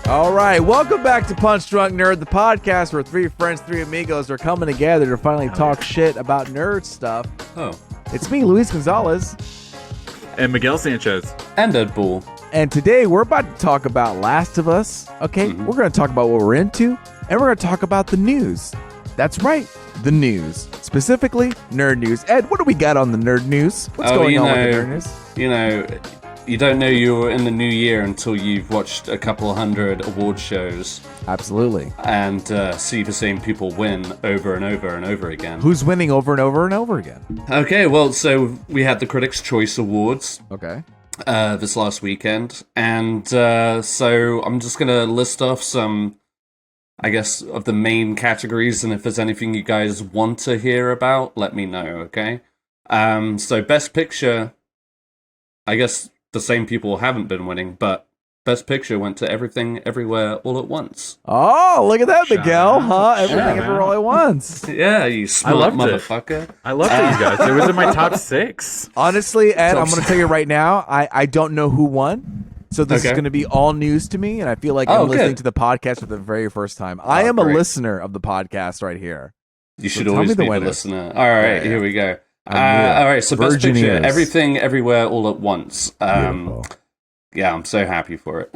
All right, welcome back to Punch Drunk Nerd, the podcast where three friends, three amigos are coming together to finally talk shit about nerd stuff. Oh. It's me, Luis Gonzalez. And Miguel Sanchez. And Deadpool. And today we're about to talk about Last of Us, okay? We're going to talk about what we're into, and we're going to talk about the news. That's right, the news. Specifically, nerd news. Ed, what do we got on the nerd news? What's going on with the nerd news? You know, you don't know you're in the new year until you've watched a couple of hundred award shows. Absolutely. And see the same people win over and over and over again. Who's winning over and over and over again? Okay, well, so we had the Critics Choice Awards. Okay. This last weekend. And so I'm just going to list off some, I guess, of the main categories. And if there's anything you guys want to hear about, let me know, okay? So Best Picture, I guess the same people haven't been winning, but Best Picture went to Everything, Everywhere, All at Once. Oh, look at that, Miguel, huh? Everything Everywhere All at Once. Yeah, you smart motherfucker. I loved it, you guys. It was in my top 6. Honestly, Ed, I'm going to tell you right now, I don't know who won. So this is going to be all news to me, and I feel like I'm listening to the podcast for the very first time. I am a listener of the podcast right here. You should always be the listener. All right, here we go. All right, so Best Picture, Everything, Everywhere, All at Once. Yeah, I'm so happy for it.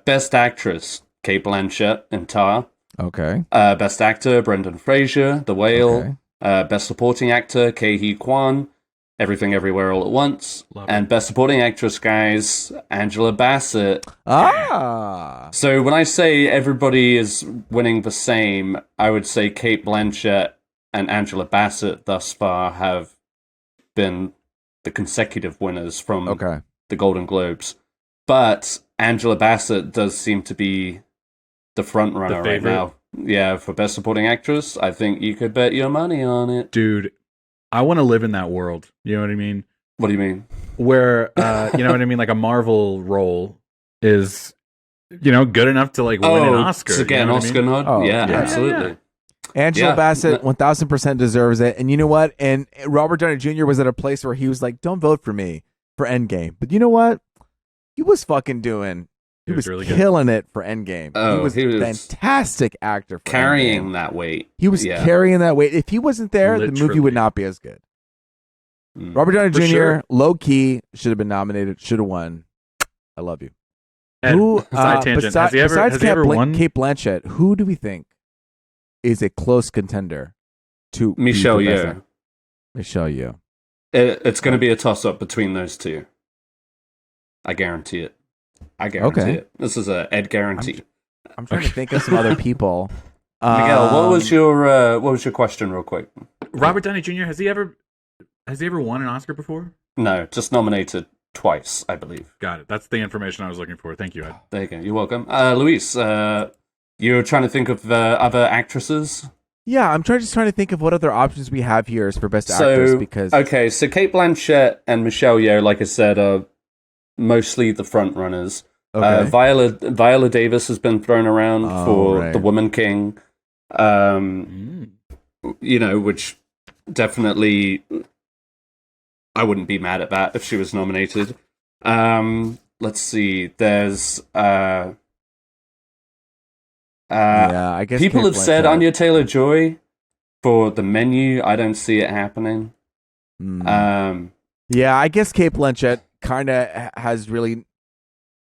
Best Actress, Cate Blanchett in Tar. Okay. Best Actor, Brendan Fraser, The Whale. Okay. Best Supporting Actor, Ke-Huy Quan, Everything Everywhere All at Once. And Best Supporting Actress, guys, Angela Bassett. Ah! So when I say everybody is winning the same, I would say Cate Blanchett and Angela Bassett thus far have been the consecutive winners from the Golden Globes. But Angela Bassett does seem to be the front runner right now. Yeah, for Best Supporting Actress, I think you could bet your money on it. Dude, I want to live in that world. You know what I mean? What do you mean? Where, you know what I mean? Like a Marvel role is, good enough to like win an Oscar. To get an Oscar nod? Oh, yeah, absolutely. Yeah. Angela Bassett 1000% deserves it. And you know what? And Robert Downey Jr. was at a place where he was like, don't vote for me for Endgame. But you know what? He was fucking doing. He was really killing it for Endgame. Oh, he was a fantastic actor for carrying Endgame. That weight. He was carrying that weight. If he wasn't there, the movie would not be as good. Robert Downey Jr., low key, should have been nominated, should have won. I love you. Who, besides Cate Blanchett, who do we think is a close contender to Michelle Yeoh? Michelle Yeoh. It's going to be a toss-up between those two. I guarantee it. It. This is a Ed guarantee. I'm trying to think of some other people. Miguel, what was your question, real quick? Robert Downey Jr. Has he ever won an Oscar before? No, just nominated twice, I believe. Got it. That's the information I was looking for. Thank you, Ed. There you go. You're welcome. Luis, you're trying to think of other actresses? Yeah, I'm just trying to think of what other options we have here for Best Actress. Because okay, so Cate Blanchett and Michelle Yeoh, like I said, are mostly the front runners. Okay. Viola Davis has been thrown around for The Woman King, which definitely I wouldn't be mad at that if she was nominated. Let's see. There's I guess people have said Anya Taylor-Joy for The Menu. I don't see it happening. Yeah, I guess Cate Blanchett kind of has really,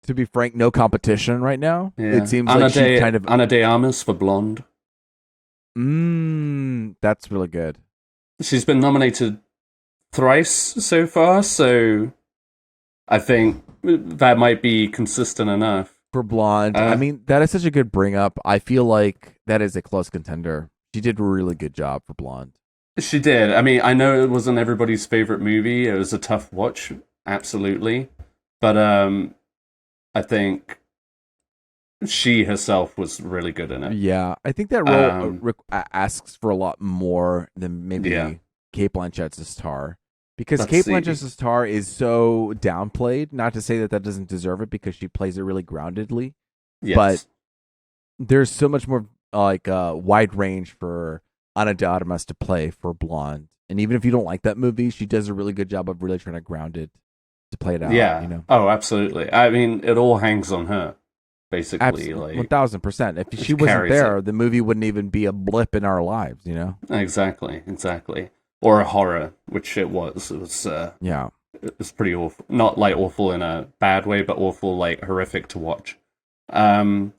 to be frank, no competition right now. Yeah. It seems like she kind of Ana de Armas for Blonde. That's really good. She's been nominated thrice so far, so I think that might be consistent enough. For Blonde, I mean, that is such a good bring up. I feel like that is a close contender. She did a really good job for Blonde. She did. I mean, I know it wasn't everybody's favorite movie. It was a tough watch, absolutely. But I think she herself was really good in it. Yeah, I think that role asks for a lot more than maybe Cate Blanchett's star. Because Cate Blanchett's star is so downplayed. Not to say that doesn't deserve it, because she plays it really groundedly. Yes. But there's so much more like wide range for Ana de Armas to play for Blonde. And even if you don't like that movie, she does a really good job of really trying to ground it to play it out. Yeah. You know? Oh, absolutely. I mean, it all hangs on her. basically. Like 1000%. If she wasn't there, the movie wouldn't even be a blip in our lives, you know? Exactly. Or a horror, which it was. It was it was pretty awful. Not like awful in a bad way, but awful, like horrific to watch. So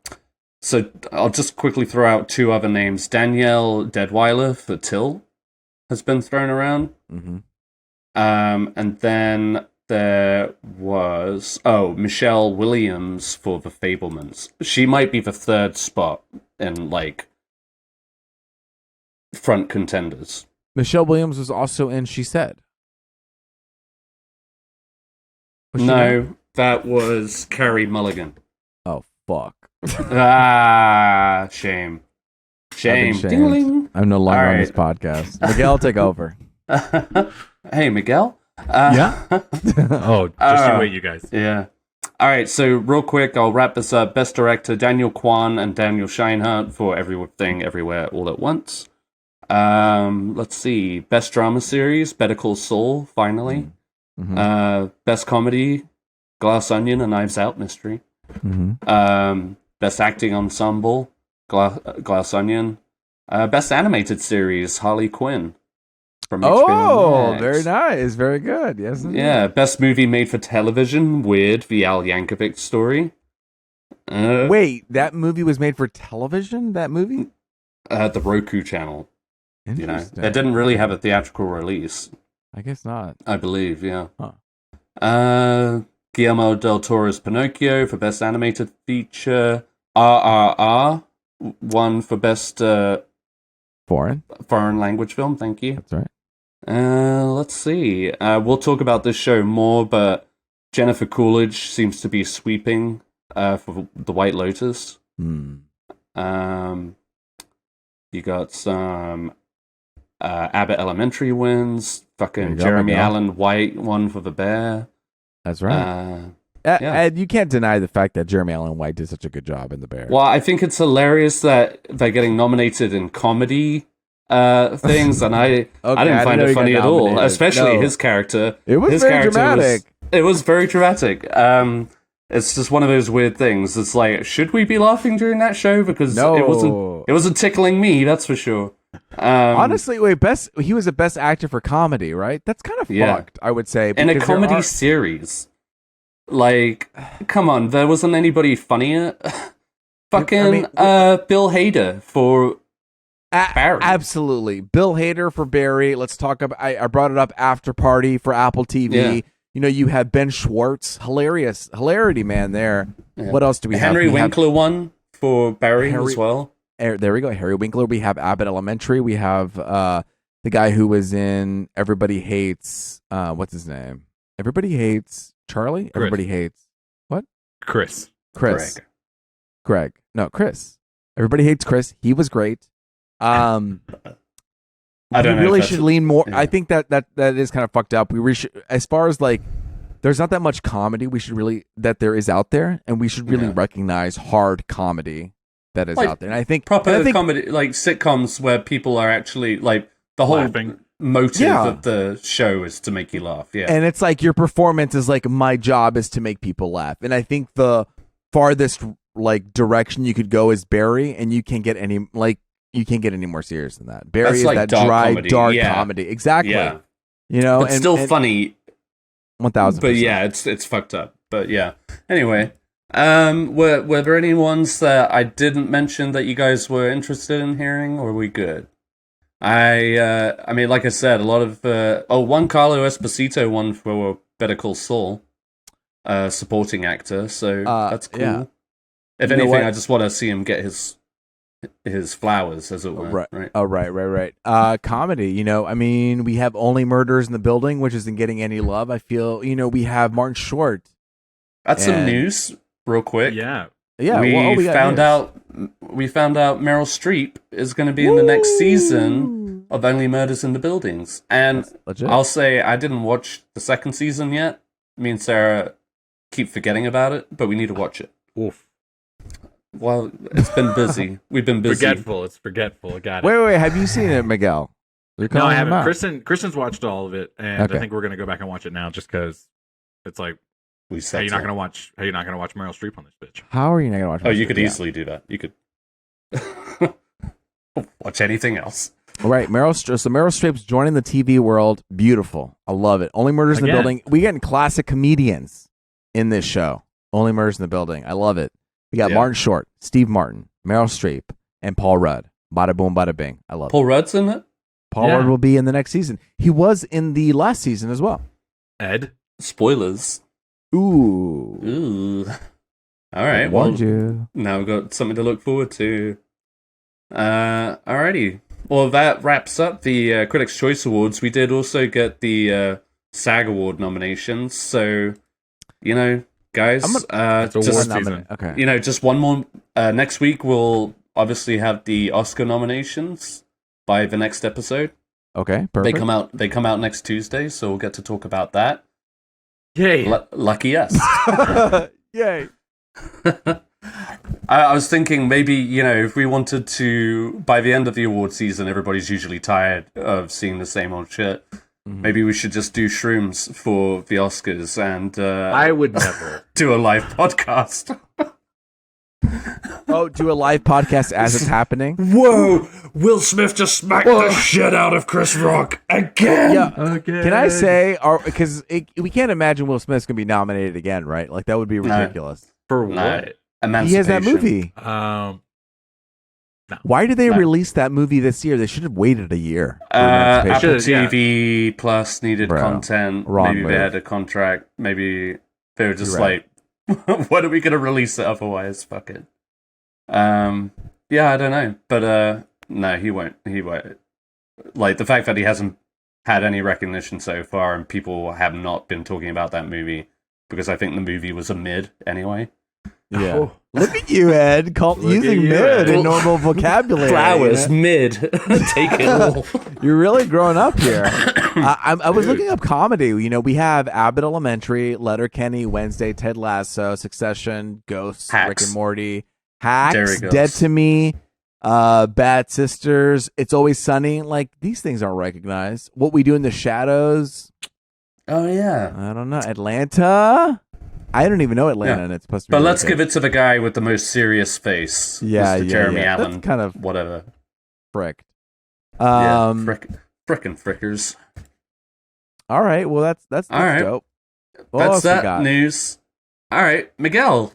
I'll just quickly throw out 2 other names. Danielle Deadweiler for Till has been thrown around. Mm-hmm. And then there was Michelle Williams for The Fabelmans. She might be the 3rd spot in like front contenders. Michelle Williams was also in She Said. No, that was Carey Mulligan. Oh, fuck. Shame. Shame. I'm no longer on this podcast. Miguel, take over. Hey, Miguel. Yeah. Oh, just you wait, you guys. Yeah. All right. So real quick, I'll wrap this up. Best director Daniel Kwan and Daniel Scheinert for Everything Everywhere All at Once. Let's see. Best drama series Better Call Saul. Finally. Mm-hmm. Best comedy Glass Onion: A Knives Out Mystery. Mm-hmm. Best acting ensemble Glass Onion. Best animated series Harley Quinn. From HBO Max. Very nice. Very good. Yes. Yeah. Best movie made for television, Weird, the Al Yankovic story. Wait, that movie was made for television? That movie? The Roku channel. You know, they didn't really have a theatrical release. I guess not. I believe, yeah. Huh. Guillermo del Toro's Pinocchio for best animated feature. RRR won for best foreign language film. Thank you. That's right. Let's see. We'll talk about this show more, but Jennifer Coolidge seems to be sweeping for The White Lotus. Hmm. You got some Abbott Elementary wins. Fucking Jeremy Allen White won for The Bear. That's right. And you can't deny the fact that Jeremy Allen White did such a good job in The Bear. Well, I think it's hilarious that they're getting nominated in comedy things, and I didn't find it funny at all, especially his character. It was very dramatic. It was very dramatic. It's just one of those weird things. It's like, should we be laughing during that show? Because it wasn't tickling me, that's for sure. Honestly, he was the best actor for comedy, right? That's kind of fucked, I would say. In a comedy series. Like, come on, there wasn't anybody funnier. Fucking Bill Hader for Barry. Absolutely. Bill Hader for Barry. Let's talk about, I brought it up, After Party for Apple TV. Yeah. You know, you have Ben Schwartz. Hilarity man there. Yeah. What else do we have? Henry Winkler won for Barry as well. There we go. Harry Winkler. We have Abbott Elementary. We have the guy who was in Everybody Hates, what's his name? Everybody Hates Charlie? Chris. Everybody Hates what? Chris. Greg. No, Chris. Everybody Hates Chris. He was great. I don't know. Really should lean more. Yeah. I think that is kind of fucked up. As far as like, there's not that much comedy that there is out there, and we should really recognize hard comedy that is out there. And I think comedy, like sitcoms where people are actually like the whole motive of the show is to make you laugh. Yeah. And it's like your performance is like, my job is to make people laugh. And I think the farthest like direction you could go is Barry, and you can't get any more serious than that. Barry is like that dry, dark comedy. Exactly. Yeah. You know, it's still funny. 1000%. But yeah, it's fucked up. But yeah. Anyway, were there any ones that I didn't mention that you guys were interested in hearing, or are we good? I mean, like I said, a lot of Juan Carlo Esposito won for Better Call Saul, supporting actor. So that's cool. Yeah. If anything, I just want to see him get his flowers, as it were. Right. Oh, right. Comedy, you know, I mean, we have Only Murders in the Building, which isn't getting any love. I feel, you know, we have Martin Short. That's some news, real quick. Yeah. We found out Meryl Streep is going to be in the next season of Only Murders in the Buildings. And I'll say I didn't watch the second season yet. Me and Sarah keep forgetting about it, but we need to watch it. Oof. Well, it's been busy. We've been busy. It's forgetful. I got it. Wait. Have you seen it, Miguel? No, I haven't. Kristen's watched all of it, and I think we're going to go back and watch it now just because it's like we set. How you not gonna watch Meryl Streep on this bitch? How are you not gonna watch? Oh, you could easily do that. You could watch anything else. All right, Meryl Streep's joining the TV world. Beautiful. I love it. Only Murders in the Building. We getting classic comedians in this show. Only Murders in the Building. I love it. We got Martin Short, Steve Martin, Meryl Streep, and Paul Rudd. Bada boom, bada bing. I love it. Paul Rudd's in it? Paul Rudd will be in the next season. He was in the last season as well. Ed? Spoilers. Ooh. All right. You. Now we've got something to look forward to. Alrighty. Well, that wraps up the Critics' Choice Awards. We did also get the SAG Award nominations. So, guys, just one more. Next week, we'll obviously have the Oscar nominations by the next episode. Okay, perfect. They come out next Tuesday, so we'll get to talk about that. Yay! Lucky us. Yay! I was thinking maybe, if we wanted to, by the end of the award season, everybody's usually tired of seeing the same old shit. Mm-hmm. Maybe we should just do shrooms for the Oscars and I would never do a live podcast. Oh, do a live podcast as it's happening? Whoa! Will Smith just smacked the shit out of Chris Rock again. Yeah. Again. Can I say, because we can't imagine Will Smith's gonna be nominated again, right? Like that would be ridiculous. For what? He has that movie. No. Why did they release that movie this year? They should have waited a year. Apple TV Plus needed content. Wrong Maybe move. they had a contract. Maybe they were just like, what are we going to release it otherwise? Fuck it. Yeah, I don't know. But no, he won't. He won't. Like, the fact that he hasn't had any recognition so far and people have not been talking about that movie because I think the movie was a mid anyway. Yeah. Oh. Look at you, Ed. Using mid in normal vocabulary. Flowers, mid. Take it all. You're really growing up here. I was looking up comedy. We have Abbott Elementary, Letterkenny, Wednesday, Ted Lasso, Succession, Ghosts, Hacks. Rick and Morty, Hacks, Dead to Me, Bad Sisters, It's Always Sunny. Like, these things aren't recognized. What We Do in the Shadows. Oh, yeah. I don't know. Atlanta. I don't even know Atlanta, and it's supposed to be. But let's give it to the guy with the most serious face. Mr. Jeremy Allen. That's kind of whatever. Fricked. Frickin' frickers. All right. Well, that's all right. Dope. That's that news. All right, Miguel.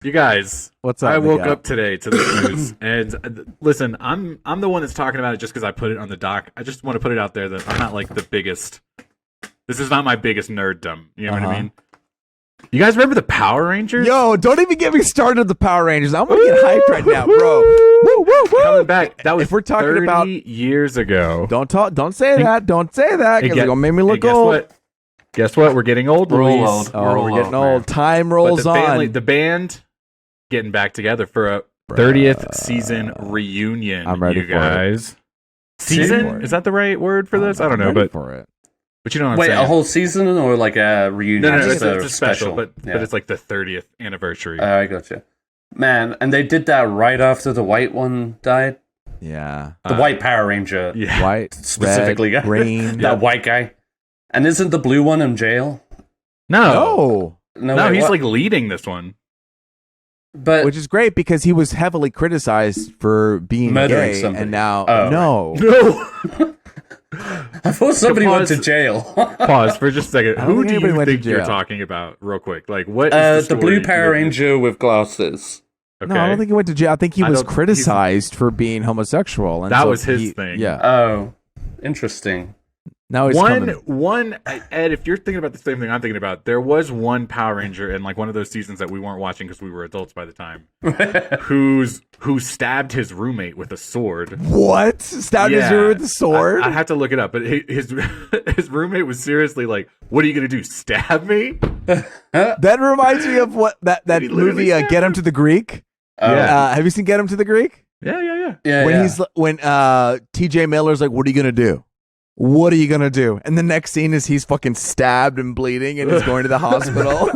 You guys, what's up? I woke up today to this news, and listen, I'm the one that's talking about it just because I put it on the doc. I just want to put it out there that I'm not like the biggest. This is not my biggest nerddom. You know what I mean? You guys remember the Power Rangers? Yo, don't even get me started on the Power Rangers. I'm gonna get hyped right now, bro. Woo, woo, woo. Coming back. That was if we're talking about years ago. Don't say that. Don't say that because it's gonna make me look old. Guess what? We're getting old. We're old. We're getting old. Time rolls on. The band getting back together for a 30th season reunion. I'm ready, you guys. Season? Is that the right word for this? I don't know, but for it. But you know what I'm saying? saying? A whole season or like a reunion? No, it's a special, but it's like the 30th anniversary. I gotcha. Man, and they did that right after the white one died? Yeah. The white Power Ranger. Yeah. White, specifically. red, green. That white guy. And isn't the blue one in jail? No, wait, he's like leading this one. But which is great because he was heavily criticized for being gay, somebody. And now no. I thought somebody went to jail. Pause for just a second. Who do you think you're talking about, real quick? Like, what is the blue Power Ranger with glasses? Okay. No, I don't think he went to jail. I think he was criticized for being homosexual. And that was his thing. Yeah. Oh, interesting. Now he's one. Ed, if you're thinking about the same thing I'm thinking about, there was one Power Ranger in like one of those seasons that we weren't watching because we were adults by the time, who stabbed his roommate with a sword. What? Stabbed his roommate with a sword? I have to look it up, but his roommate was seriously like, "What are you gonna do? Stab me?" That reminds me of what that movie Get Him to the Greek. Have you seen Get Him to the Greek? Yeah. When TJ Miller's like, "What are you gonna do? What are you gonna do?" And the next scene is he's fucking stabbed and bleeding and he's going to the hospital.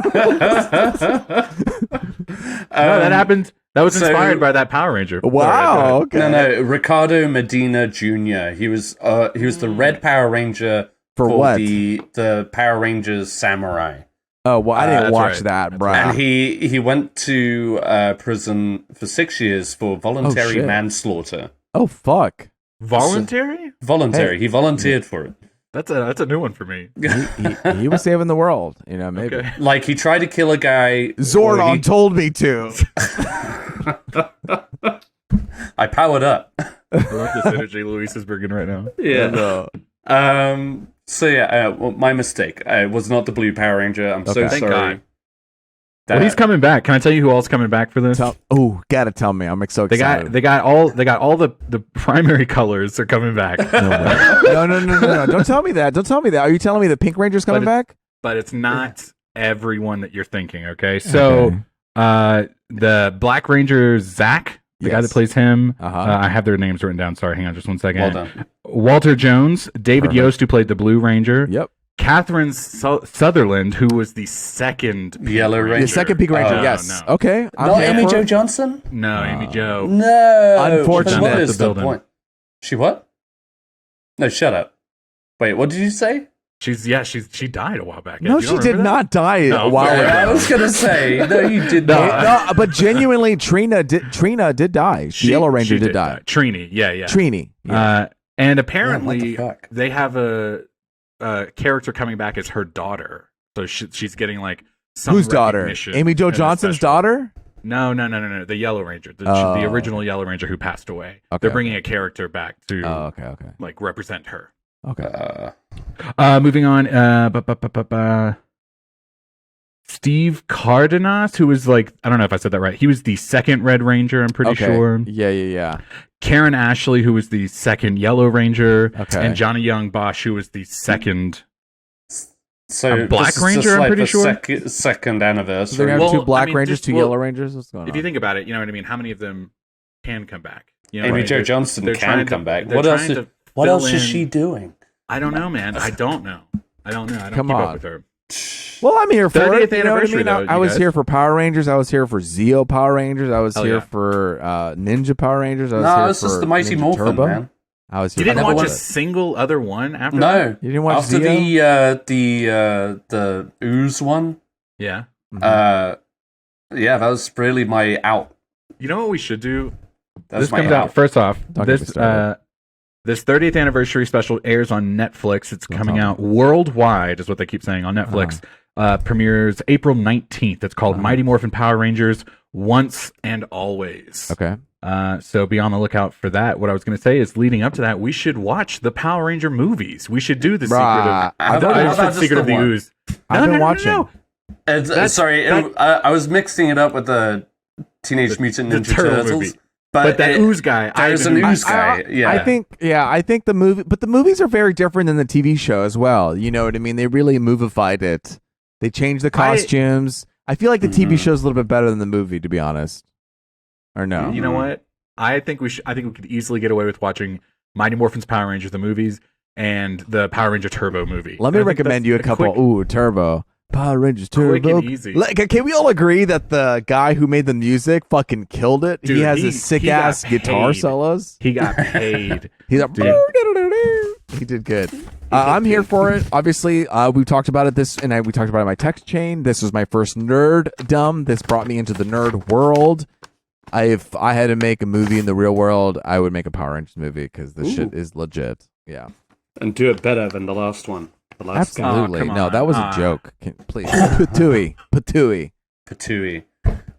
That happened. That was inspired by that Power Ranger. Wow. Okay. No. Ricardo Medina Jr. He was the Red Power Ranger for what? The Power Rangers Samurai. Oh well, I didn't watch right. that, bro. And he went to prison for 6 years for voluntary manslaughter. Oh fuck! Voluntary? Voluntary. Hey. He volunteered for it. That's a new one for me. He was saving the world, maybe. Okay. Like he tried to kill a guy. Zordon told me to. I powered up. I love this energy Luis is bringing right now. Yeah. So yeah, well, my mistake. It was not the blue Power Ranger. I'm so Thank sorry. God. Well, he's coming back. Can I tell you who all's coming back for this? Gotta tell me. I'm so excited. They got all the primary colors are coming back. No. Don't tell me that. Don't tell me that. Are you telling me the Pink Ranger's coming back? But it's not everyone that you're thinking, okay? So the Black Ranger, Zach, the guy that plays him, I have their names written down. Sorry, hang on just one second. Well done. Walter Jones, David Yost, who played the Blue Ranger. Yep. Catherine Sutherland, who was the second Yellow Ranger. The second Pink Ranger, yes. No. Okay. Not Amy Jo Johnson? No, Amy Jo. No. Unfortunate. What is the point? She what? No, shut up. Wait, what did you say? She died a while back. No, she did not die a while ago. I was gonna say no, you did not. No, but genuinely, Trina did die. The Yellow Ranger did die. Trini, yeah. Trini. Yeah. And apparently what the they have a character coming back as her daughter. So she's getting like some Whose daughter? recognition Amy Jo Johnson's daughter? No. The Yellow Ranger, the original Yellow Ranger who passed away. Okay. They're bringing a character back to okay. like represent her. Okay. Moving on. Steve Cardenas, who was like, I don't know if I said that right. He was the second Red Ranger, I'm pretty sure. Yeah. Karen Ashley, who was the second Yellow Ranger. Okay. And Johnny Young Bosch, who was the second Black Ranger, I'm pretty sure. Second anniversary. So they're going to have two Black Rangers, two Yellow Rangers? What's going on? If you think about it, you know what I mean? How many of them can come back? Amy Jo Johnson can come back. What else is she doing? I don't know, man. I don't know. I don't Come keep on. up with her. Well, I'm here for 30th it. You know what I mean? though, I was here for Power Rangers. I was here for Zeo Power Rangers. I was here for Ninja Power Rangers. I was here it's for just the Mighty Ninja Morphin, Turbo. man. I was You here. didn't for watch a that. single other one after No. that? You didn't watch After Zeo? the Ooze one. Yeah. That was really my out. You know what we should do? That's This comes out, first off, this 30th anniversary special airs on Netflix. It's coming out worldwide, is what they keep saying, on Netflix. Premieres April 19th. It's called Mighty Morphin Power Rangers Once and Always. Okay. So be on the lookout for that. What I was going to say is, leading up to that, we should watch the Power Ranger movies. We should do the Secret of the Ooze. I've been watching. Sorry, I was mixing it up with the Teenage Mutant Ninja Turtles. Movie. But that Ooze guy, there's an Ooze guy. I think the movie, but the movies are very different than the TV show as well. You know what I mean? They really movified it. They changed the costumes. I feel like the TV show is a little bit better than the movie, to be honest. Or no? You know what? I think we could easily get away with watching Mighty Morphin's Power Rangers, the movies, and the Power Ranger Turbo movie. Let me recommend you a couple. Turbo. Power Rangers Turbo. Quick and easy. Can we all agree that the guy who made the music fucking killed it? Dude, he has his sick ass guitar solos. He got paid. He's like, he did good. I'm here for it. Obviously, we talked about it we talked about it in my text chain. This was my first nerddom. This brought me into the nerd world. If I had to make a movie in the real world, I would make a Power Rangers movie because this shit is legit. Yeah. And do it better than the last one. Absolutely. No, that was a joke. Please. Patooey.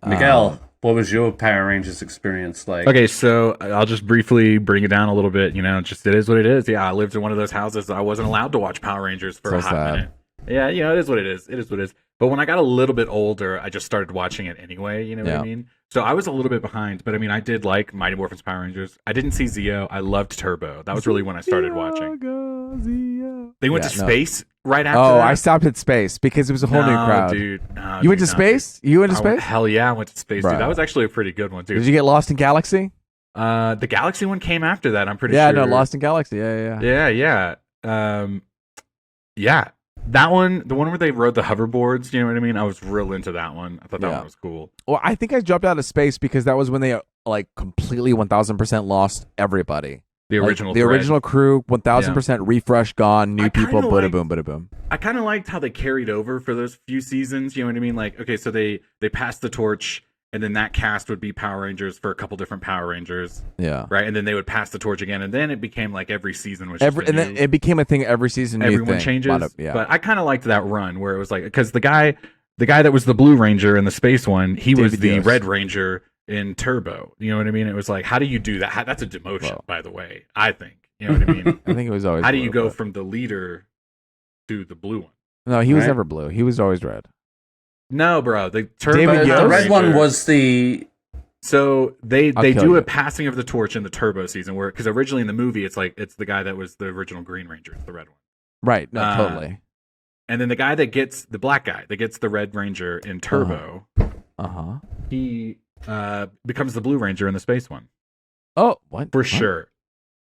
Miguel, what was your Power Rangers experience like? Okay, so I'll just briefly bring it down a little bit. You know, just it is what it is. Yeah, I lived in one of those houses. I wasn't allowed to watch Power Rangers for a hot minute. Yeah, you know, it is what it is. It is what it is. But when I got a little bit older, I just started watching it anyway. You know what I mean? So I was a little bit behind, but I mean, I did like Mighty Morphin's Power Rangers. I didn't see Zeo. I loved Turbo. That was really when I started watching. They went to space right after that. I stopped at space because it was a whole new crowd. Dude. You went to space? You went to space? Hell yeah, I went to space, dude. That was actually a pretty good one, dude. Did you get Lost in Galaxy? The Galaxy one came after that, I'm pretty sure. Yeah, no, Lost in Galaxy. Yeah. Yeah. That one, the one where they rode the hoverboards, you know what I mean? I was real into that one. I thought that one was cool. Well, I think I dropped out of space because that was when they like completely 1000% lost everybody. The original the original crew, 1000% refresh, gone, new people, bada boom, bada boom. I kind of liked how they carried over for those few seasons. You know what I mean? Like, okay, so they passed the torch, and then that cast would be Power Rangers for a couple different Power Rangers. Yeah. Right, and then they would pass the torch again, and then it became like every season was and then it became a thing every season. Everyone changes. But I kind of liked that run where it was like, because the guy that was the Blue Ranger in the space one, he was the Red Ranger in Turbo. You know what I mean? It was like, how do you do that? That's a demotion, by the way, I think. You know what I mean? I think it was always how do you go from the leader to the blue one? No, he was never blue. He was always red. No, bro. The red one was the... So they do a passing of the torch in the Turbo season, where, because originally in the movie it's the guy that was the original Green Ranger, the red one. Right. No, totally. And then the guy that gets the black guy that gets the Red Ranger in Turbo, he becomes the Blue Ranger in the space one. Oh, what? For sure.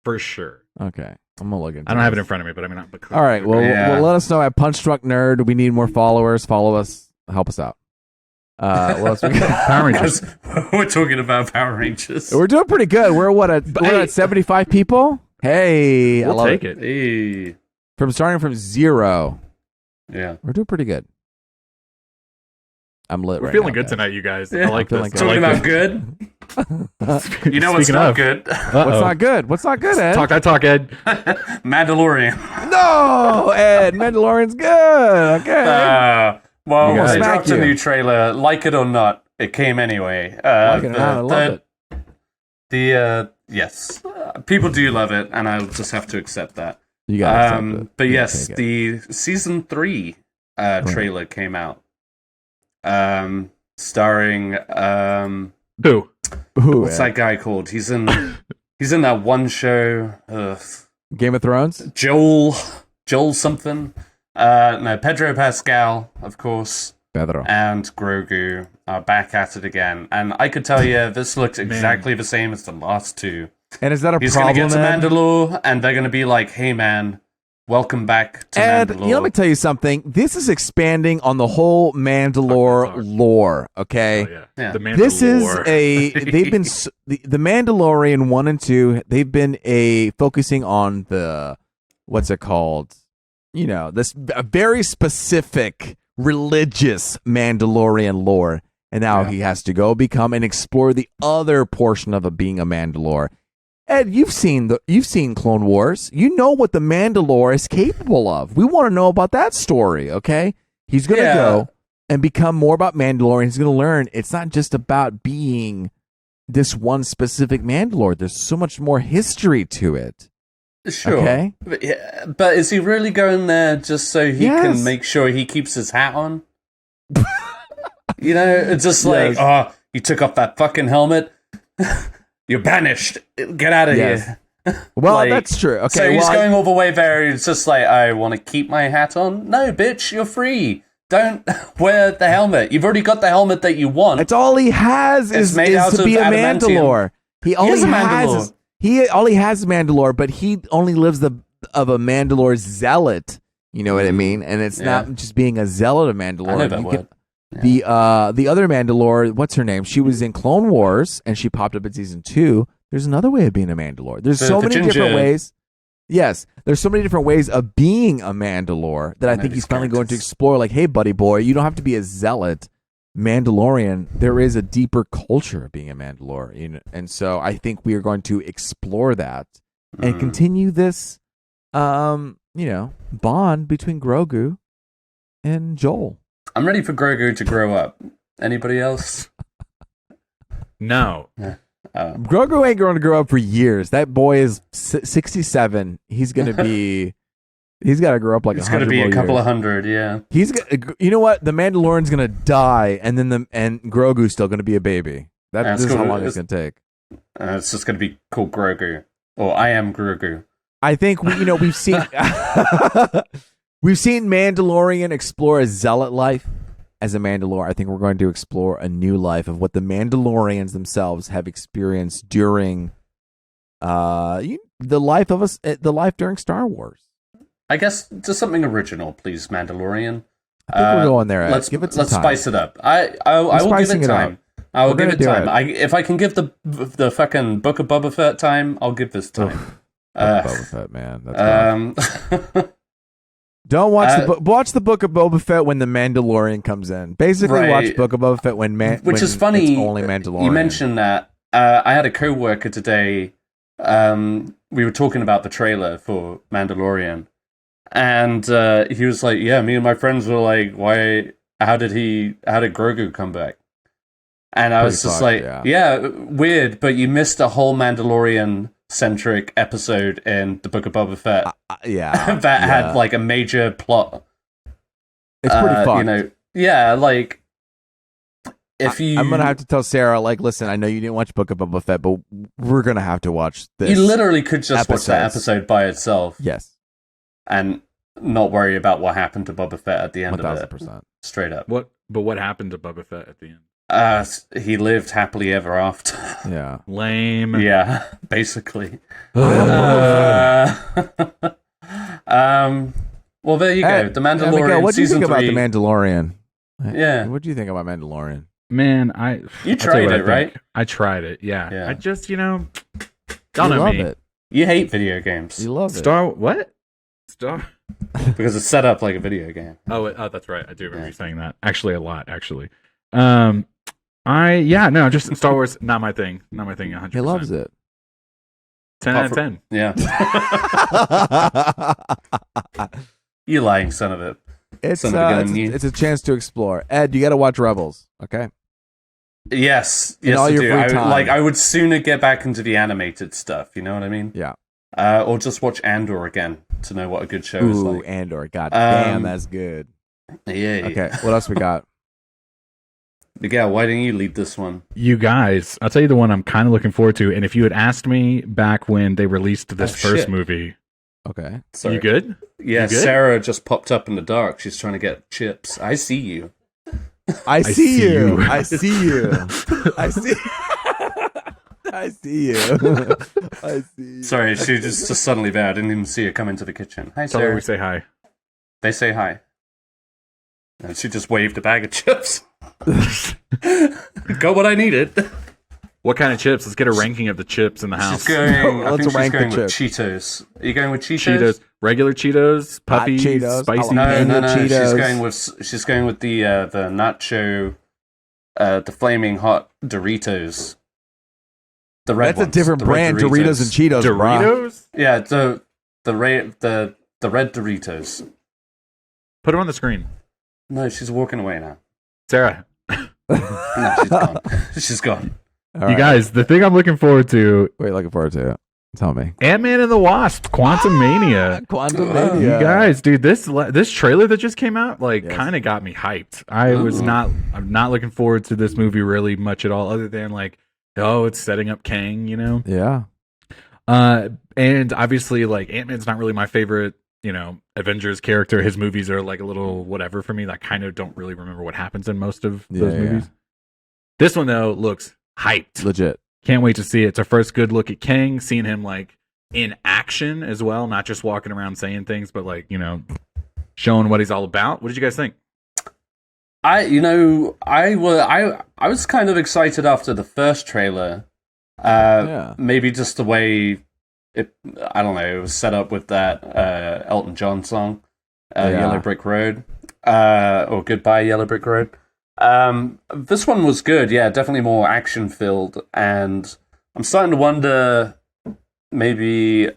Okay, I'm gonna look into. I don't have it in front of me, but I mean, all right. Well, let us know at Punch Drunk Nerd. We need more followers. Follow us. Help us out. What else we got? Power Rangers. We're talking about Power Rangers. We're doing pretty good. We're at 75 people. Hey, we'll take it. Hey. Starting from 0. Yeah, we're doing pretty good. I'm lit. We're feeling good tonight, you guys. Yeah. I like this. Talking about good. You know what's not good? What's not good, Ed? Talk, Ed. Mandalorian. No, Ed. Mandalorian's good. Okay. Well, they dropped a new trailer. Like it or not, it came anyway. I love it. Yes, people do love it, and I'll just have to accept that. You gotta accept it. But yes, the season 3 trailer came out. Starring who? What's that guy called? He's in that one show. Game of Thrones. Joel something. No, Pedro Pascal, of course. Pedro and Grogu are back at it again, and I could tell you this looks exactly the same as the last 2. And is that a He's problem? He's going to get to Mandalore, and they're going to be like, "Hey, man, welcome back to Mandalore." Let me tell you something. This is expanding on the whole Mandalore lore. Okay, yeah. The Mandalore. This is they've been the Mandalorian 1 and 2. They've been focusing on the what's it called? You know, this very specific religious Mandalorian lore, and now he has to go become and explore the other portion of being a Mandalore. Ed, you've seen Clone Wars. You know what the Mandalore is capable of. We want to know about that story, okay? He's going to go and become more about Mandalorian. He's going to learn it's not just about being this one specific Mandalore. There's so much more history to it. Sure. Okay? But is he really going there just so he can make sure he keeps his hat on? You know, it's just like, you took off that fucking helmet. You're banished. Get out of here. Well, that's true. Okay, so he's going all the way there. It's just like, I want to keep my hat on. No, bitch, you're free. Don't wear the helmet. You've already got the helmet that you want. That's all he has is to be a Mandalore. All he has is Mandalore, but he only lives of a Mandalore zealot. You know what I mean? And it's not just being a zealot of Mandalore. I know that word. The other Mandalore, what's her name? She was in Clone Wars, and she popped up in season 2. There's another way of being a Mandalore. There's so many different ways. Yes, there's so many different ways of being a Mandalore that I think he's finally going to explore. Like, hey, buddy boy, you don't have to be a zealot. Mandalorian, there is a deeper culture of being a Mandalore, and so I think we are going to explore that and continue this, bond between Grogu and Joel. I'm ready for Grogu to grow up. Anybody else? No. Grogu ain't going to grow up for years. That boy is 67. He's going to be... He's got to grow up like 100 It's going to be a couple years. of hundred, yeah. You know what? The Mandalorian's going to die, and Grogu's still going to be a baby. This is how long it's going to take. It's just going to be called Grogu. Or I am Grogu. I think we've seen... We've seen Mandalorian explore a zealot life as a Mandalore. I think we're going to explore a new life of what the Mandalorians themselves have experienced during the life during Star Wars. I guess just something original, please, Mandalorian. I think we're going there. Let's spice it up. I will give it time. I will give it time. If I can give the fucking Book of Boba Fett time, I'll give this time. Boba Fett, man. That's Don't watch the Book of Boba Fett when the Mandalorian comes in. Basically, watch Book of Boba Fett when which is funny. It's only Mandalorian. You mentioned that. I had a coworker today. We were talking about the trailer for Mandalorian, and he was like, "Yeah, me and my friends were like, why? How did Grogu come back?" And I was just like, yeah, weird, but you missed a whole Mandalorian-centric episode in the Book of Boba Fett. That had, like, a major plot. It's pretty fucked. Like, if you... I'm going to have to tell Sarah, like, listen, I know you didn't watch Book of Boba Fett, but we're going to have to watch this. You literally could just watch that episode by itself. Yes. And not worry about what happened to Boba Fett at the end 1,000%. of it. Straight up. But what happened to Boba Fett at the end? He lived happily ever after. Yeah. Lame. Yeah, basically. Well, there you go. The Mandalorian what do you season think 3. about the Mandalorian? Yeah. What do you think about Mandalorian? Man, you tried it, right? I tried it. Yeah. I just, don't know me. Love it. You hate video games. You love what? Star? Because it's set up like a video game. Oh, that's right. I do remember you saying that. Actually, a lot. Actually. Just Star Wars, not my thing. Not my thing. 100%. He loves it. 10 out of 10. Yeah. You lying son of a. It's a chance to explore. Ed, you got to watch Rebels. Okay. Yes, all your free time. I would sooner get back into the animated stuff. You know what I mean? Yeah. Or just watch Andor again to know what a good show is like. Ooh, Andor. God damn, that's good. Yeah. Okay, what else we got? Miguel, why didn't you lead this one? You guys, I'll tell you the one I'm kind of looking forward to. And if you had asked me back when they released this first movie. Okay. Sorry. You good? Yeah, you good? Sarah just popped up in the dark. She's trying to get chips. I see you. I see you. I see you. I see I see you. I see you. Sorry, she just suddenly there. I didn't even see her come into the kitchen. Hi, Tell Sarah. her we say hi. They say hi. And she just waved a bag of chips. Got what I needed. What kind of chips? Let's get a ranking of the chips in the house. She's going, I think she's going with Cheetos. Are you going with Cheetos? Regular Cheetos, puffy, Cheetos, spicy. No. Cheetos. She's going with the nacho, the flaming hot Doritos. The red That's ones, a different brand. Doritos and Cheetos. Doritos? Bro. Yeah, the red Doritos. Put her on the screen. No, she's walking away now. Sarah. No, she's gone. She's gone. You guys, the thing I'm looking forward to. Wait, looking forward to it. Tell me. Ant-Man and the Wasp, Quantumania. Quantumania. You guys, dude, this trailer that just came out, kind of got me hyped. I'm not looking forward to this movie really much at all, other than it's setting up Kang, Yeah. And obviously, Ant-Man's not really my favorite, Avengers character. His movies are a little whatever for me. I kind of don't really remember what happens in most of those movies. This one, though, looks hyped. Legit. Can't wait to see it. It's our first good look at Kang, seeing him in action as well, not just walking around saying things, but showing what he's all about. What did you guys think? I was kind of excited after the first trailer. Maybe just the way it was set up with that Elton John song, Yellow Brick Road, or Goodbye Yellow Brick Road. This one was good, definitely more action filled, and I'm starting to wonder maybe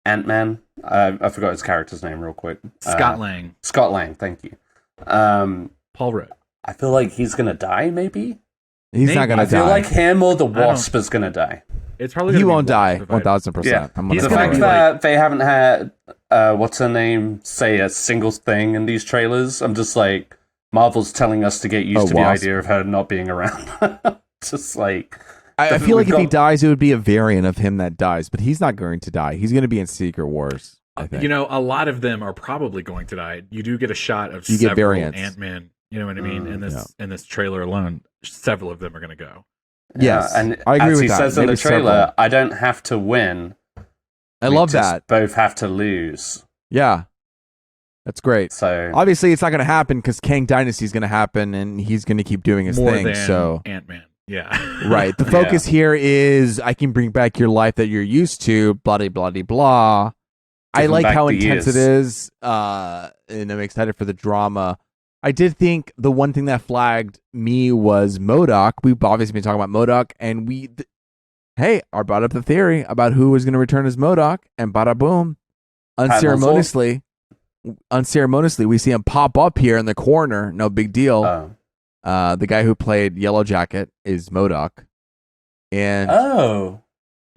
Antman. I forgot his character's name real quick. Scott Lang. Scott Lang, thank you. Paul Rudd. I feel like he's gonna die. Maybe he's not gonna die. I feel like him or the Wasp is gonna die. It's probably he won't die. 1,000%. Yeah. The fact that they haven't had what's her name say a single thing in these trailers, I'm just like, Marvel's telling us to get used to Wasp. the idea of her not being around. Just like I feel like if he dies, it would be a variant of him that dies, but he's not going to die. He's going to be in Secret Wars, I think. A lot of them are probably going to die. You do get a shot of you several get variants. Ant-Man. You know what I mean? In this trailer alone, several of them are going to go. Yes, and I agree as with he that. says in the trailer, I don't have to win. I love that. Both have to lose. Yeah, that's great. So obviously, it's not going to happen because Kang Dynasty is going to happen, and he's going to keep doing his thing. So Ant-Man. Yeah. Right. The focus here is I can bring back your life that you're used to, blah, blah, blah, blah. I like how intense it is, and I'm excited for the drama. I did think the one thing that flagged me was MODOK. We've obviously been talking about MODOK, and I brought up the theory about who was going to return as MODOK, and bada boom, unceremoniously, we see him pop up here in the corner. No big deal. The guy who played Yellow Jacket is MODOK, and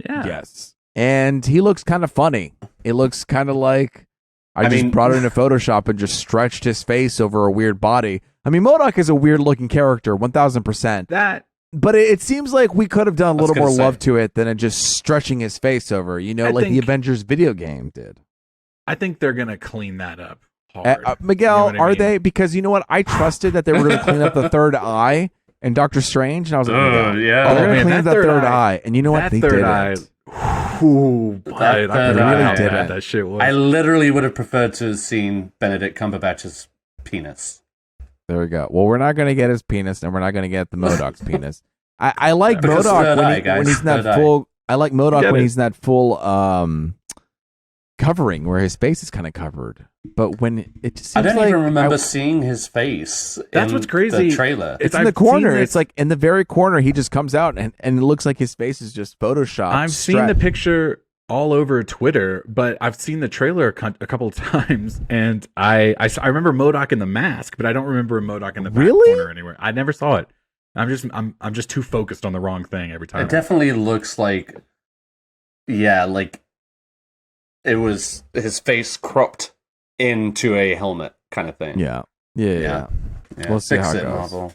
yes, and he looks kind of funny. It looks kind of like I just brought it into Photoshop and just stretched his face over a weird body. I mean, MODOK is a weird looking character, 1000%. But it seems like we could have done a little more love to it than just stretching his face over, like the Avengers video game did. I think they're going to clean that up hard. Miguel, are they? Because you know what? I trusted that they were going to clean up the third eye in Doctor Strange, and I was like, yeah. They're going to clean up that third eye. And you know what? They did it. Ooh, I really did it. That shit was. I literally would have preferred to have seen Benedict Cumberbatch's penis. There we go. Well, we're not going to get his penis, and we're not going to get the MODOK's penis. I like MODOK when he's in that full. I like MODOK when he's in that full covering where his face is kind of covered. But when it just seems I don't even remember seeing his face. That's what's crazy. The trailer. It's in the corner. It's like in the very corner. He just comes out, and it looks like his face is just photoshopped. I've seen the picture all over Twitter, but I've seen the trailer a couple of times, and I remember MODOK in the mask, but I don't remember MODOK in the back corner anywhere. I never saw it. I'm just too focused on the wrong thing every time. It definitely looks like, like it was his face cropped into a helmet kind of thing. Yeah. We'll see how it goes. Marvel.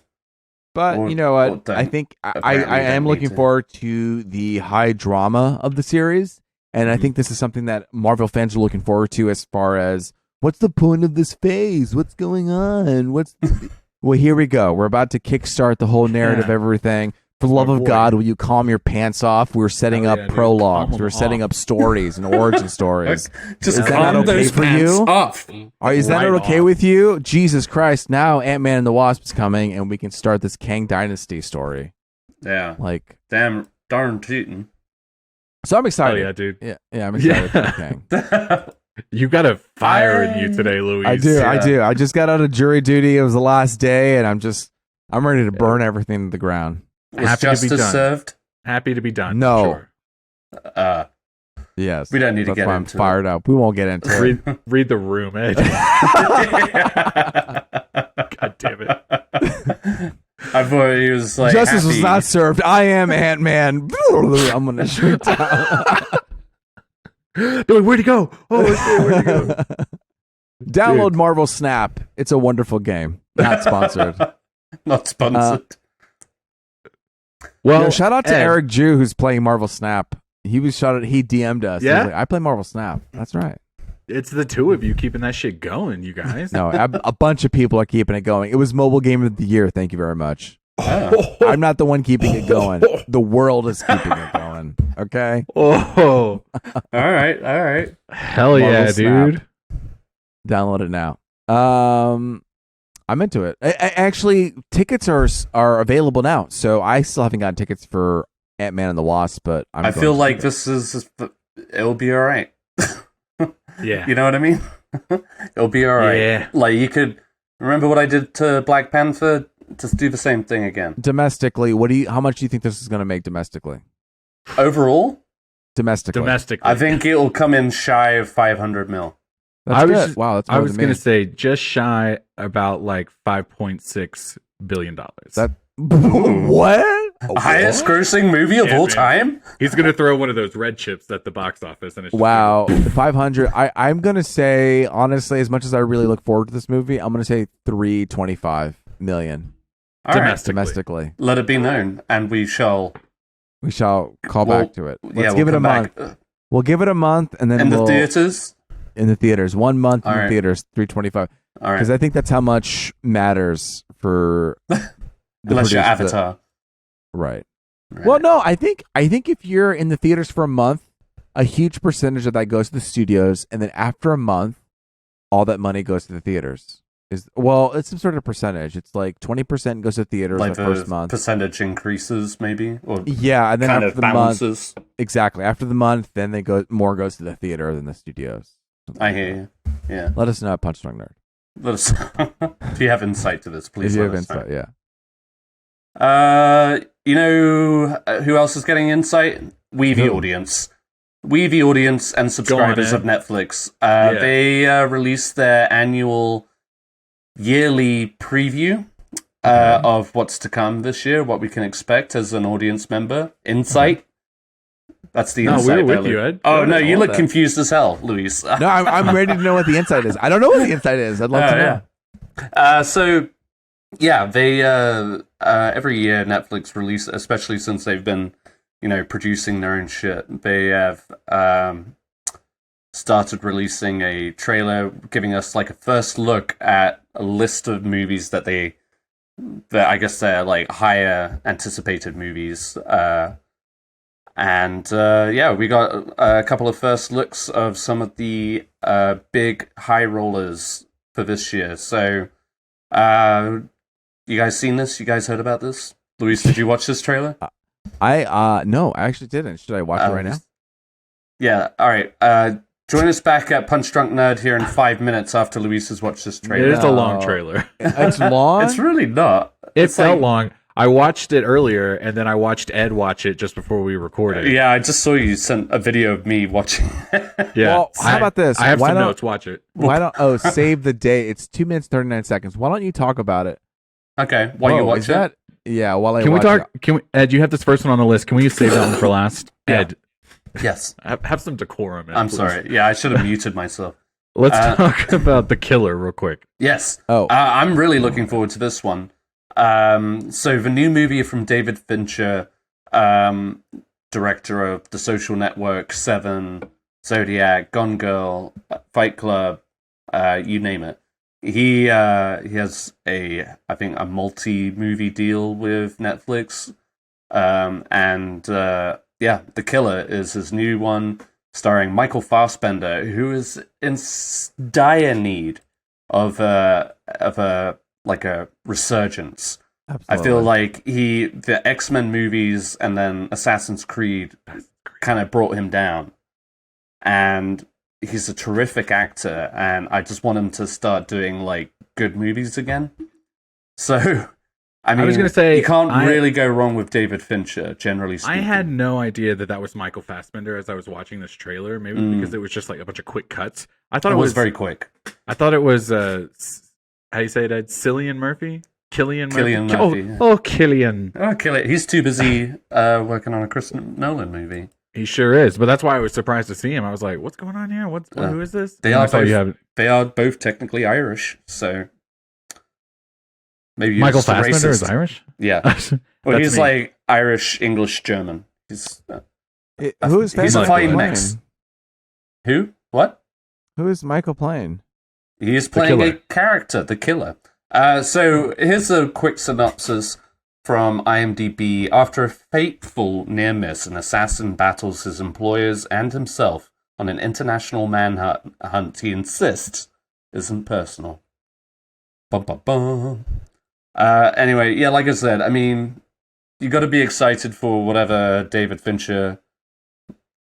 But you know what? I think I am looking forward to the high drama of the series. And I think this is something that Marvel fans are looking forward to as far as what's the point of this phase? What's going on? Well, here we go. We're about to kickstart the whole narrative of everything. For the love of God, will you calm your pants off? We're setting up prologues. We're setting up stories and origin stories. Just calm those pants off. Is that okay with you? Jesus Christ. Now Antman and the Wasp is coming, and we can start this Kang Dynasty story. Yeah. Like, darn tootin'. So I'm excited. Oh, yeah, dude. Yeah, I'm excited for Kang. You got a fire in you today, Luis. I do. I just got out of jury duty. It was the last day, and I'm ready to burn everything to the ground. Was justice served? Happy to be done. No. Sure. Yes. We don't need to get into it. I'm fired up. We won't get into it. Read the room, Ed. God damn it. I thought he was like justice was not served. I am Antman. I'm gonna shoot down. Where'd he go? Oh, where'd he go? Download Marvel Snap. It's a wonderful game. Not sponsored. Not sponsored. Well, shout out to Eric Jew who's playing Marvel Snap. He DM'd us. Yeah, like, I play Marvel Snap. That's right. It's the two of you keeping that shit going, you guys. No, a bunch of people are keeping it going. It was Mobile Game of the Year. Thank you very much. I'm not the one keeping it going. The world is keeping it going. Okay. All right. Hell yeah, dude. Download it now. I'm into it. Actually, tickets are available now. So I still haven't gotten tickets for Ant-Man and the Wasp, but I feel like it'll be all right. Yeah. You know what I mean? It'll be all right. Yeah. Like, you could remember what I did to Black Panther? Just do the same thing again. Domestically, how much do you think this is going to make domestically? Overall? Domestically. I think it'll come in shy of 500 mil. That's good. Wow, that's more I was going to say just shy about like $5.6 billion. What? Highest grossing movie of all time? He's going to throw one of those red chips at the box office. And it's wow. 500. I'm going to say, honestly, as much as I really look forward to this movie, I'm going to say 325 million. Domestically. Let it be known, and we shall call back to it. Let's give it a month. We'll give it a month, and then in the theaters. In the theaters, 1 month in the theaters, 325. All right, because I think that's how much matters for. Unless you're Avatar. Right. Well, no, I think if you're in the theaters for a month, a huge percentage of that goes to the studios, and then after a month, all that money goes to the theaters. It's some sort of percentage. It's like 20% goes to theaters like the first month. Percentage increases, maybe, or and then kind after of the balances. month, exactly after the month, then more goes to the theater than the studios. I hear you. Yeah. Let us know at Punch Drunk Nerd. Let us. If you have insight to this, please. If you let have us know. insight, yeah. You know who else is getting insight? Weevy audience and subscribers of Netflix. They released their annual yearly preview of what's to come this year, what we can expect as an audience member. Insight. That's the insight. No, we're with you, Ed. Oh, no, you look confused as hell, Luis. No, I'm ready to know what the insight is. I don't know what the insight is. I'd love to know. So, yeah, they every year Netflix release, especially since they've been, producing their own shit. They have started releasing a trailer, giving us like a first look at a list of movies that I guess they're like higher anticipated movies. We got a couple of first looks of some of the big high rollers for this year. So, you guys seen this? You guys heard about this? Luis, did you watch this trailer? No, I actually didn't. Should I watch it right now? Yeah. All right. Join us back at Punch Drunk Nerd here in 5 minutes after Luis has watched this trailer. It is a long trailer. It's long? It's really not. It felt long. I watched it earlier, and then I watched Ed watch it just before we recorded. Yeah, I just saw you sent a video of me watching. Yeah. Well, how about this? I have some notes. Watch it. Why don't? Save the day. It's 2 minutes 39 seconds. Why don't you talk about it? Okay. While you watch it. Yeah. While I can watch we talk? Can we? Ed, you have this first one on the list. Can we save that one for last? Yeah. Ed. Yes. Have some decorum. Ed, I'm please. sorry. Yeah, I should have muted myself. Let's talk about The Killer real quick. Yes. Oh. I'm really looking forward to this one. So the new movie from David Fincher, director of The Social Network, Seven, Zodiac, Gone Girl, Fight Club, you name it. He has I think a multi-movie deal with Netflix. The Killer is his new one, starring Michael Fassbender, who is in dire need of a resurgence. Absolutely. I feel like the X-Men movies and then Assassin's Creed kind of brought him down, and he's a terrific actor, and I just want him to start doing like good movies again. So, I mean, I was going to say, you can't really go wrong with David Fincher, generally speaking. I had no idea that was Michael Fassbender as I was watching this trailer, maybe because it was just like a bunch of quick cuts. I thought it was very quick. I thought it was, how do you say it, Ed? Cillian Murphy? Killian Murphy. Killian. Oh, Killian. He's too busy working on a Chris Nolan movie. He sure is, but that's why I was surprised to see him. I was like, "What's going on here? Who is this?" They are both technically Irish, so maybe Michael Fassbender is Irish. Yeah, well, he's like Irish, English, German. He's he's a fine mix. Who? What? Who is Michael playing? He is playing a character, the killer. So here's a quick synopsis from IMDb. After a fateful near miss, an assassin battles his employers and himself on an international manhunt he insists isn't personal. Bum, bum, bum. Anyway, yeah, like I said, I mean, you got to be excited for whatever David Fincher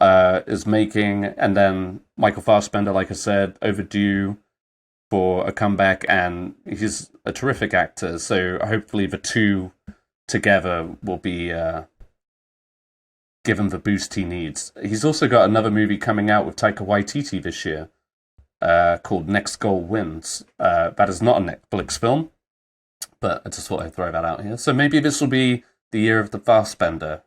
is making, and then Michael Fassbender, like I said, overdue for a comeback, and he's a terrific actor, so hopefully the two together will be give him the boost he needs. He's also got another movie coming out with Taika Waititi this year called Next Goal Wins. That is not a Netflix film, but I just thought I'd throw that out here. So maybe this will be the year of the Fassbender.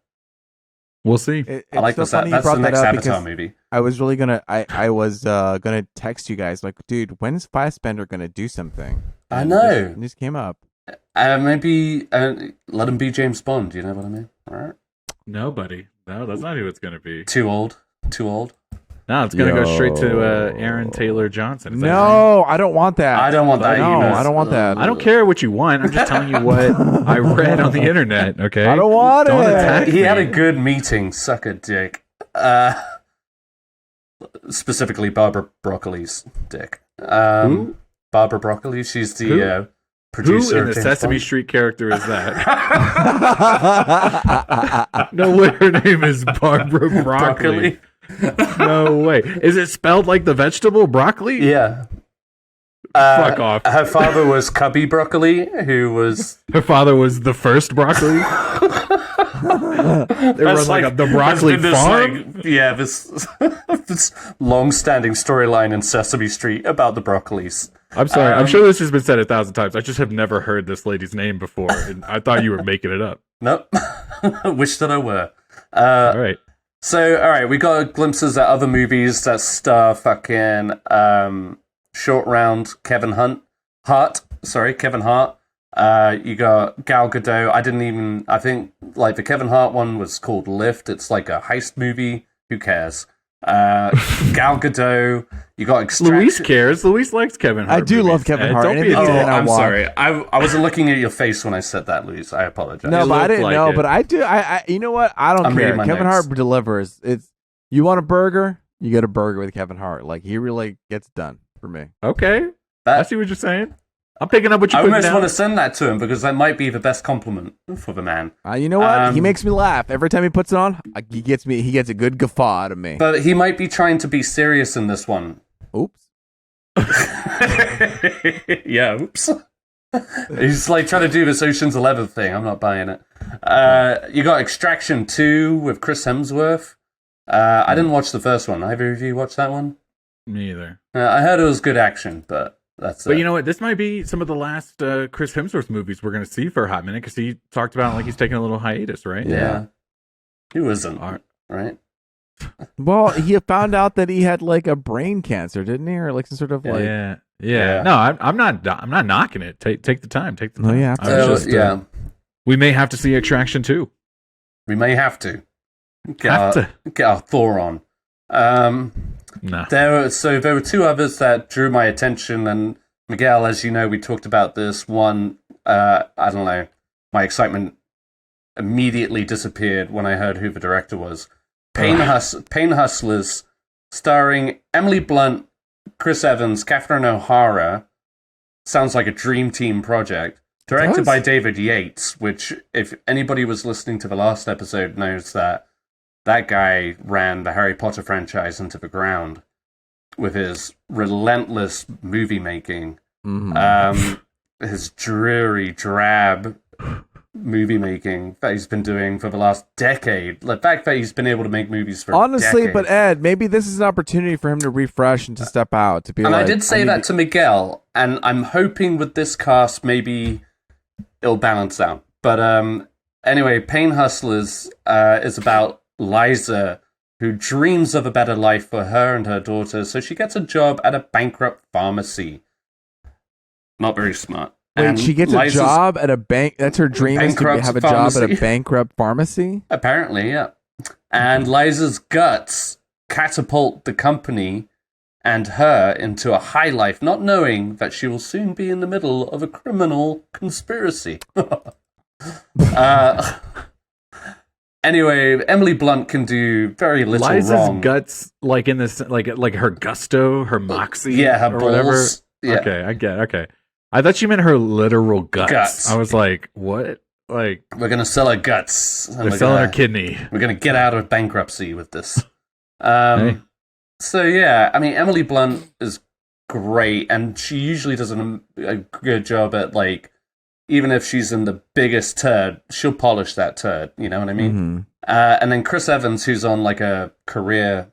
We'll see. I like this. That's the next Avatar movie. I was really gonna. I was gonna text you guys like, dude, when's Fassbender gonna do something? I know. This came up. Maybe let him be James Bond. You know what I mean? All right. No, buddy. No, that's not who it's gonna be. Too old. No, it's gonna go straight to Aaron Taylor Johnson. No, I don't want that. I don't want that. No, I don't want that. I don't care what you want. I'm just telling you what I read on the internet. Okay, I don't want it. Attack he me. had a good meeting. Suck a dick. Specifically, Barbara Broccoli's dick. Who? Barbara Broccoli. She's the producer. Who in the Sesame Street character is that? No way her name is Barbara Broccoli. No way. Is it spelled like the vegetable broccoli? Yeah. Fuck off. Her father was Cubby Broccoli, who was... Her father was the first broccoli? They were like the broccoli farm? This long-standing storyline in Sesame Street about the broccolis. I'm sorry. I'm sure this has been said 1,000 times. I just have never heard this lady's name before, and I thought you were making it up. Nope. Wish that I were. All right. So, all right, we got glimpses at other movies that star fucking Short Round Kevin Hart. You got Gal Gadot. I think like the Kevin Hart one was called Lift. It's like a heist movie. Who cares? Gal Gadot. You got Extraction. Luis cares. Luis likes Kevin Hart. I do love Kevin Hart. Don't be I'm sorry. I wasn't looking at your face when I said that, Luis. I apologize. No, but I didn't know. But I do. I you know what? I don't care. Kevin Hart delivers. You want a burger? You get a burger with Kevin Hart. Like he really gets done for me. Okay, I see what you're saying. I'm picking up what you're putting down. I almost want to send that to him because that might be the best compliment for the man. You know what? He makes me laugh every time he puts it on. He gets a good guffaw out of me. But he might be trying to be serious in this one. Oops. Yeah, oops. He's like trying to do this Ocean's 11 thing. I'm not buying it. You got Extraction 2 with Chris Hemsworth. I didn't watch the first one. Either of you watched that one? Me either. I heard it was good action, but that's But you know what? This might be some of the last Chris Hemsworth movies we're going to see for a hot minute because he talked about like he's taking a little hiatus, right? Yeah. Who isn't? Right? Well, he found out that he had like a brain cancer, didn't he, or like some sort of like yeah. No, I'm not knocking it. Take the time. Take the time. Oh yeah, we may have to see Extraction 2. We may have to get our Thor on. No. There were two others that drew my attention, and Miguel, as you know, we talked about this one. I don't know, my excitement immediately disappeared when I heard who the director was. Pain Hustlers, starring Emily Blunt, Chris Evans, Catherine O'Hara. Sounds like a dream team project. Directed by David Yates, which, if anybody was listening to the last episode, knows that guy ran the Harry Potter franchise into the ground with his relentless movie making. Mm-hmm. His dreary, drab movie making that he's been doing for the last decade. The fact that he's been able to make movies for honestly, decades. But Ed, maybe this is an opportunity for him to refresh and to step out. To be and I did say that to Miguel, and I'm hoping with this cast maybe it'll balance out. But anyway, Pain Hustlers is about Liza, who dreams of a better life for her and her daughter, so she gets a job at a bankrupt pharmacy. Not very smart. Wait, and she gets a job at a bank? That's her dream, is to have a job at a bankrupt pharmacy? Apparently, yeah. And Liza's guts catapult the company and her into a high life, not knowing that she will soon be in the middle of a criminal conspiracy. Anyway, Emily Blunt can do very little Liza's wrong. Guts, like in this, like her gusto, her moxie, her balls. Whatever. Yeah. Okay, I get. Okay, I thought you meant her literal guts. I was like, what? Like we're gonna sell her guts. They're selling her kidney. We're gonna get out of bankruptcy with this. So yeah, I mean, Emily Blunt is great, and she usually does a good job at like. Even if she's in the biggest turd, she'll polish that turd. You know what I mean? Mm-hmm. And then Chris Evans, who's on like a career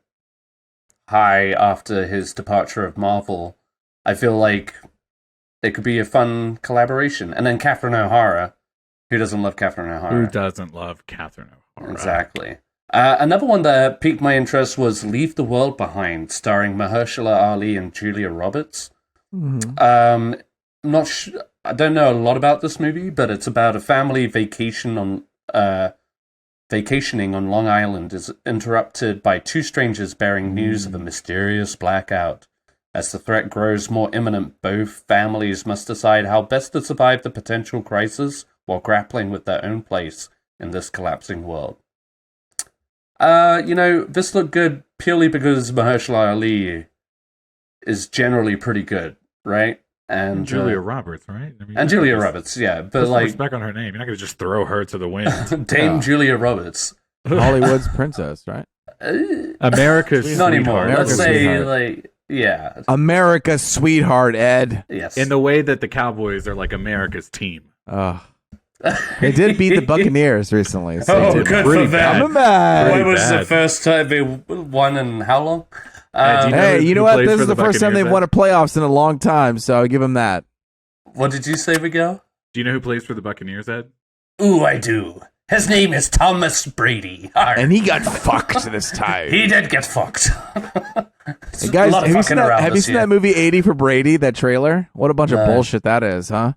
high after his departure of Marvel, I feel like it could be a fun collaboration. And then Catherine O'Hara, who doesn't love Catherine O'Hara? Who doesn't love Catherine O'Hara? Exactly. Another one that piqued my interest was Leave the World Behind, starring Mahershala Ali and Julia Roberts. Mm-hmm. I don't know a lot about this movie, but it's about a family vacationing on Long Island is interrupted by two strangers bearing news of a mysterious blackout. As the threat grows more imminent, both families must decide how best to survive the potential crisis while grappling with their own place in this collapsing world. This looked good purely because Mahershala Ali is generally pretty good, right? And Julia Roberts, right? I mean, and Julia Roberts, yeah. But put like, respect on her name. You're not going to just throw her to the wind. Dame Julia Roberts. Hollywood's princess, right? America's Not sweetheart. anymore. America's Let's say, sweetheart. like, yeah. America's sweetheart, Ed. Yes. In the way that the Cowboys are like America's team. They did beat the Buccaneers recently. So good for them. I'm mad. When was the first time they won in how long? Hey, you know what? This is the first time they've won a playoffs in a long time, so I'll give them that. What did you say, Miguel? Do you know who plays for the Buccaneers, Ed? Ooh, I do. His name is Thomas Brady. And he got fucked this time. He did get fucked. Hey guys, have you seen that movie 80 for Brady, that trailer? What a bunch of bullshit that is, huh?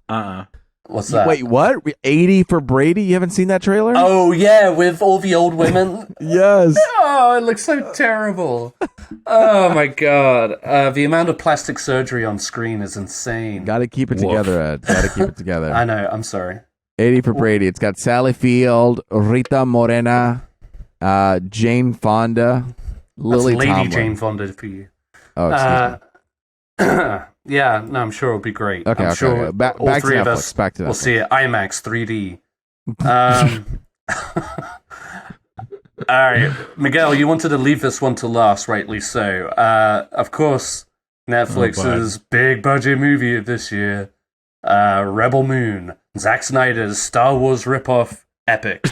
What's that? Wait, what? 80 for Brady? You haven't seen that trailer? Oh, yeah, with all the old women. Yes. Oh, it looks so terrible. Oh, my God. The amount of plastic surgery on screen is insane. Gotta keep it together, Ed. Gotta keep it together. I know, I'm sorry. 80 for Brady. It's got Sally Field, Rita Morena, Jane Fonda, Lily That's Lady Tomlin. Jane Fonda for you. Oh, excuse me. Yeah, no, I'm sure it'll be great. Okay, I'm okay. sure Back all to three of Netflix. us Back to will Netflix. see it IMAX 3D. All right, Miguel, you wanted to leave this one to last, rightly so. Of course, Netflix's big budget movie of this year, Rebel Moon, Zack Snyder's Star Wars ripoff epic,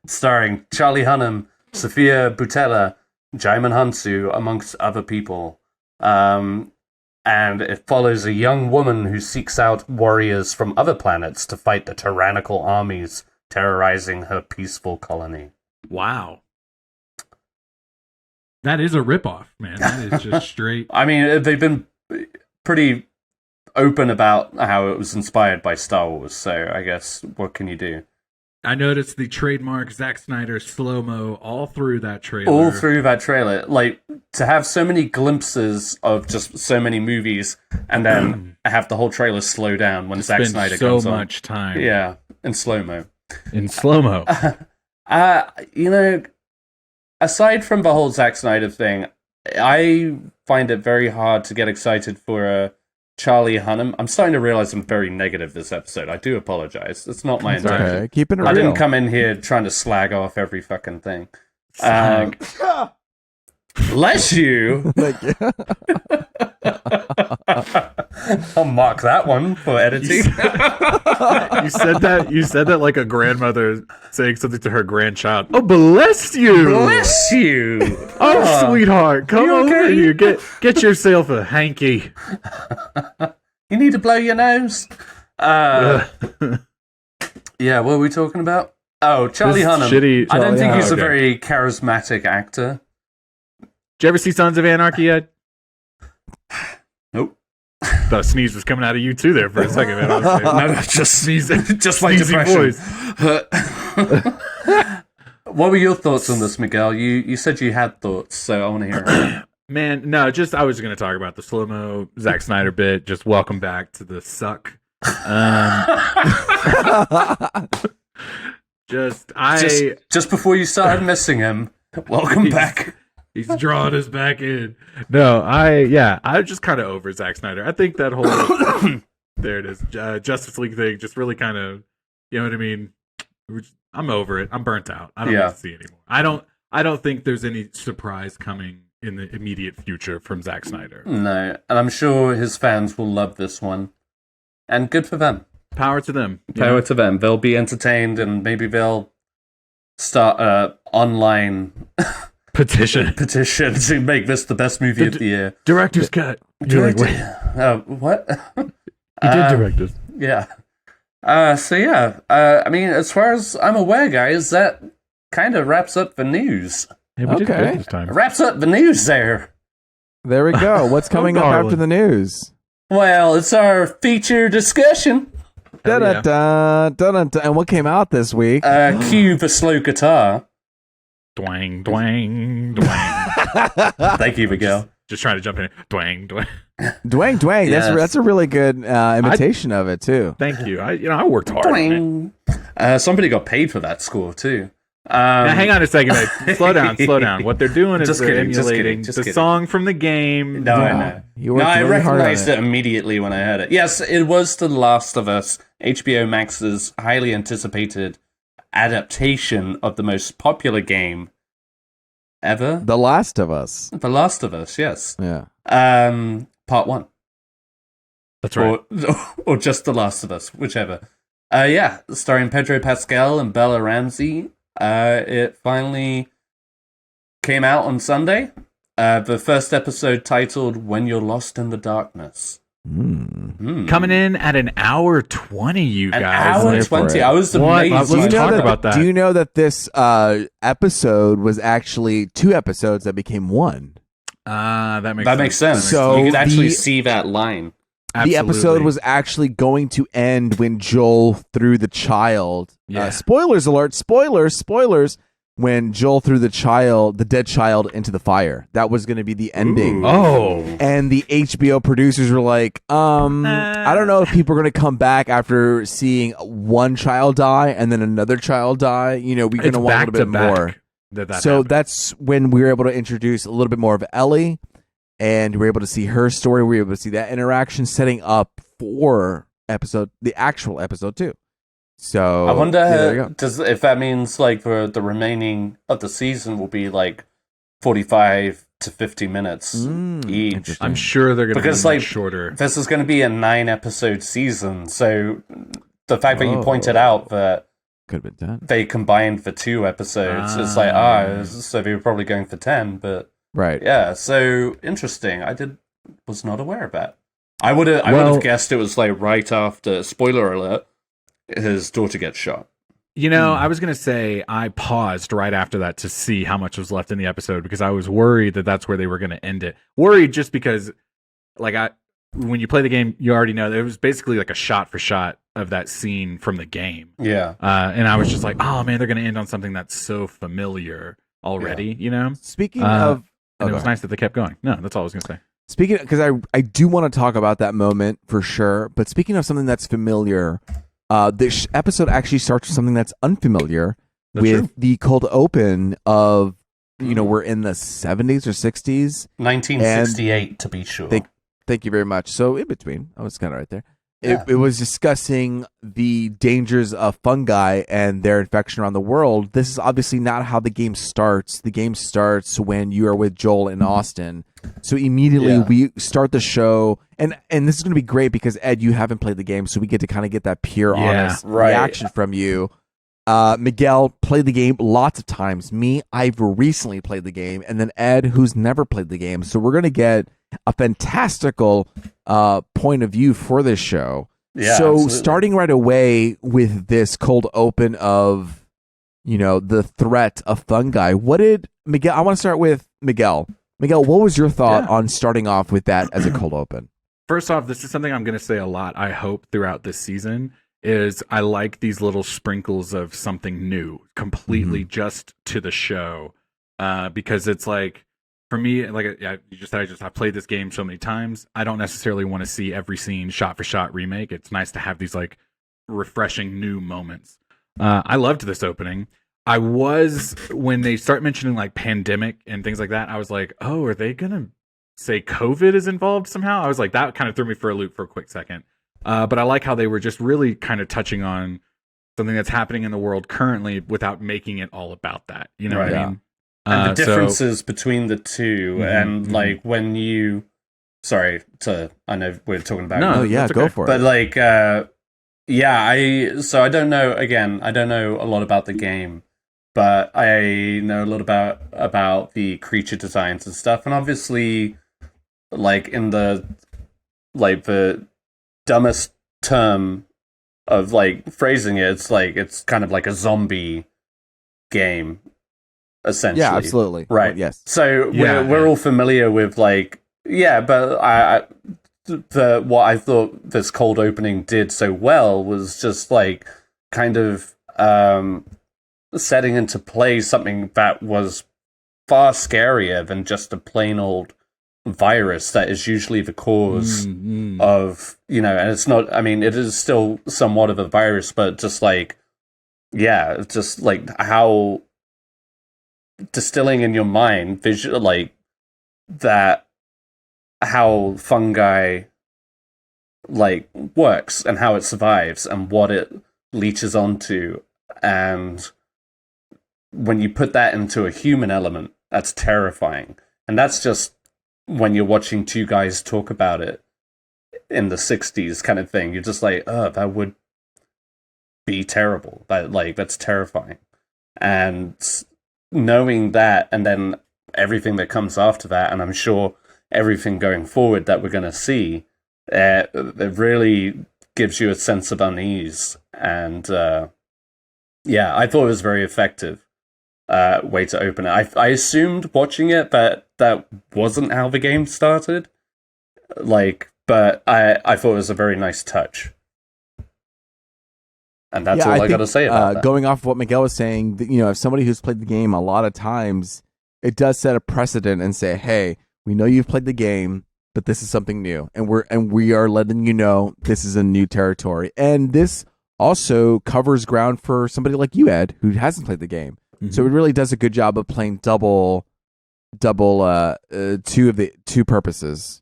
starring Charlie Hunnam, Sophia Boutella, Jaimin Hansu, amongst other people. And it follows a young woman who seeks out warriors from other planets to fight the tyrannical armies terrorizing her peaceful colony. Wow. That is a ripoff, man. That is just straight. I mean, they've been pretty open about how it was inspired by Star Wars, so I guess what can you do? I noticed the trademark Zack Snyder slow-mo all through that trailer. All through that trailer. Like, to have so many glimpses of just so many movies and then have the whole trailer slow down when Zack Snyder comes on. So much time. Yeah, in slow-mo. In slow-mo. You know, aside from the whole Zack Snyder thing, I find it very hard to get excited for Charlie Hunnam. I'm starting to realize I'm very negative this episode. I do apologize. It's not my intention. Okay, keeping it real. I didn't come in here trying to slag off every fucking thing. Bless you. Thank you. I'll mark that one for editing. You said that like a grandmother saying something to her grandchild. Oh, bless you. Bless you. Oh, sweetheart, come over okay? here. Get yourself a hanky. You need to blow your nose. Yeah, what were we talking about? Oh, Charlie Hunnam. I don't think he's a very charismatic actor. Did you ever see Sons of Anarchy yet? Nope. The sneeze was coming out of you too there for a second, man. No, just sneezing. Just my depression. What were your thoughts on this, Miguel? You said you had thoughts, so I want to hear it. Man, no, I was going to talk about the slow-mo Zack Snyder bit. Just welcome back to the suck. Just before you started missing him, welcome back. He's drawing us back in. No, I'm just kind of over Zack Snyder. I think that whole there it is, Justice League thing just really kind of, you know what I mean? I'm over it. I'm burnt out. I don't want to see anymore. I don't think there's any surprise coming in the immediate future from Zack Snyder. No, and I'm sure his fans will love this one. And good for them. Power to them. Power to them. They'll be entertained and maybe they'll start an online petition to make this the best movie of the year. Director's cut. What? He did direct this. Yeah. I mean, as far as I'm aware, guys, that kind of wraps up the news. Yeah, we did good this time. Wraps up the news there. There we go. What's coming up after the news? Well, it's our feature discussion. Da-da-da, and what came out this week? Cue the slow guitar. Dwang, dwang, dwang. Thank you, Miguel. Just trying to jump in. Dwang, dwang. Dwang, dwang. Yes. That's a really good imitation of it, too. Thank you. I worked hard. Dwang. Somebody got paid for that score, too. Now, hang on a second. Slow down. What they're doing is they're emulating the song from the game. No, I know. I recognized it immediately when I heard it. Yes, it was The Last of Us, HBO Max's highly anticipated adaptation of the most popular game ever. The Last of Us. The Last of Us, yes. Yeah. Part 1. That's right. Or just The Last of Us, whichever. Starring Pedro Pascal and Bella Ramsey. It finally came out on Sunday. The first episode titled "When You're Lost in the Darkness." Coming in at an hour 20, you guys. An hour 20. I was amazed. Let's talk about that. Do you know that this episode was actually 2 episodes that became 1? That makes sense. So you could actually see that line. Absolutely. The episode was actually going to end when Joel threw the child. Spoilers alert! Spoilers! When Joel threw the dead child, into the fire. That was going to be the ending. Ooh. Oh. And the HBO producers were like, I don't know if people are going to come back after seeing one child die and then another child die. You know, we're going to want a little bit more. So that's when we were able to introduce a little bit more of Ellie. And we were able to see her story. We were able to see that interaction setting up for the actual episode 2. So I wonder if that means like for the remaining of the season will be like 45 to 50 minutes each. I'm sure they're going to be much shorter. This is going to be a 9-episode season. So the fact that you pointed out that could have been 10. They combined for 2 episodes. It's like so they were probably going for 10, but. Right. Yeah, so interesting. Was not aware of that. I would have guessed it was like right after, spoiler alert, his daughter gets shot. You know, I was going to say I paused right after that to see how much was left in the episode because I was worried that that's where they were going to end it. Worried just because when you play the game, you already know that it was basically like a shot for shot of that scene from the game. Yeah. And I was just like, oh man, they're going to end on something that's so familiar already, you know? Speaking of... And it was nice that they kept going. No, that's all I was going to say. Speaking because I do want to talk about that moment for sure. But speaking of something that's familiar, this episode actually starts with something that's unfamiliar with the cold open of, we're in the 70s or 60s. 1968 to be sure. Thank you very much. So in between, I was kind of right there. It was discussing the dangers of fungi and their infection around the world. This is obviously not how the game starts. The game starts when you are with Joel in Austin. So immediately we start the show, and this is going to be great because, Ed, you haven't played the game, so we get to kind of get that pure, honest reaction from you. Miguel played the game lots of times. Me, I've recently played the game, and then Ed, who's never played the game. So we're going to get a fantastical point of view for this show. Yeah, so absolutely. Starting right away with this cold open of, the threat of fungi. What did Miguel? I want to start with Miguel. Miguel, what was your thought on starting off with that as a cold open? First off, this is something I'm going to say a lot, I hope, throughout this season, is I like these little sprinkles of something new, completely just to the show. Because it's like, for me, like you just said, I played this game so many times. I don't necessarily want to see every scene shot for shot remake. It's nice to have these like refreshing new moments. I loved this opening. When they start mentioning like pandemic and things like that, I was like, oh, are they going to say COVID is involved somehow? I was like, that kind of threw me for a loop for a quick second. But I like how they were just really kind of touching on something that's happening in the world currently without making it all about that. You know what I mean? And the differences between the two, and like when you, I know we're talking about. No, go for it. But like, I don't know. Again, I don't know a lot about the game, but I know a lot about the creature designs and stuff, and obviously, like in the dumbest term of like phrasing it, it's kind of like a zombie game. Essentially, yeah, absolutely, right. Yes, so we're all familiar with but what I thought this cold opening did so well was just like kind of setting into play something that was far scarier than just a plain old virus that is usually the cause of, and it's not, I mean, it is still somewhat of a virus, but just like how distilling in your mind visual like that how fungi like works and how it survives and what it leeches onto, and when you put that into a human element, that's terrifying. And that's just when you're watching two guys talk about it in the 60s kind of thing. You're just like, oh, that would be terrible. That's terrifying. And knowing that, and then everything that comes after that, and I'm sure everything going forward that we're going to see, it really gives you a sense of unease. And yeah, I thought it was very effective way to open it. I assumed watching it that wasn't how the game started, but I thought it was a very nice touch. And that's all I got to say about that. Going off of what Miguel was saying, if somebody who's played the game a lot of times, it does set a precedent and say, hey, we know you've played the game, but this is something new, and we are letting you know this is a new territory. And this also covers ground for somebody like you, Ed, who hasn't played the game. Mm-hmm. So it really does a good job of playing double two of the two purposes.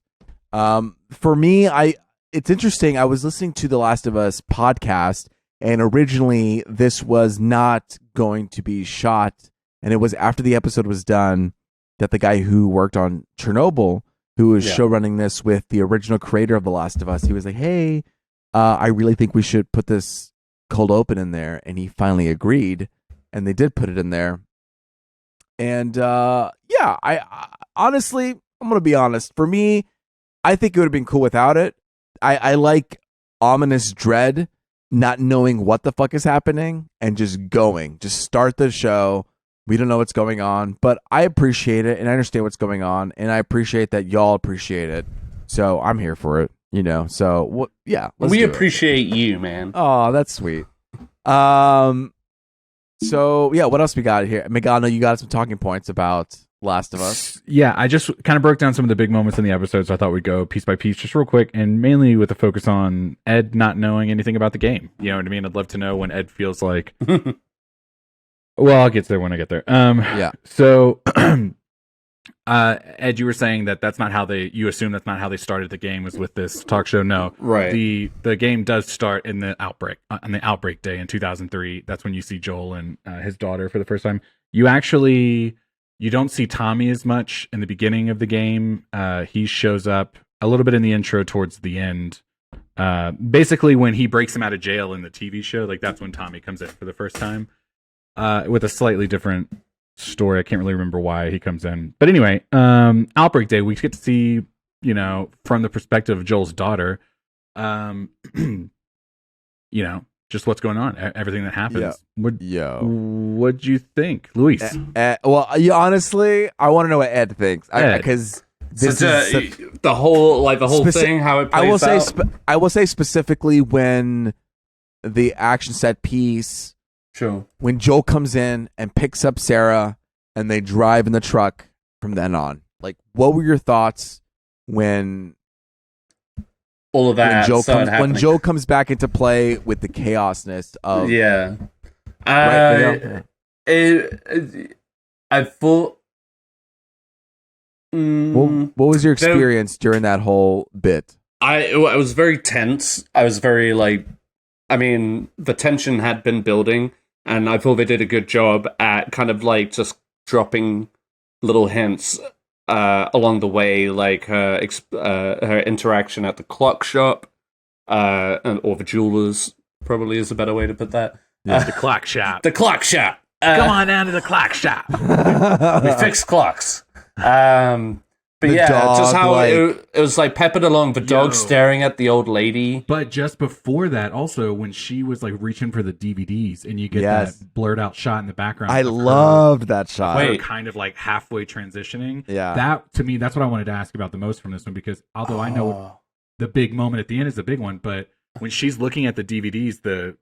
For me, it's interesting. I was listening to the Last of Us podcast, and originally this was not going to be shot, and it was after the episode was done that the guy who worked on Chernobyl, who was show running this with the original creator of The Last of Us, he was like, hey, I really think we should put this cold open in there. And he finally agreed, and they did put it in there. And I honestly, I'm going to be honest. For me, I think it would have been cool without it. I like ominous dread, not knowing what the fuck is happening and just going. Just start the show. We don't know what's going on, but I appreciate it, and I understand what's going on, and I appreciate that y'all appreciate it. So I'm here for it, So we appreciate you, man. Oh, that's sweet. So yeah, what else we got here? Megano, you got some talking points about Last of Us. Yeah, I just kind of broke down some of the big moments in the episode, so I thought we'd go piece by piece, just real quick, and mainly with a focus on Ed not knowing anything about the game. You know what I mean? I'd love to know when Ed feels like. Well, I'll get there when I get there. Yeah. So, Ed, you were saying that's not how you assume that's not how they started the game, was with this talk show. No, right. The game does start in the outbreak, on the outbreak day in 2003. That's when you see Joel and his daughter for the first time. You don't see Tommy as much in the beginning of the game. He shows up a little bit in the intro towards the end. Basically, when he breaks him out of jail in the TV show, that's when Tommy comes in for the first time. With a slightly different story. I can't really remember why he comes in. But anyway, Outbreak Day, we get to see, from the perspective of Joel's daughter, just what's going on, everything that happens. Yeah. What'd you think, Luis? Honestly, I want to know what Ed thinks. Because the whole thing, how it plays out. I will say specifically when the action set piece. Sure. When Joel comes in and picks up Sarah and they drive in the truck from then on, what were your thoughts when all of that when Joel comes back into play with the chaosness of I thought what was your experience during that whole bit? I was very tense. I was very the tension had been building, and I thought they did a good job at kind of just dropping little hints along the way, her interaction at the clock shop, or the jewelers probably is a better way to put that. The clock shop. The clock shop. Come on down to the clock shop. We fix clocks. But just how it was peppered along, the dog staring at the old lady. But just before that, also, when she was reaching for the DVDs and you get that blurred out shot in the background. I loved that shot. Wait. Kind of halfway transitioning. Yeah. That, to me, that's what I wanted to ask about the most from this one, because although I know the big moment at the end is the big one, but when she's looking at the DVDs, the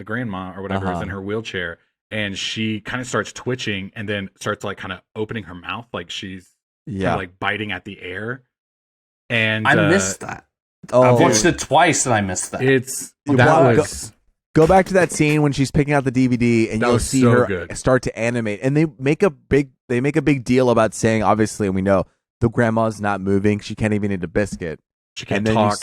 grandma or whatever is in her wheelchair, and she kind of starts twitching and then starts kind of opening her mouth like she's kind of biting at the air. And I missed that. I've watched it twice and I missed that. Go back to that scene when she's picking out the DVD, and you'll see her start to animate. And they make a big deal about saying, obviously, and we know the grandma's not moving. She can't even eat a biscuit. She can't talk.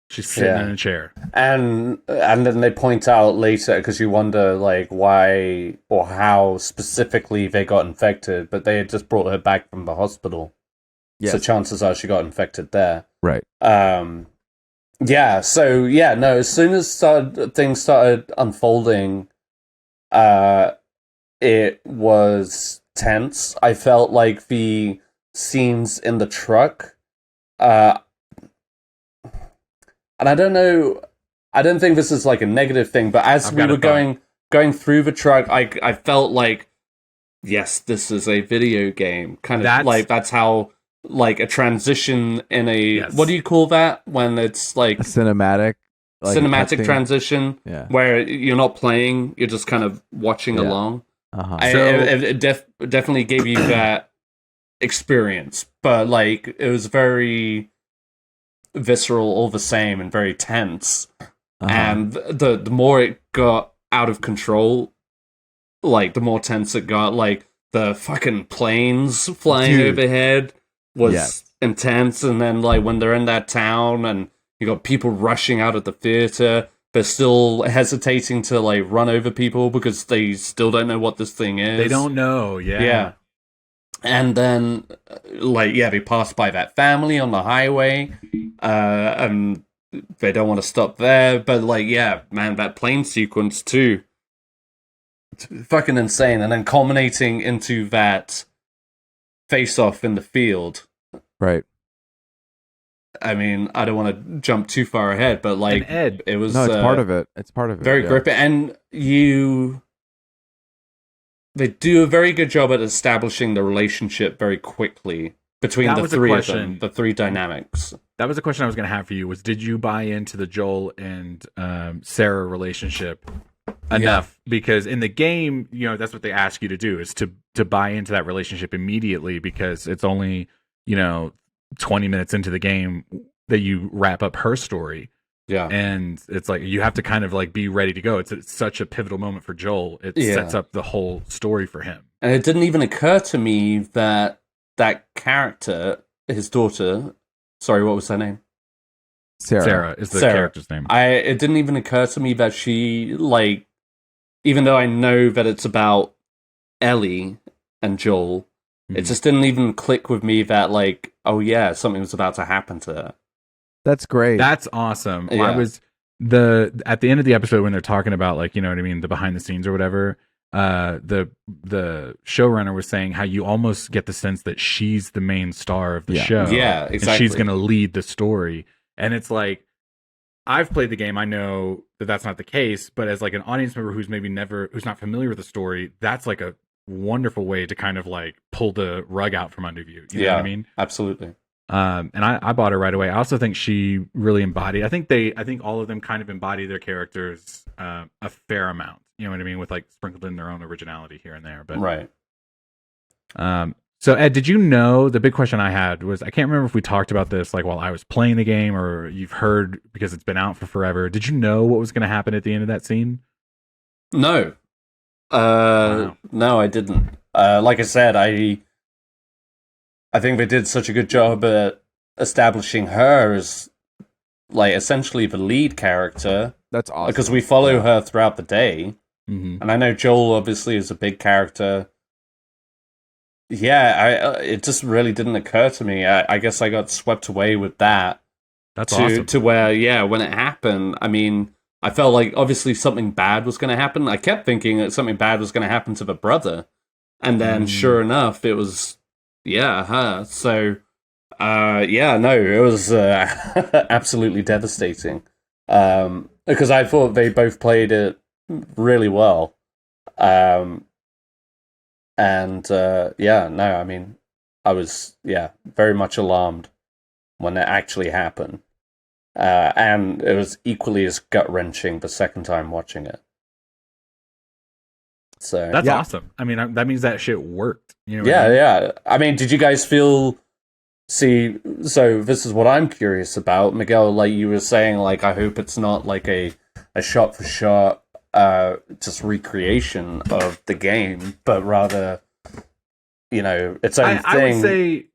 She's sitting in a chair. And then they point out later, because you wonder like why or how specifically they got infected, but they had just brought her back from the hospital. Yes. So chances are she got infected there. Right. Yeah, so yeah, no, as soon as things started unfolding, it was tense. I felt like the scenes in the truck, and I don't know, I don't think this is like a negative thing, but as we were going through the truck, I felt like, yes, this is a video game. Kind of like that's how, like, a transition in a, what do you call that? When it's like... a cinematic. Like cinematic transition, where you're not playing, you're just kind of watching along. Uh-huh. It definitely gave you that experience, but like, it was very visceral all the same and very tense. And the more it got out of control, like the more tense it got. Like the fucking planes flying overhead was intense, and then like when they're in that town and you got people rushing out of the theater, they're still hesitating to like run over people because they still don't know what this thing is. They don't know, yeah. And then, like, they pass by that family on the highway, and they don't want to stop there. But, like, man, that plane sequence, too. It's fucking insane. And then culminating into that face-off in the field. Right. I mean, I don't want to jump too far ahead, but, like, Ed. it was... No, it's part of it. It's part of it. Very gripping. And they do a very good job at establishing the relationship very quickly between the three of them, the three dynamics. That was a question I was going to have for you, was did you buy into the Joel and Sarah relationship enough? Because in the game, that's what they ask you to do, is to buy into that relationship immediately, because it's only, 20 minutes into the game that you wrap up her story. Yeah. And it's like, you have to kind of like be ready to go. It's such a pivotal moment for Joel. It sets up the whole story for him. And it didn't even occur to me that character, his daughter, sorry, what was her name? Sarah is the character's name. It didn't even occur to me that she, like, even though I know that it's about Ellie and Joel, it just didn't even click with me that, like, oh yeah, something was about to happen to her. That's great. That's awesome. Yeah. I was at the end of the episode when they're talking about, like, you know what I mean, the behind the scenes or whatever. The showrunner was saying how you almost get the sense that she's the main star of the show. Yeah, exactly. And she's going to lead the story. And it's like, I've played the game. I know that that's not the case, but as like an audience member who's who's not familiar with the story, that's like a wonderful way to kind of like pull the rug out from under you. You know what I mean? Absolutely. And I bought her right away. I also think she really embodied. I think all of them kind of embody their characters a fair amount. You know what I mean? With like sprinkled in their own originality here and there. But right. So Ed, did you know, the big question I had was, I can't remember if we talked about this like while I was playing the game or you've heard because it's been out for forever. Did you know what was going to happen at the end of that scene? No. Wow. No, I didn't. Like I said, I think they did such a good job at establishing her as, like, essentially the lead character. That's awesome. Because we follow her throughout the day. Mm-hmm. And I know Joel, obviously, is a big character. Yeah, it just really didn't occur to me. I guess I got swept away with that. That's awesome. To where, when it happened, I mean, I felt like, obviously, something bad was going to happen. I kept thinking that something bad was going to happen to the brother. And then, sure enough, it was... her. So, it was absolutely devastating. Because I thought they both played it really well. I mean, I was, very much alarmed when it actually happened. And it was equally as gut-wrenching the second time watching it. So that's awesome. I mean, that means that shit worked. You know yeah. I mean, did you guys so this is what I'm curious about, Miguel. Like you were saying, like I hope it's not like a a shot for shot just recreation of the game, but rather, its own thing. I would say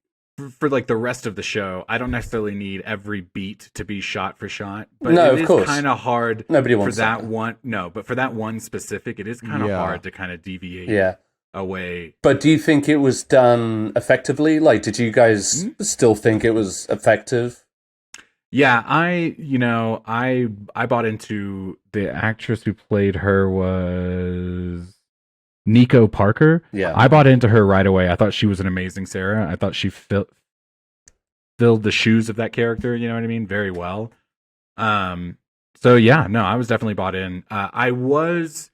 for like the rest of the show, I don't necessarily need every beat to be shot for shot, but no, it is kind of hard. Nobody wants for that one. No, but for that one specific, it is kind of hard to kind of deviate away. But do you think it was done effectively? Like, did you guys still think it was effective? Yeah, I bought into the actress who played her was Nico Parker. Yeah. I bought into her right away. I thought she was an amazing Sarah. I thought she filled the shoes of that character, you know what I mean, very well. So yeah, no, I was definitely bought in. I was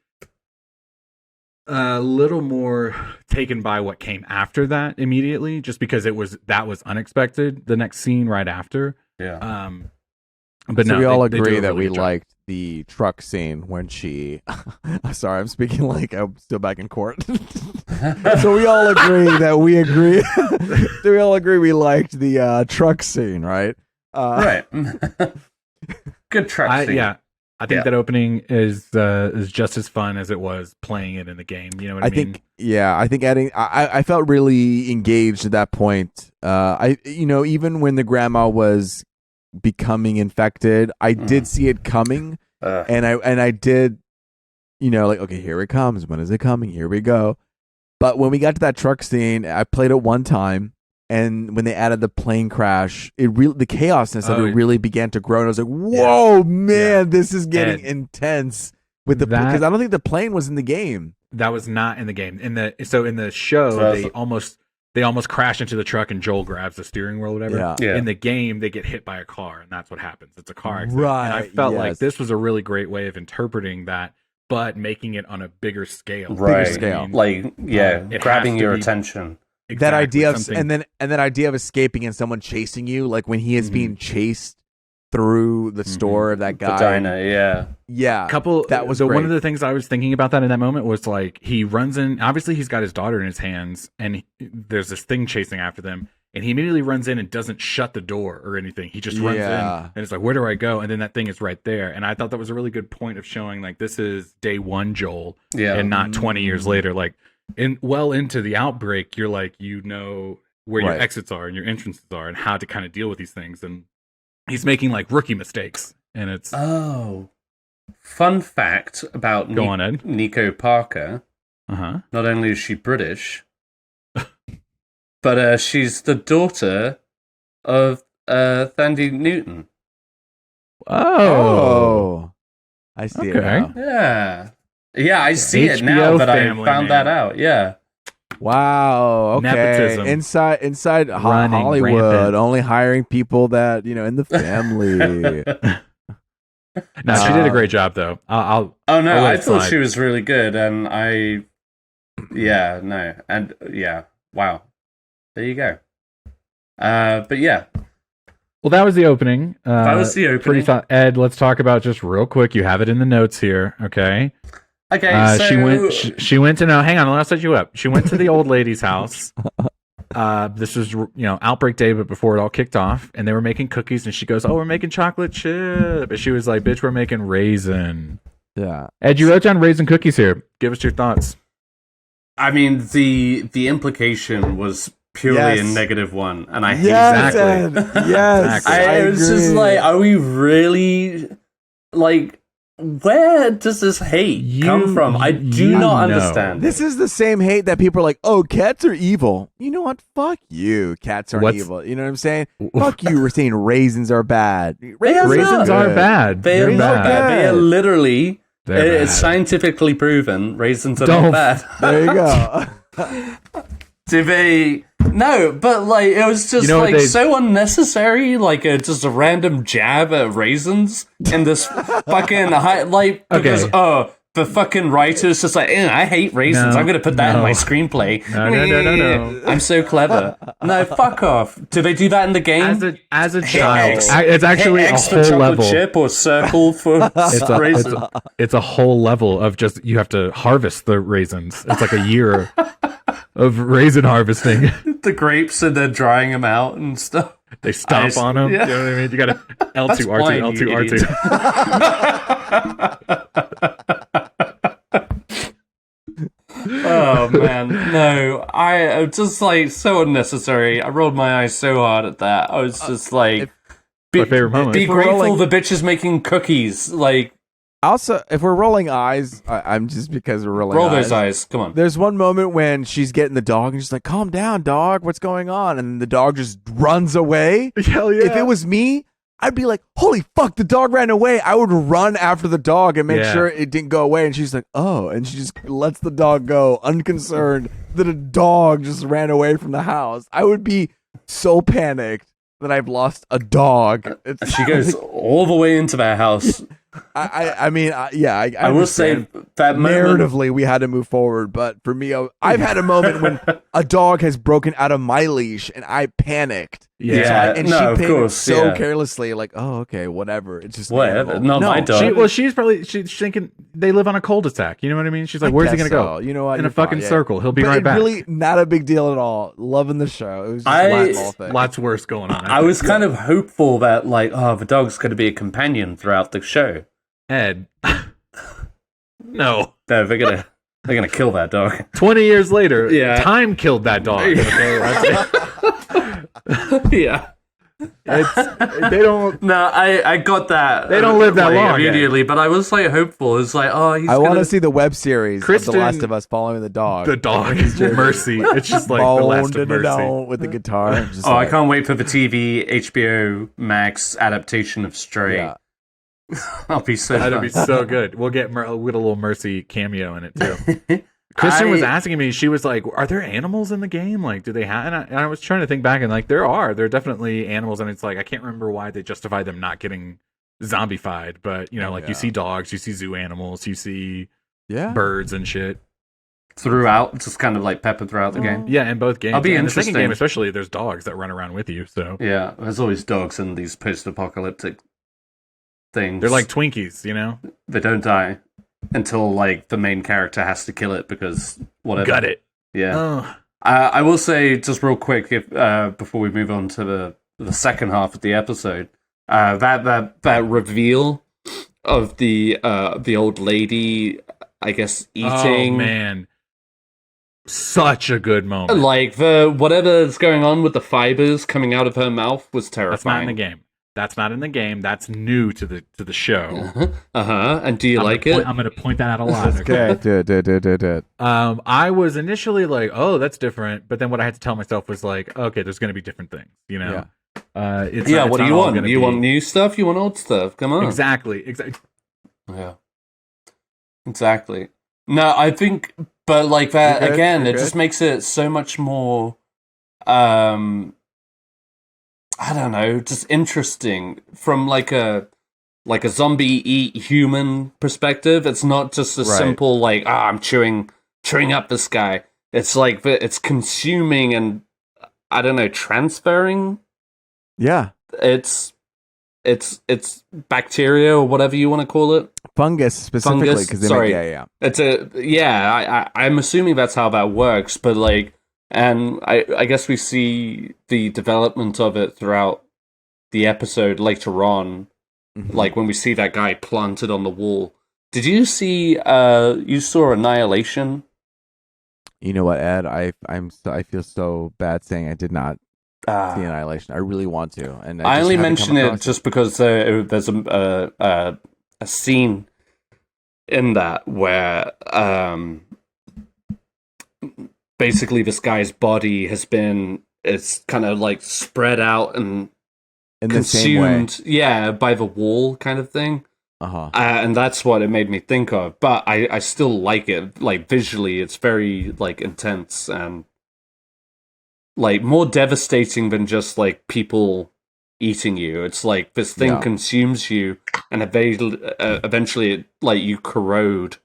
a little more taken by what came after that immediately, just because that was unexpected. The next scene right after. Yeah. But so we all agree that we liked the truck scene when she. Sorry, I'm speaking like I'm still back in court. So we all agree that we agree. So we all agree we liked the truck scene, right? Right. Good truck scene. Yeah. I think that opening is just as fun as it was playing it in the game. You know what I mean? I think adding. I felt really engaged at that point. Even when the grandma was becoming infected, I did see it coming, and I did, okay, here it comes. When is it coming? Here we go. But when we got to that truck scene, I played it one time. And when they added the plane crash, the chaosness of it really began to grow. And I was like, "Whoa, man, this is getting intense." Because I don't think the plane was in the game. That was not in the game. In the show, they almost crash into the truck, and Joel grabs the steering wheel, or whatever. Yeah. In the game, they get hit by a car, and that's what happens. It's a car accident. Right. And I felt like this was a really great way of interpreting that, but making it on a bigger scale. Right. Bigger scale. Grabbing your attention. Exactly, that idea of and that idea of escaping and someone chasing you, like when he is being chased through the store of that guy. The diner, yeah. That was one of the things I was thinking about that in that moment was like he runs in. Obviously, he's got his daughter in his hands, and there's this thing chasing after them, and he immediately runs in and doesn't shut the door or anything. He just runs in, and it's like, where do I go? And then that thing is right there. And I thought that was a really good point of showing like this is day one Joel, and not 20 years later, like. Into the outbreak, you're like, where your exits are and your entrances are and how to kind of deal with these things. And he's making like rookie mistakes. And it's fun fact about Ed. Nico Parker. Not only is she British, but she's the daughter of Thandie Newton. Oh, I see it now. Yeah. Yeah, I see it now, but I found that out. Yeah. Wow. Okay. Nepotism. Inside Hollywood, rampant. Only hiring people that in the family. No, she did a great job, though. I thought she was really good, and wow. There you go. But yeah. Well, that was the opening. That was the opening. Ed, let's talk about just real quick. You have it in the notes here, okay? Okay, so she went to hang on, I'll set you up. She went to the old lady's house. This was outbreak day, but before it all kicked off, and they were making cookies, and she goes, "Oh, we're making chocolate chip," but she was like, "Bitch, we're making raisin." Yeah. Ed, you wrote down raisin cookies here. Give us your thoughts. I mean, the implication was purely a negative one, and I hate exactly. Yes, I was just like, are we really like? Where does this hate come from? I do not understand. This is the same hate that people are like, "Oh, cats are evil." You know what? Fuck you. Cats aren't evil. You know what I'm saying? Fuck you. We're saying raisins are bad. Raisins are bad. They are not bad. They are literally. It's scientifically proven. Raisins are not bad. There you go. Do they? No, but like it was just so unnecessary. Like just a random jab at raisins in this fucking because the fucking writer's just like, I hate raisins. I'm gonna put that in my screenplay. No. I'm so clever. No, fuck off. Do they do that in the game? As a child, it's actually a whole level. Chip or circle for raisins. It's a whole level of just you have to harvest the raisins. It's like a year of raisin harvesting. The grapes and then drying them out and stuff. They stomp on him. Yeah. You know what I mean? You got to L2, R2, L2, R2. Oh man, no! I just like so unnecessary. I rolled my eyes so hard at that. I was just like, my favorite moment. Be grateful the bitch is making cookies. Like, also, if we're rolling eyes, I'm just because we're rolling. Roll those eyes. Come on. There's one moment when she's getting the dog, and she's like, "Calm down, dog. What's going on?" And the dog just runs away. Hell yeah! If it was me, I'd be like, "Holy fuck, the dog ran away!" I would run after the dog and make sure it didn't go away. And she's like, "Oh," and she just lets the dog go, unconcerned that a dog just ran away from the house. I would be so panicked that I've lost a dog. She goes all the way into their house. I will say that narratively we had to move forward, but for me, I've had a moment when a dog has broken out of my leash and I panicked. Yeah, and she picked so carelessly, like, "Oh, okay, whatever." It's just whatever. Not my dog. She's thinking they live on a cul-de-sac. You know what I mean? She's like, "Where's he gonna go? You know what? In a fucking circle. He'll be right back." Really, not a big deal at all. Loving the show. It was just lots worse going on. I was kind of hopeful that like, the dog's going to be a companion throughout the show. Ed, no, they're gonna kill that dog. 20 years later, time killed that dog. Okay? Yeah, they don't. No, I got that. They don't live that long immediately, but I was like hopeful. It's like, I want to see the web series of The Last of Us following the dog. The dog is Mercy. It's just like The Last of Mercy with the guitar. I can't wait for the TV HBO Max adaptation of Stray. Yeah. That'd be so good. We'll get a little Mercy cameo in it too. Kristen was asking me, she was like, "Are there animals in the game? Like, do they have?" And I was trying to think back, and like, there are definitely animals, and it's like I can't remember why they justify them not getting zombified, but you know, you see dogs, you see zoo animals, you see birds and shit throughout, just kind of like peppered throughout the game. Yeah, in both games. I'll be in interested. The second game, especially, there's dogs that run around with you. So yeah, there's always dogs in these post-apocalyptic things. They're like Twinkies, you know? They don't die until like the main character has to kill it because whatever. Got it. Yeah. I will say just real quick, if before we move on to the second half of the episode, that reveal of the old lady, I guess, eating. Oh man, such a good moment. Like the whatever's going on with the fibers coming out of her mouth was terrifying. That's not in the game. That's not in the game. That's new to the show. And do you like it? I'm going to point that out a lot. Okay. Do it. I was initially like, "Oh, that's different," but then what I had to tell myself was like, "Okay, there's going to be different things." You know? Yeah. What do you want? You want new stuff? You want old stuff? Come on. Exactly. Yeah. Exactly. No, I think, but like that again, it just makes it so much more. I don't know, just interesting from like a zombie eat human perspective. It's not just a simple like, I'm chewing up this guy. It's like it's consuming and I don't know, transferring. Yeah, it's bacteria or whatever you want to call it. Fungus specifically, because I'm assuming that's how that works, but like. And I guess we see the development of it throughout the episode later on, like when we see that guy planted on the wall. Did you see? You saw Annihilation? You know what, Ed? I feel so bad saying I did not see Annihilation. I really want to, and I only mention it just because there's a scene in that where basically this guy's body it's kind of like spread out and consumed, by the wall kind of thing. And that's what it made me think of. But I still like it. Like visually, it's very like intense and like more devastating than just like people eating you. It's like this thing consumes you, and eventually, like you corrode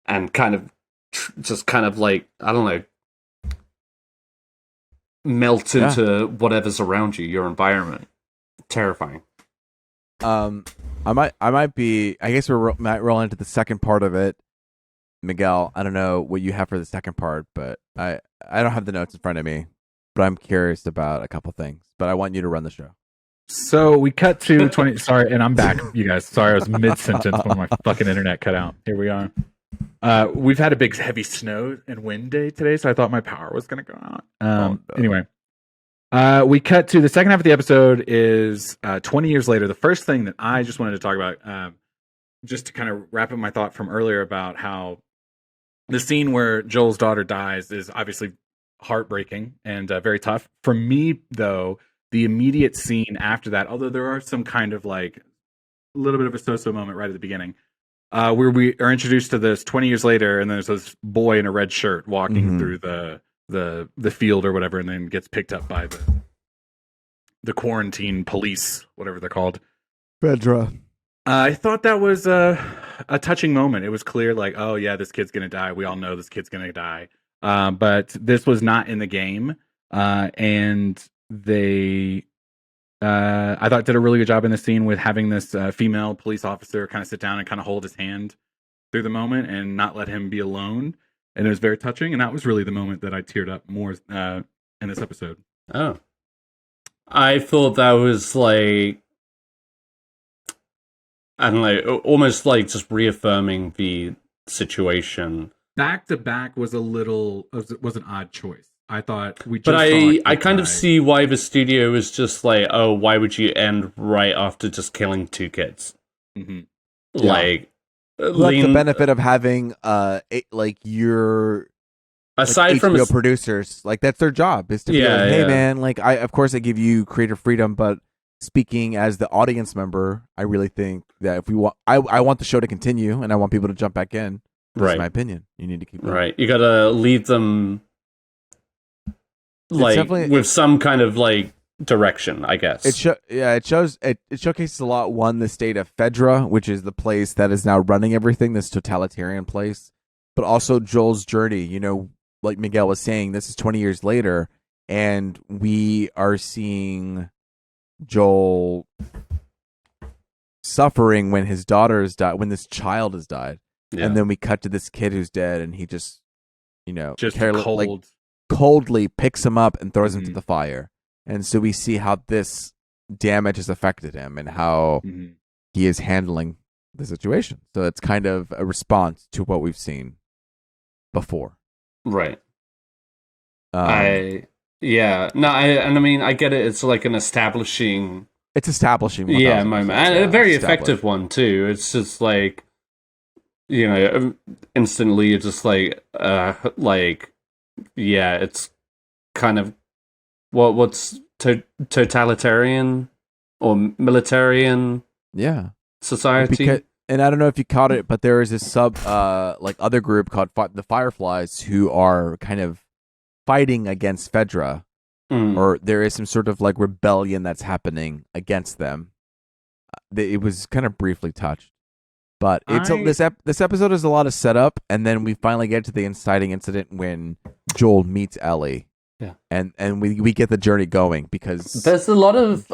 and kind of just kind of like I don't know. Melt into whatever's around you, your environment. Terrifying. I might be. I guess might roll into the second part of it. Miguel, I don't know what you have for the second part, but I don't have the notes in front of me. but I'm curious about a couple things. But I want you to run the show. So we cut to 20. Sorry, and I'm back, you guys. Sorry, I was mid sentence when my fucking internet cut out. Here we are. We've had a big, heavy snow and wind day today, so I thought my power was going to go out. No. Anyway, we cut to the second half of the episode is 20 years later. The first thing that I just wanted to talk about, just to kind of wrap up my thought from earlier about how the scene where Joel's daughter dies is obviously heartbreaking and very tough. For me, though, the immediate scene after that, although there are some kind of like a little bit of a so-so moment right at the beginning, where we are introduced to this 20 years later, and there's this boy in a red shirt walking through the field or whatever, and then gets picked up by the quarantine police, whatever they're called. Fedra. I thought that was a touching moment. It was clear, like, oh yeah, this kid's gonna die. We all know this kid's gonna die. But this was not in the game, and they, I thought, did a really good job in the scene with having this female police officer kind of sit down and kind of hold his hand through the moment and not let him be alone. And it was very touching, and that was really the moment that I teared up more in this episode. Oh, I thought that was like, I don't know, almost like just reaffirming the situation. Back to back was an odd choice. I thought we just But I kind of see why the studio is just like, oh, why would you end right after just killing two kids? Mm-hmm. Like, the benefit of having your aside like from HBO producers, like that's their job is to be like, hey man, like of course I give you creative freedom, but speaking as the audience member, I really think that if we want, I want the show to continue and I want people to jump back in. That's my opinion. You need to keep going. Right. You gotta lead them like with some kind of like direction, I guess. It showcases a lot. One, the state of Fedra, which is the place that is now running everything, this totalitarian place, but also Joel's journey. You know, like Miguel was saying, this is 20 years later, and we are seeing Joel suffering when his daughter has died, when this child has died. Yeah. And then we cut to this kid who's dead, and he just, coldly picks him up and throws him to the fire. And so we see how this damage has affected him and how he is handling the situation. So it's kind of a response to what we've seen before. Right. I get it. It's like an establishing. It's establishing. Moment. And a very effective one, too. It's just like, instantly you're just like, it's kind of what's totalitarian or militarian society. And I don't know if you caught it, but there is this other group called the Fireflies who are kind of fighting against Fedra, or there is some sort of like rebellion that's happening against them. It was kind of briefly touched. But this episode is a lot of setup, and then we finally get to the inciting incident when Joel meets Ellie. Yeah, and we get the journey going because there's a lot of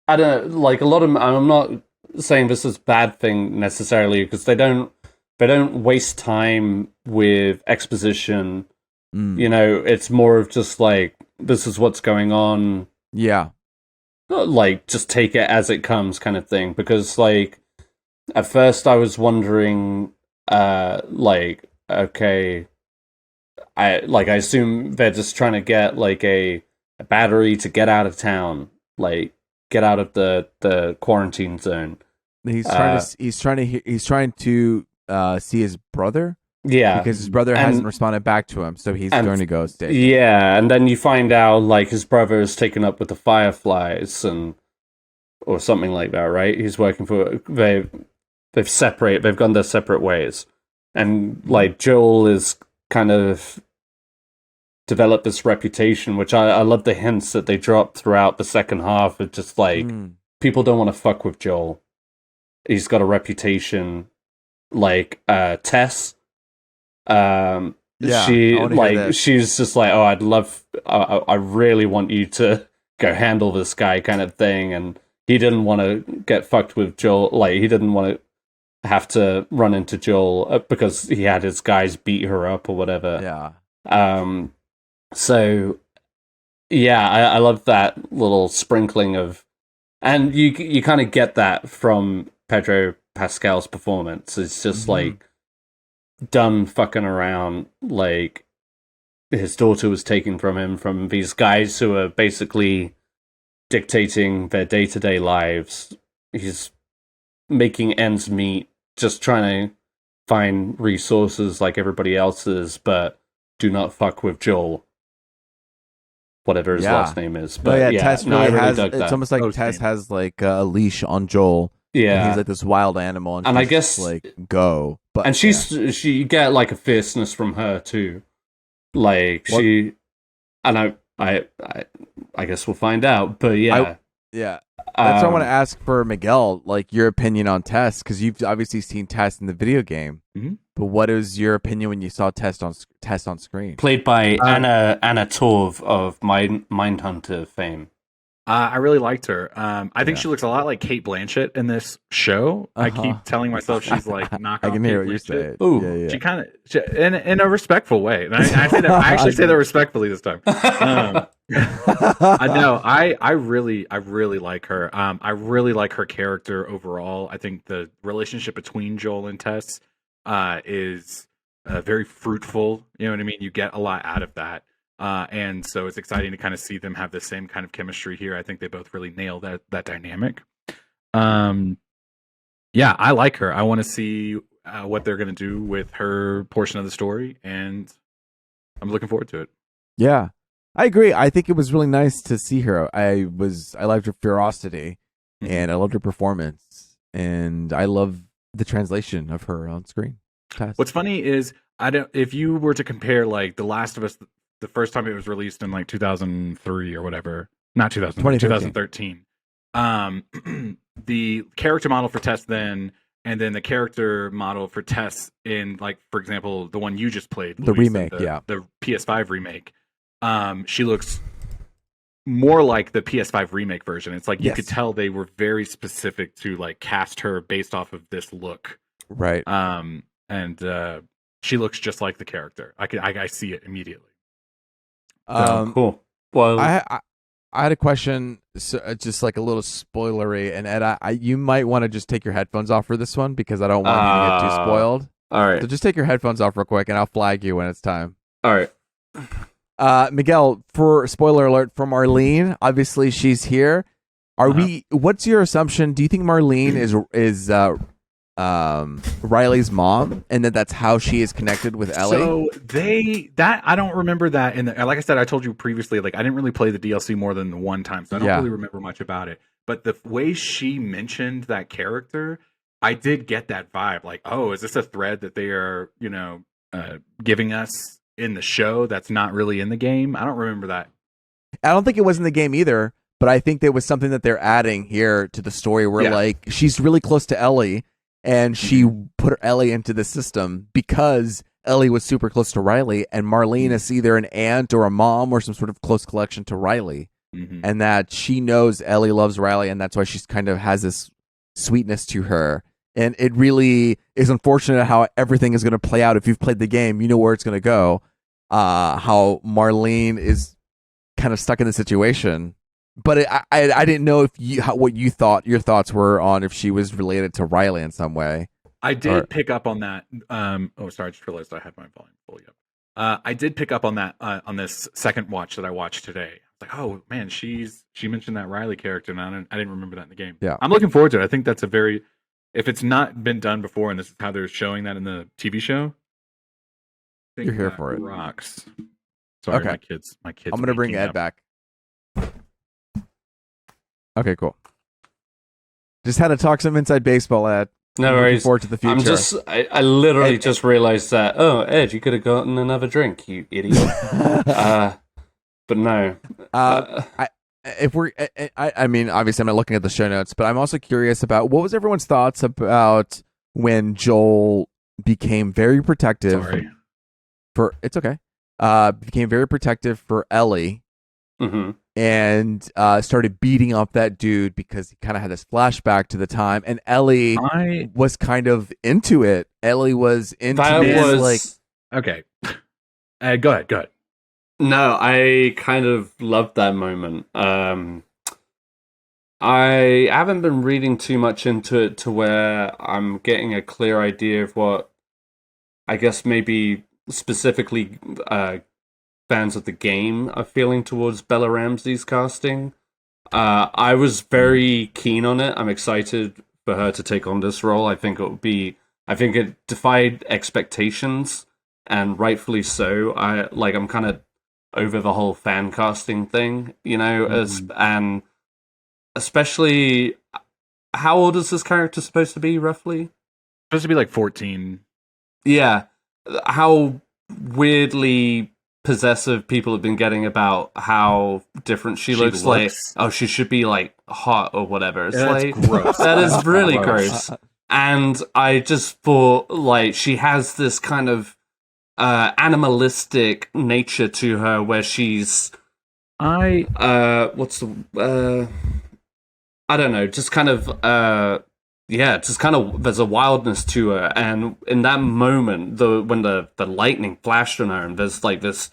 I'm not saying this is a bad thing necessarily because they don't waste time with exposition. It's more of just like, this is what's going on. Yeah, like just take it as it comes kind of thing, because like at first I was wondering okay, I assume they're just trying to get like a battery to get out of town, like get out of the quarantine zone. He's trying to see his brother. Yeah, because his brother hasn't responded back to him, so he's going to go stay. Yeah, and then you find out like his brother is taken up with the Fireflies or something like that, right? He's working for they've gone their separate ways, and like Joel is kind of developed this reputation, which I love the hints that they dropped throughout the second half of just like people don't want to fuck with Joel. He's got a reputation, like Tess. She's just like, oh, I really want you to go handle this guy kind of thing, and he didn't want to get fucked with Joel. Like he didn't want to have to run into Joel because he had his guys beat her up or whatever. Yeah. So yeah, I love that little sprinkling of, and you kind of get that from Pedro Pascal's performance. It's just like done fucking around. Like his daughter was taken from him from these guys who are basically dictating their day-to-day lives. He's making ends meet, just trying to find resources like everybody else is, but do not fuck with Joel. Whatever his last name is. But Tess no, I really has, dug that. it's almost like Tess has like a leash on Joel. Yeah. And he's like this wild animal, and I guess just, like, go. But and she get like a fierceness from her too. Like she, and I guess we'll find out. But yeah. That's what I want to ask for Miguel, like your opinion on Tess, because you've obviously seen Tess in the video game. Mm-hmm. But what is your opinion when you saw Tess on screen? Played by Anna Torv of Mindhunter fame. I really liked her. I think she looks a lot like Cate Blanchett in this show. I keep telling myself she's like knockoff. I can hear what you're saying. Ooh, she kind of in a respectful way. And I actually say that respectfully this time. I know. I really like her. I really like her character overall. I think the relationship between Joel and Tess is very fruitful. You know what I mean? You get a lot out of that. And so it's exciting to kind of see them have the same kind of chemistry here. I think they both really nail that dynamic. Yeah, I like her. I want to see what they're going to do with her portion of the story, and I'm looking forward to it. Yeah, I agree. I think it was really nice to see her. I liked her ferocity, and I loved her performance, and I love the translation of her on screen. What's funny is if you were to compare like The Last of Us, the first time it was released in like 2003 or whatever, not 2013. The character model for Tess then, and then the character model for Tess in, like, for example, the one you just played, the remake, the PS5 remake. She looks more like the PS5 remake version. It's like you could tell they were very specific to like cast her based off of this look, right? And she looks just like the character. I see it immediately. Cool. Well, I had a question, just like a little spoilery, and Ed, you might want to just take your headphones off for this one because I don't want you to get too spoiled. All right. So just take your headphones off real quick, and I'll flag you when it's time. All right. Miguel, for spoiler alert from Marlene, obviously she's here. What's your assumption? Do you think Marlene is Riley's mom, and that's how she is connected with Ellie? So I don't remember that. Like I said, I told you previously, like I didn't really play the DLC more than the one time, so I don't really remember much about it. But the way she mentioned that character, I did get that vibe. Like, oh, is this a thread that they are, giving us in the show that's not really in the game? I don't remember that. I don't think it was in the game either, but I think there was something that they're adding here to the story where like she's really close to Ellie. And she put Ellie into the system because Ellie was super close to Riley, and Marlene is either an aunt or a mom or some sort of close connection to Riley, and that she knows Ellie loves Riley, and that's why she's kind of has this sweetness to her. And it really is unfortunate how everything is going to play out. If you've played the game, you know where it's going to go. How Marlene is kind of stuck in the situation. But I didn't know what you thought your thoughts were on if she was related to Riley in some way. I did pick up on that. Sorry, I just realized I had my volume fully up. I did pick up on that on this second watch that I watched today. Like, oh man, she mentioned that Riley character, and I didn't remember that in the game. Yeah, I'm looking forward to it. I think that's if it's not been done before, and this is how they're showing that in the TV show, I think you're here for it. Rocks. Sorry, okay. my kids. I'm gonna bring Ed back. Okay, cool. Just had to talk some inside baseball, Ed. No worries. Looking forward to the future. I literally just realized that. Oh, Ed, you could have gotten another drink, you idiot. But no. I mean, obviously, I'm not looking at the show notes, but I'm also curious about what was everyone's thoughts about when Joel became very protective. Sorry. It's okay. Became very protective for Ellie. Mm-hmm. And started beating up that dude because he kind of had this flashback to the time, and Ellie was kind of into it. Ellie was into okay. Go ahead. No, I kind of loved that moment. I haven't been reading too much into it to where I'm getting a clear idea of what I guess maybe specifically fans of the game are feeling towards Bella Ramsey's casting. I was very keen on it. I'm excited for her to take on this role. I think it defied expectations, and rightfully so. I'm kind of over the whole fan casting thing, and especially, how old is this character supposed to be, roughly? Supposed to be like 14. Yeah. How weirdly possessive people have been getting about how different she looks. Like, oh, she should be like hot or whatever. It's like gross. That is really gross. And I just thought, like, she has this kind of animalistic nature to her where she's I don't know, just kind of there's a wildness to her, and in that moment, when the lightning flashed on her, and there's like this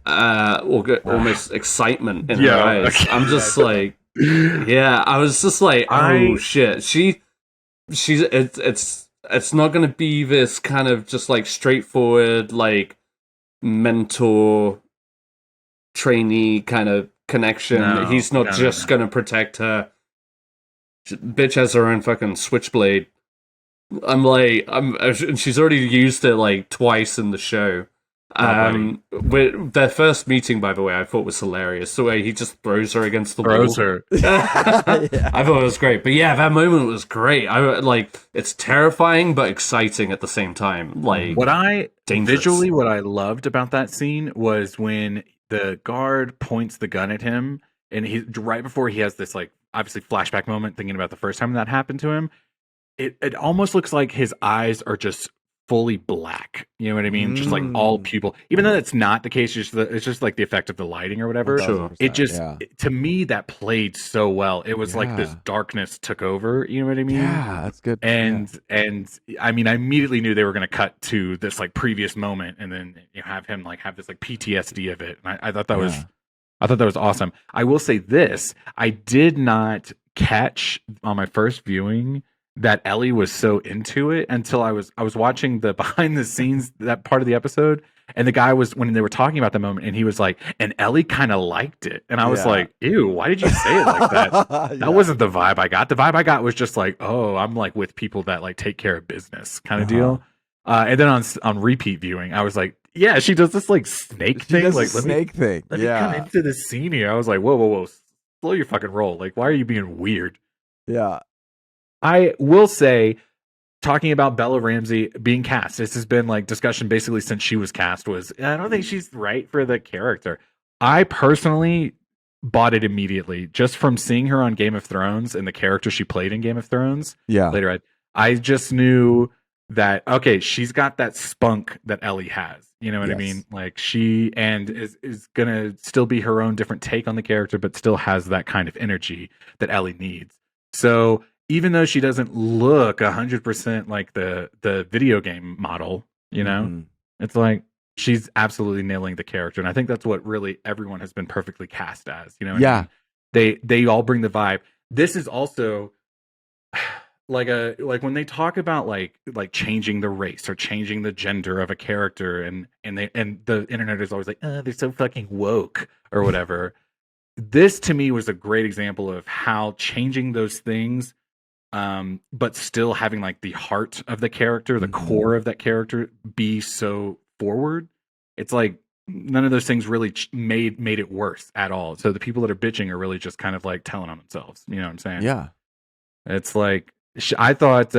almost excitement in her eyes. Okay. I'm just like, yeah, I was just like, oh shit, it's not gonna be this kind of just like straightforward like mentor trainee kind of connection. No, he's not just gonna protect her. Bitch has her own fucking switchblade. She's already used it like twice in the show. Their first meeting, by the way, I thought was hilarious. The way he just throws her against the wall. Her. I thought it was great. But yeah, that moment was great. It's terrifying but exciting at the same time. Like, what I loved about that scene was when the guard points the gun at him, and he right before he has this like obviously flashback moment thinking about the first time that happened to him. It almost looks like his eyes are just fully black. You know what I mean? Just like all pupil. Even though that's not the case, it's just like the effect of the lighting or whatever. Sure. It just, to me, that played so well. It was like this darkness took over. You know what I mean? Yeah, that's good. And I mean, I immediately knew they were going to cut to this like previous moment, and then you have him like have this like PTSD of it. And I thought that was awesome. I will say this: I did not catch on my first viewing that Ellie was so into it until I was watching the behind the scenes, that part of the episode, and the guy was, when they were talking about the moment, and he was like, and Ellie kind of liked it, and I was like, ew, why did you say it like that? That wasn't the vibe I got. The vibe I got was just like, oh, I'm like with people that like take care of business kind of deal. And then on repeat viewing, I was like, yeah, she does this like snake thing, like let me come into the scene here. I was like, whoa, slow your fucking roll. Like, why are you being weird? Yeah. I will say, talking about Bella Ramsey being cast, this has been like discussion basically since she was cast, was I don't think she's right for the character. I personally bought it immediately just from seeing her on Game of Thrones and the character she played in Game of Thrones. Yeah. Later, I just knew that, okay, she's got that spunk that Ellie has. You know what I mean? Like, she is going to still be her own different take on the character, but still has that kind of energy that Ellie needs. So even though she doesn't look 100% like the video game model, you know, it's like she's absolutely nailing the character, and I think that's what really everyone has been perfectly cast as. You know, I mean? They all bring the vibe. This is also like when they talk about like changing the race or changing the gender of a character, and the internet is always like, oh, they're so fucking woke or whatever. This to me was a great example of how changing those things, but still having like the heart of the character, the core of that character be so forward. It's like none of those things really made it worse at all. So the people that are bitching are really just kind of like telling on themselves. You know what I'm saying? Yeah. It's like, I thought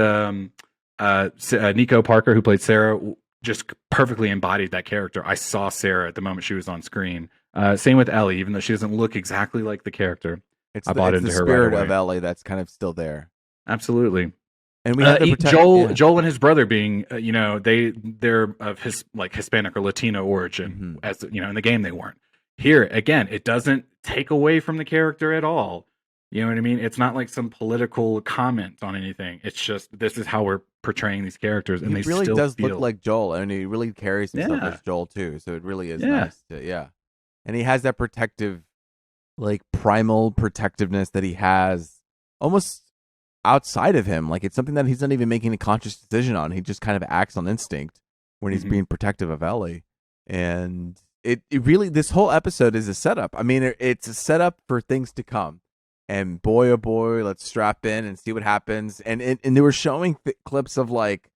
Nico Parker, who played Sarah, just perfectly embodied that character. I saw Sarah at the moment she was on screen. Same with Ellie, even though she doesn't look exactly like the character. I bought into her spirit of Ellie that's kind of still there. Absolutely. And we have Joel and his brother being, they're of his like Hispanic or Latino origin, as you know, in the game they weren't. Here again, it doesn't take away from the character at all. You know what I mean? It's not like some political comment on anything. It's just this is how we're portraying these characters, and he they really still does feel... look like Joel, and he really carries himself as Joel too. So it really is nice to, and he has that protective, like primal protectiveness that he has almost outside of him. Like it's something that he's not even making a conscious decision on. He just kind of acts on instinct when he's being protective of Ellie. And it really, this whole episode is a setup. I mean, it's a setup for things to come. And boy, oh boy, let's strap in and see what happens. And they were showing clips of like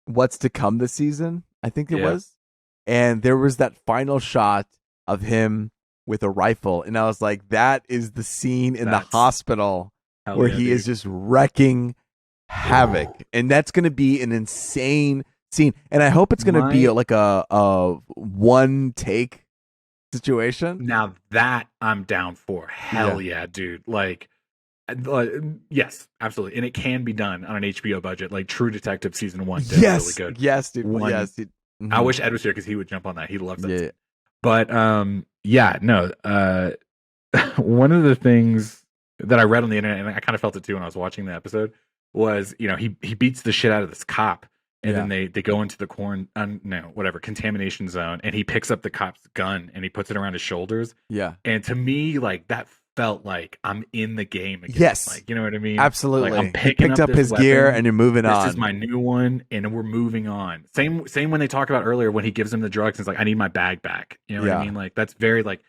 what's to come this season, I think it was. And there was that final shot of him with a rifle. And I was like, that is the scene in the hospital where he is just wrecking havoc. And that's going to be an insane scene. And I hope it's going to be like a one take situation. Now that I'm down for. Hell yeah, dude. Like, yes, absolutely. And it can be done on an HBO budget. Like True Detective season 1 did really good. Yes, dude. Yes. I wish Ed was here because he would jump on that. He loves that. Yeah. But no. One of the things that I read on the internet, and I kind of felt it too when I was watching the episode, was he beats the shit out of this cop, and then they go into the contamination zone, and he picks up the cop's gun and he puts it around his shoulders. Yeah. And to me, like that felt like I'm in the game again. Yes. Like, you know what I mean? Absolutely. Like, I'm picked up his weapon, gear and you're moving on. This is my new one, and we're moving on. Same when they talk about earlier when he gives him the drugs, and it's like, I need my bag back. You know what I mean? Like that's very like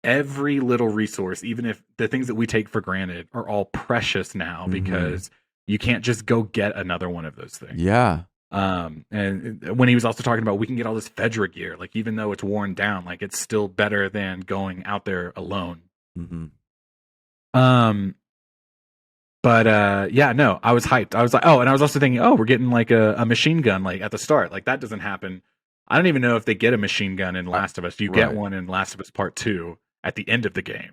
every little resource, even if the things that we take for granted are all precious now because you can't just go get another one of those things. Yeah. And when he was also talking about we can get all this Fedra gear, like even though it's worn down, like it's still better than going out there alone. But no, I was hyped. I was like, and I was also thinking, we're getting like a machine gun like at the start. Like that doesn't happen. I don't even know if they get a machine gun in Last of Us. You get one in Last of Us Part 2 at the end of the game.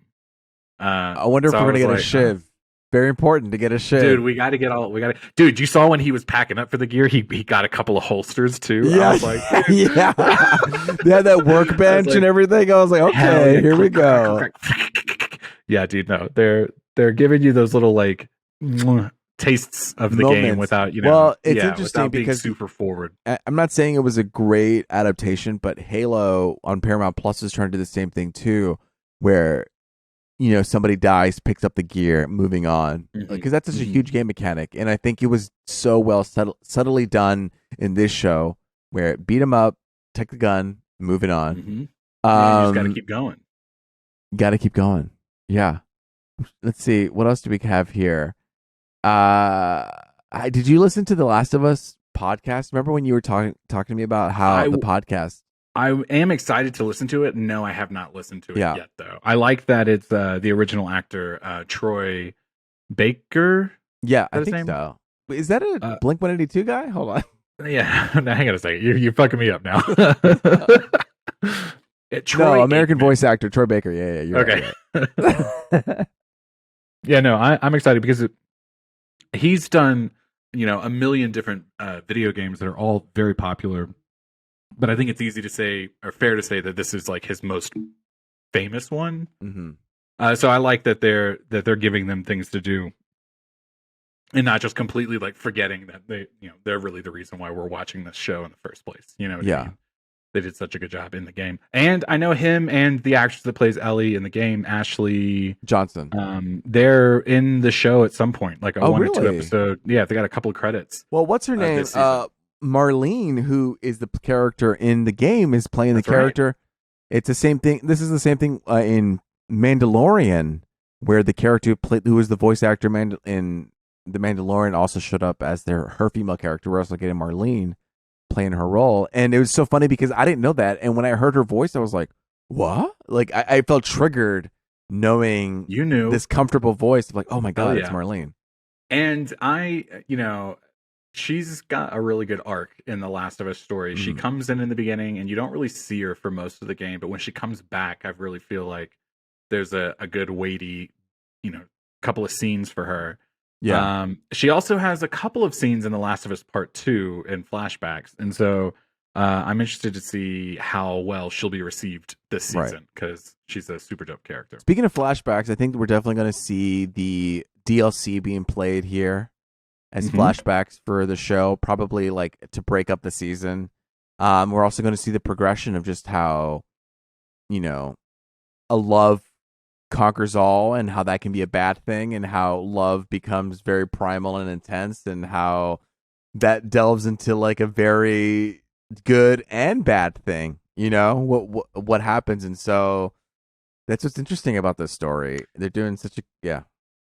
I wonder if we're gonna get a shiv. Very important to get a shiv. Dude, we got to get all. Dude, you saw when he was packing up for the gear, he got a couple of holsters too. Yeah, I was like, yeah. They had that workbench and everything. I was like, okay, here we go. Yeah, dude, no, they're giving you those little like tastes of the game without, well, it's interesting because super forward. I'm not saying it was a great adaptation, but Halo on Paramount Plus is trying to do the same thing too, where somebody dies, picks up the gear, moving on, because that's such a huge game mechanic. And I think it was so well subtly done in this show, where beat him up, take the gun, moving on. You just got to keep going. Got to keep going. Yeah. Let's see. What else do we have here? Did you listen to the Last of Us podcast? Remember when you were talking to me about how the podcast? I am excited to listen to it. No, I have not listened to it yet, though. I like that it's the original actor, Troy Baker. Yeah, I think so. Is that a Blink-182 guy? Hold on. Yeah, no, hang on a second. You're fucking me up now. American voice actor, Troy Baker. Yeah, you're okay. Right. Yeah, no, I'm excited because he's done, a million different video games that are all very popular. But I think it's easy to say, or fair to say, that this is like his most famous one. So I like that they're giving them things to do, and not just completely like forgetting that they're really the reason why we're watching this show in the first place. You know what I mean? They did such a good job in the game, and I know him and the actress that plays Ellie in the game, Ashley Johnson. They're in the show at some point, like a 1 or 2 episode. Yeah, they got a couple of credits. Well, what's her name? Marlene, who is the character in the game, is playing the character. Right. It's the same thing. This is the same thing in Mandalorian, where the character who was the voice actor in the Mandalorian also showed up as her female character. We're also getting Marlene playing her role, and it was so funny because I didn't know that, and when I heard her voice, I was like, "What?" Like I felt triggered knowing this comfortable voice of like, "Oh my god, it's Marlene." And she's got a really good arc in the Last of Us story. She comes in the beginning, and you don't really see her for most of the game. But when she comes back, I really feel like there's a good weighty, couple of scenes for her. Yeah. She also has a couple of scenes in the Last of Us Part 2 in flashbacks, and so I'm interested to see how well she'll be received this season because she's a super dope character. Speaking of flashbacks, I think we're definitely going to see the DLC being played here as flashbacks for the show, probably like to break up the season. We're also going to see the progression of just how, a love conquers all and how that can be a bad thing, and how love becomes very primal and intense, and how that delves into like a very good and bad thing, what happens. And so that's what's interesting about this story. They're doing such a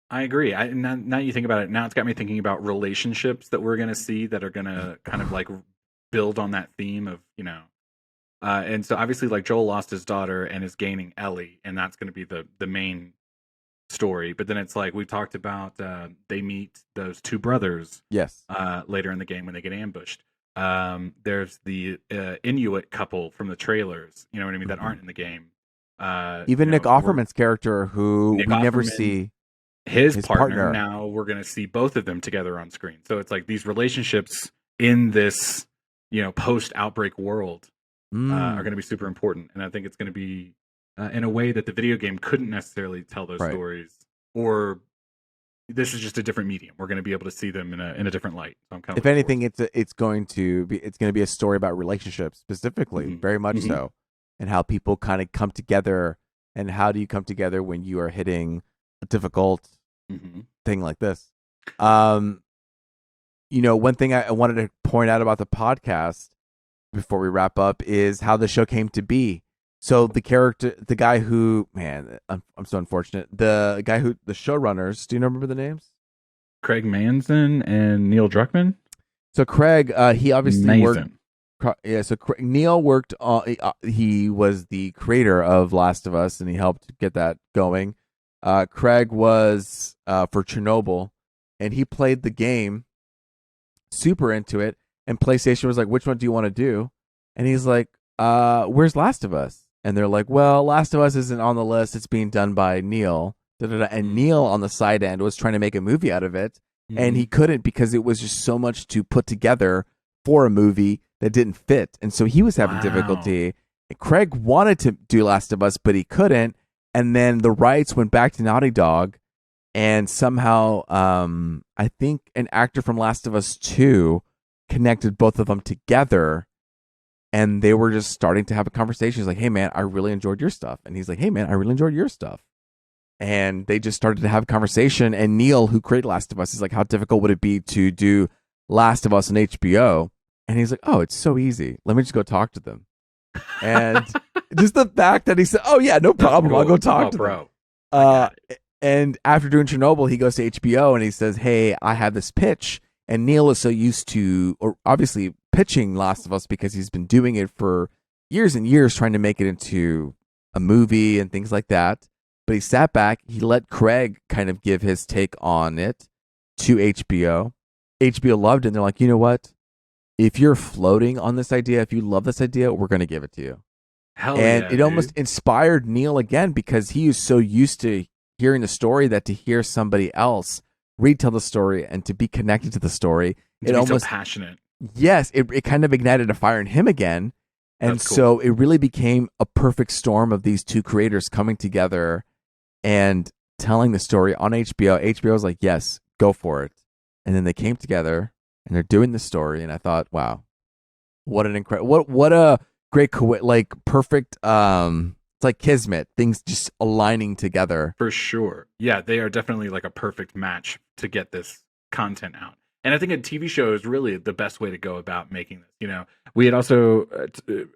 I agree. Now you think about it, now it's got me thinking about relationships that we're going to see that are going to kind of like build on that theme of, and so obviously like Joel lost his daughter and is gaining Ellie, and that's going to be the main story. But then it's like we talked about, they meet those two brothers later in the game when they get ambushed. There's the Inuit couple from the trailers, you know what I mean, that aren't in the game. Even Nick Offerman's character, who we never see. His partner. Now we're going to see both of them together on screen. So it's like these relationships in this, post-outbreak world are going to be super important. And I think it's going to be in a way that the video game couldn't necessarily tell those stories. Or this is just a different medium. We're going to be able to see them in a different light. So I'm kind of, if anything, it's going to be a story about relationships specifically, very much so, and how people kind of come together. And how do you come together when you are hitting a difficult thing like this? One thing I wanted to point out about the podcast before we wrap up is how the show came to be. So the guy who, man, I'm so unfortunate. The guy the showrunners, do you remember the names? Craig Manson and Neil Druckmann. So Craig, he obviously worked. Yeah, so Neil worked on. He was the creator of Last of Us, and he helped get that going. Craig was for Chernobyl, and he played the game, super into it. And PlayStation was like, "Which one do you want to do?" And he's like, "Where's Last of Us?" And they're like, "Well, Last of Us isn't on the list. It's being done by Neil." And Neil on the side end was trying to make a movie out of it, and he couldn't because it was just so much to put together for a movie that didn't fit. And so he was having difficulty. Craig wanted to do Last of Us, but he couldn't. And then the rights went back to Naughty Dog, and somehow I think an actor from Last of Us 2 connected both of them together, and they were just starting to have a conversation. He's like, "Hey man, I really enjoyed your stuff." And he's like, "Hey man, I really enjoyed your stuff." And they just started to have a conversation. And Neil, who created Last of Us, is like, "How difficult would it be to do Last of Us on HBO?" And he's like, "Oh, it's so easy. Let me just go talk to them." And just the fact that he said, "Oh yeah, no problem. Cool. I'll go talk to them." And after doing Chernobyl, he goes to HBO and he says, "Hey, I have this pitch." And Neil is so used to, or obviously pitching Last of Us because he's been doing it for years and years, trying to make it into a movie and things like that. But he sat back, he let Craig kind of give his take on it to HBO. HBO loved it, and they're like, "You know what? If you're floating on this idea, if you love this idea, we're going to give it to you." It almost inspired Neil again, because he is so used to hearing the story that to hear somebody else retell the story and to be connected to the story, it almost so passionate. Yes, it kind of ignited a fire in him again. And so it really became a perfect storm of these two creators coming together and telling the story on HBO. HBO was like, "Yes, go for it." And then they came together and they're doing the story. And I thought, wow, what an incredible, what a great, perfect, it's like kismet, things just aligning together. For sure. Yeah, they are definitely like a perfect match to get this content out. And I think a TV show is really the best way to go about making this. We had also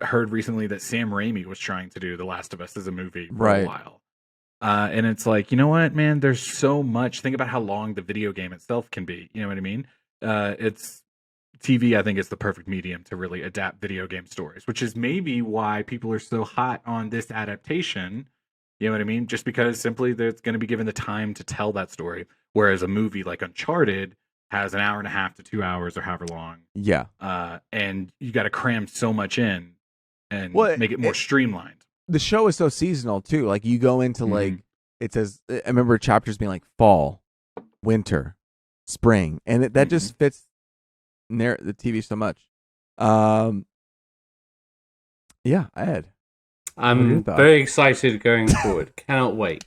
heard recently that Sam Raimi was trying to do The Last of Us as a movie for a while. And it's like, you know what, man, there's so much. Think about how long the video game itself can be. You know what I mean? It's TV, I think, is the perfect medium to really adapt video game stories, which is maybe why people are so hot on this adaptation. You know what I mean? Just because simply it's going to be given the time to tell that story. Whereas a movie like Uncharted has an hour and a half to 2 hours or however long. Yeah. And you got to cram so much in and make it more streamlined. The show is so seasonal too. Like you go into like, it says, I remember chapters being like fall, winter, spring. And that just fits the TV so much. Yeah, Ed. I'm very excited going forward. Cannot wait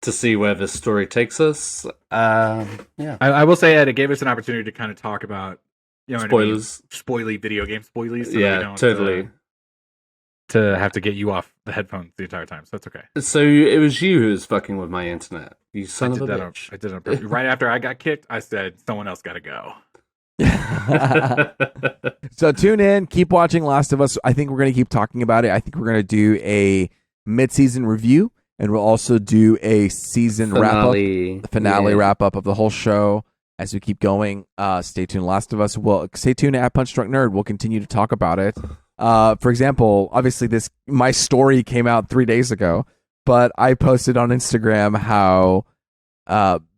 to see where this story takes us. Yeah, I will say, Ed, it gave us an opportunity to kind of talk about, spoilers, spoily video game spoilies. So yeah, that we don't, totally. To have to get you off the headphones the entire time, so that's okay. So it was you who was fucking with my internet, you son of a bitch. I did it right after I got kicked. I said someone else got to go. So tune in, keep watching Last of Us. I think we're going to keep talking about it. I think we're going to do a mid-season review, and we'll also do a season finale wrap up of the whole show as we keep going. Stay tuned, Last of Us. Well, stay tuned at Punch Drunk Nerd. We'll continue to talk about it. For example, obviously my story came out 3 days ago, but I posted on Instagram how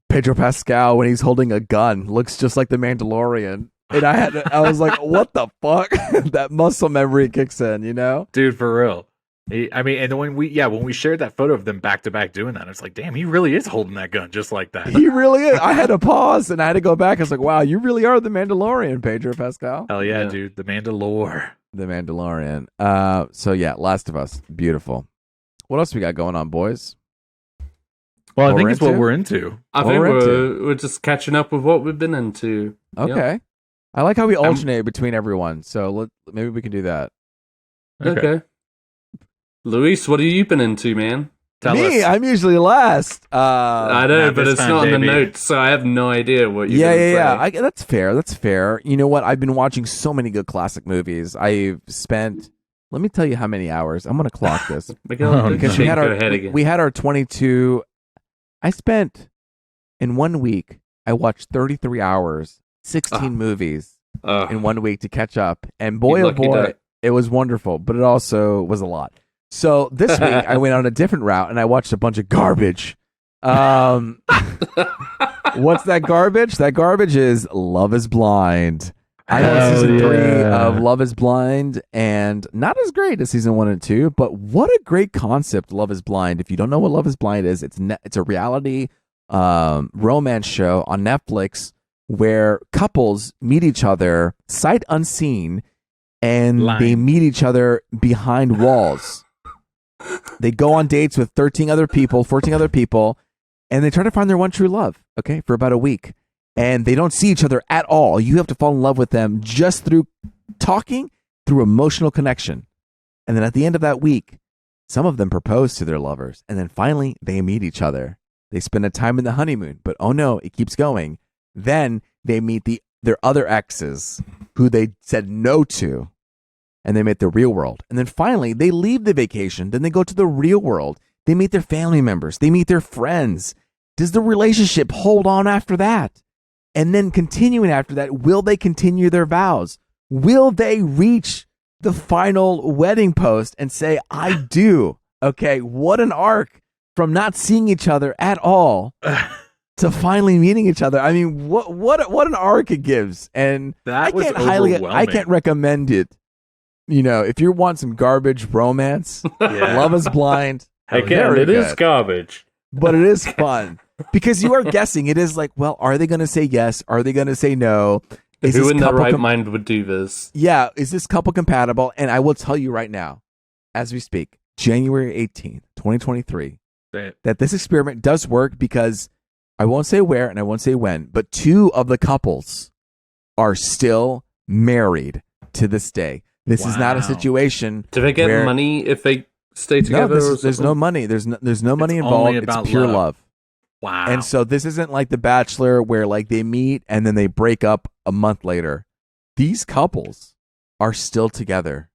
Pedro Pascal, when he's holding a gun, looks just like the Mandalorian. And I was like, what the fuck? That muscle memory kicks in, Dude, for real. I mean, and when we shared that photo of them back to back doing that, it's like, damn, he really is holding that gun just like that. He really is. I had to pause and I had to go back. I was like, wow, you really are the Mandalorian, Pedro Pascal. Hell yeah, dude. The Mandalore. The Mandalorian. So yeah, Last of Us. Beautiful. What else we got going on, boys? Well, I think it's what we're into. I think we're just catching up with what we've been into. Okay. Yep. I like how we alternate between everyone. So maybe we can do that. Okay. Luis, what have you been into, man? Tell us. I'm usually last. I know, but it's not in the notes, so I have no idea what you're going to say. Yeah. That's fair. That's fair. You know what? I've been watching so many good classic movies. I've spent... Let me tell you how many hours. I'm going to clock this. Because we had our 22... I spent... In 1 week, I watched 33 hours, 16 movies in 1 week to catch up. And boy, oh boy, it was wonderful. But it also was a lot. So this week, I went on a different route, and I watched a bunch of garbage. What's that garbage? That garbage is Love is Blind. I know season 3 of Love is Blind, and not as great as season 1 and 2, but what a great concept, Love is Blind. If you don't know what Love is Blind is, it's a reality romance show on Netflix where couples meet each other sight unseen, and they meet each other behind walls. They go on dates with 14 other people, and they try to find their one true love, okay, for about a week. And they don't see each other at all. You have to fall in love with them just through talking, through emotional connection. And then at the end of that week, some of them propose to their lovers. And then finally, they meet each other. They spend a time in the honeymoon, but oh no, it keeps going. Then they meet their other exes who they said no to. And they meet the real world. And then finally, they leave the vacation. Then they go to the real world. They meet their family members. They meet their friends. Does the relationship hold on after that? And then continuing after that, will they continue their vows? Will they reach the final wedding post and say, I do? Okay, what an arc from not seeing each other at all to finally meeting each other. I mean, what an arc it gives. And I can't recommend it. If you want some garbage romance, Love is Blind. Again, it is garbage. But it is fun. Because you are guessing. It is like, well, are they going to say yes? Are they going to say no? Who in their right mind would do this? Yeah. Is this couple compatible? And I will tell you right now, as we speak, January 18th, 2023, that this experiment does work because I won't say where and I won't say when, but 2 of the couples are still married to this day. This is not a situation. Do they get money if they stay together? No, there's no money. There's no money involved. It's pure love. Wow. And so this isn't like The Bachelor where like they meet and then they break up a month later. These couples are still together,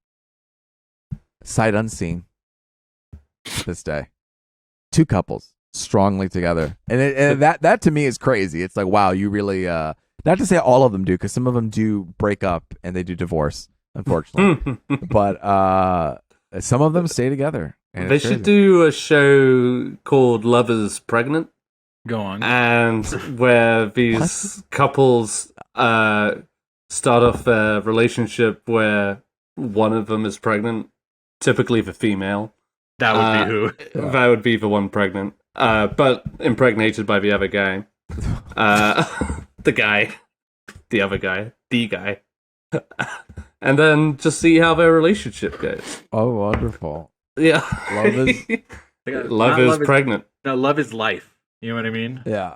sight unseen, this day. 2 couples strongly together, and that to me is crazy. It's like, wow, you really not to say all of them do, because some of them do break up and they do divorce, unfortunately. But some of them stay together. They should do a show called Love is Pregnant. Go on. And where these couples start off a relationship where one of them is pregnant, typically the female. That would be who? That would be the one pregnant, but impregnated by the other guy. The other guy. and then just see how their relationship goes. Oh, wonderful. Yeah. Love is pregnant. No, love is life. You know what I mean? Yeah.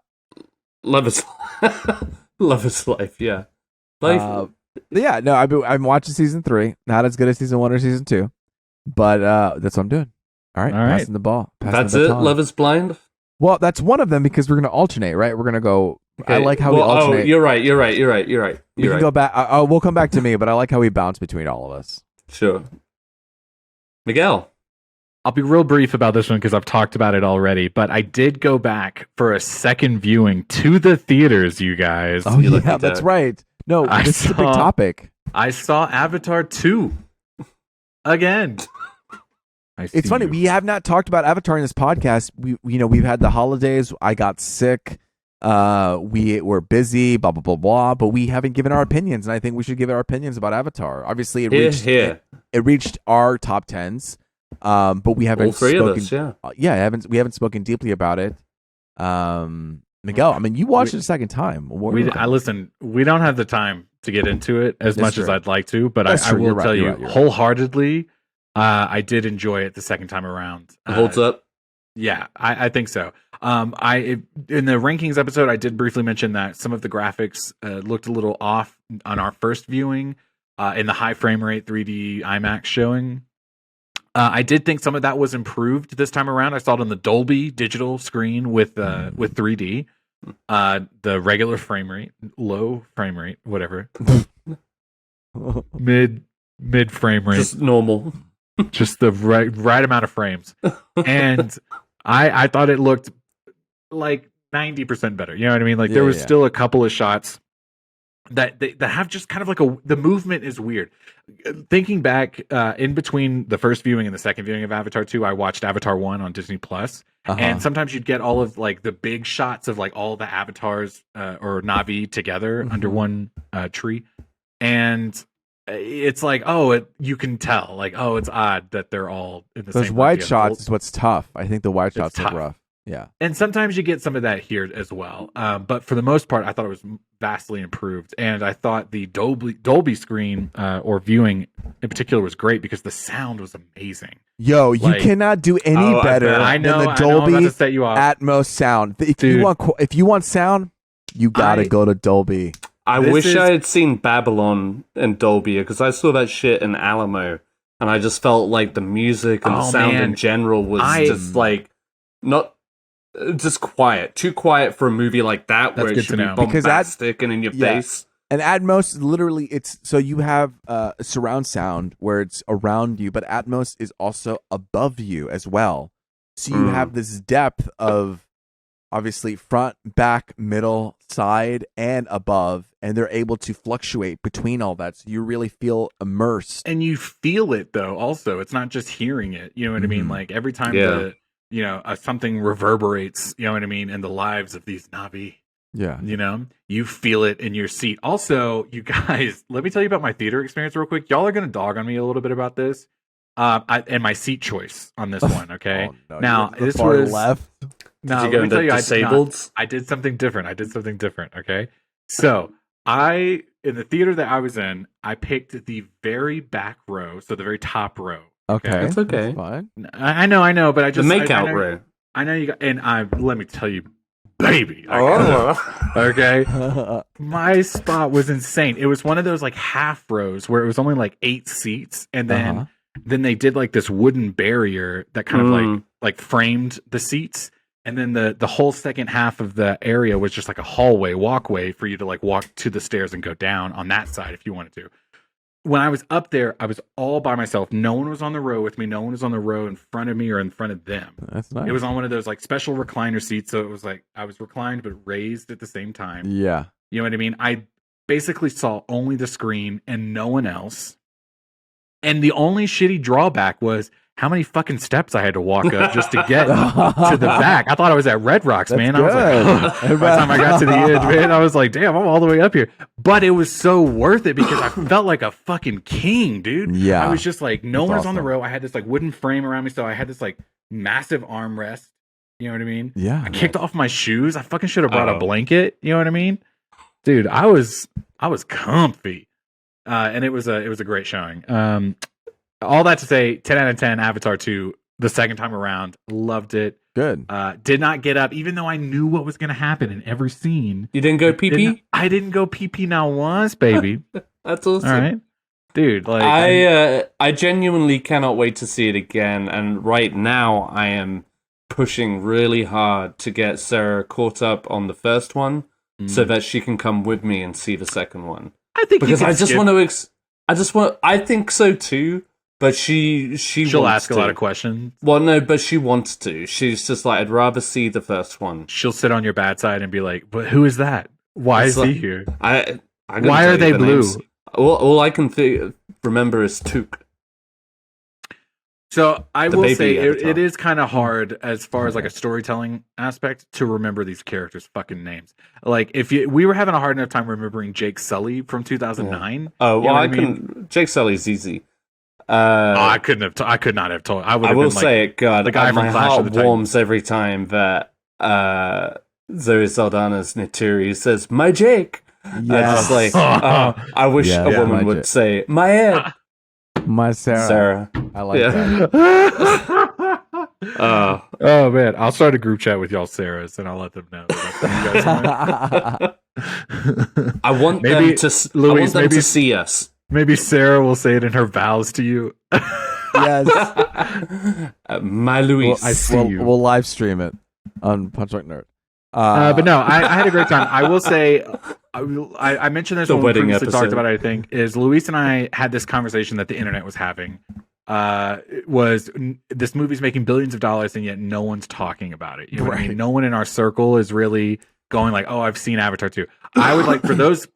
Love is life, yeah. Life. Yeah, no, I'm watching season 3. Not as good as season 1 or season 2. But that's what I'm doing. All right. Passing the ball. That's it? Love is Blind? Well, that's one of them because we're going to alternate, right? We're going to go... Okay. I like how we alternate. Oh, you're right. We can go back. We'll come back to me, but I like how we bounce between all of us. Sure. Miguel. I'll be real brief about this one because I've talked about it already, but I did go back for a second viewing to the theaters, you guys. Oh, yeah, that's right. No, this is a big topic. I saw Avatar 2 again. It's funny. We have not talked about Avatar in this podcast. We've had the holidays. I got sick. We were busy, blah, blah, blah, blah, but we haven't given our opinions, and I think we should give our opinions about Avatar. Obviously, it reached our top 10s, but we haven't spoken. We haven't spoken deeply about it. Miguel, I mean, you watched it a second time. Listen, we don't have the time to get into it as much as I'd like to, but I will tell you wholeheartedly, I did enjoy it the second time around. It holds up. Yeah, I think so. In the rankings episode, I did briefly mention that some of the graphics looked a little off on our first viewing in the high frame rate 3D IMAX showing. I did think some of that was improved this time around. I saw it on the Dolby digital screen with 3D. The regular frame rate, low frame rate, whatever, mid frame rate, just normal, just the right amount of frames, and I thought it looked like 90% better. You know what I mean? Like there was still a couple of shots that have just kind of like the movement is weird. Thinking back in between the first viewing and the second viewing of Avatar 2, I watched Avatar 1 on Disney Plus. And sometimes you'd get all of like the big shots of like all the avatars or Na'vi together under one tree. And it's like, you can tell like, it's odd that they're all in the same. Those wide shots is what's tough. I think the wide shots are rough. Yeah. And sometimes you get some of that here as well. But for the most part, I thought it was vastly improved. And I thought the Dolby screen or viewing in particular was great because the sound was amazing. Yo, you cannot do any better than the Dolby Atmos sound. If you want sound, you gotta go to Dolby. I wish I had seen Babylon in Dolby because I saw that shit in Alamo, and I just felt like the music and the sound in general was just like not just quiet, too quiet for a movie like that where it should be bombastic and in your face. And Atmos, literally, it's so you have surround sound where it's around you, but Atmos is also above you as well. So you have this depth of obviously front, back, middle, side, and above, and they're able to fluctuate between all that. So you really feel immersed. And you feel it, though, also. It's not just hearing it. You know what I mean? Like every time something reverberates, you know what I mean, in the lives of these Na'vi. Yeah. You know, you feel it in your seat. Also, you guys, let me tell you about my theater experience real quick. Y'all are going to dog on me a little bit about this. And my seat choice on this one, okay? Now, this was left. No, did you go into disabled? I did something different, okay? So, in the theater that I was in, I picked the very back row, so the very top row. Okay. That's okay. That's fine. I know, but I just... The makeout row. I know you got... And let me tell you, baby. Okay. My spot was insane. It was one of those like half rows where it was only like 8 seats, and then they did like this wooden barrier that kind of like framed the seats, and then the whole second half of the area was just like a walkway for you to like walk to the stairs and go down on that side if you wanted to. When I was up there, I was all by myself. No one was on the row with me. No one was on the row in front of me or in front of them. That's nice. It was on one of those like special recliner seats. So it was like I was reclined but raised at the same time. Yeah. You know what I mean? I basically saw only the screen and no one else. And the only shitty drawback was how many fucking steps I had to walk up just to get to the back. I thought I was at Red Rocks, man. Good. I was like, by the time I got to the edge, man, I was like, damn, I'm all the way up here. But it was so worth it because I felt like a fucking king, dude. Yeah. I was just like, no one was on the row. I had this like wooden frame around me, so I had this like massive armrest. You know what I mean? Yeah. I kicked off my shoes. I fucking should have brought a blanket. You know what I mean? Dude, I was comfy. and it was a great showing. All that to say, 10 out of 10. Avatar 2, the second time around, loved it. Good. Did not get up, even though I knew what was going to happen in every scene. You didn't go pee-pee? I didn't go pee-pee not once, baby. That's awesome. All right, dude. Like I genuinely cannot wait to see it again. And right now, I am pushing really hard to get Sarah caught up on the first one, so that she can come with me and see the second one. I think because I just want to. I think so too. But she'll ask a lot of questions. Well, no, but she wants to. She's just like, I'd rather see the first one. She'll sit on your bad side and be like, "But who is that? Why is he here? Why are they blue?" All I can remember is Took. So I will say it is kind of hard as far as like a storytelling aspect to remember these characters' fucking names. Like we were having a hard enough time remembering Jake Sully from 2009. Oh well, I can. Jake Sully's easy. I could not have told. I will say it. God, the guy from Clash of the Titans. Warms every time that Zoe Saldana's Neytiri says, "My Jake." Yes. Like, I wish a woman would say, "My Ed." My Sarah. I like that. Oh man, I'll start a group chat with y'all Sarahs, and I'll let them know. That's what you guys want. I want them to see us. Maybe Sarah will say it in her vows to you. Yes. My Louise. Well, I see you. We'll live stream it on Punch Like Nerd. But no, I had a great time. I will say, I mentioned this when we previously talked about it, I think, is Luis and I had this conversation that the internet was having. Was this movie's making billions of dollars and yet no one's talking about it. You know what I mean? No one in our circle is really going like, "Oh, I've seen Avatar 2. I would like for those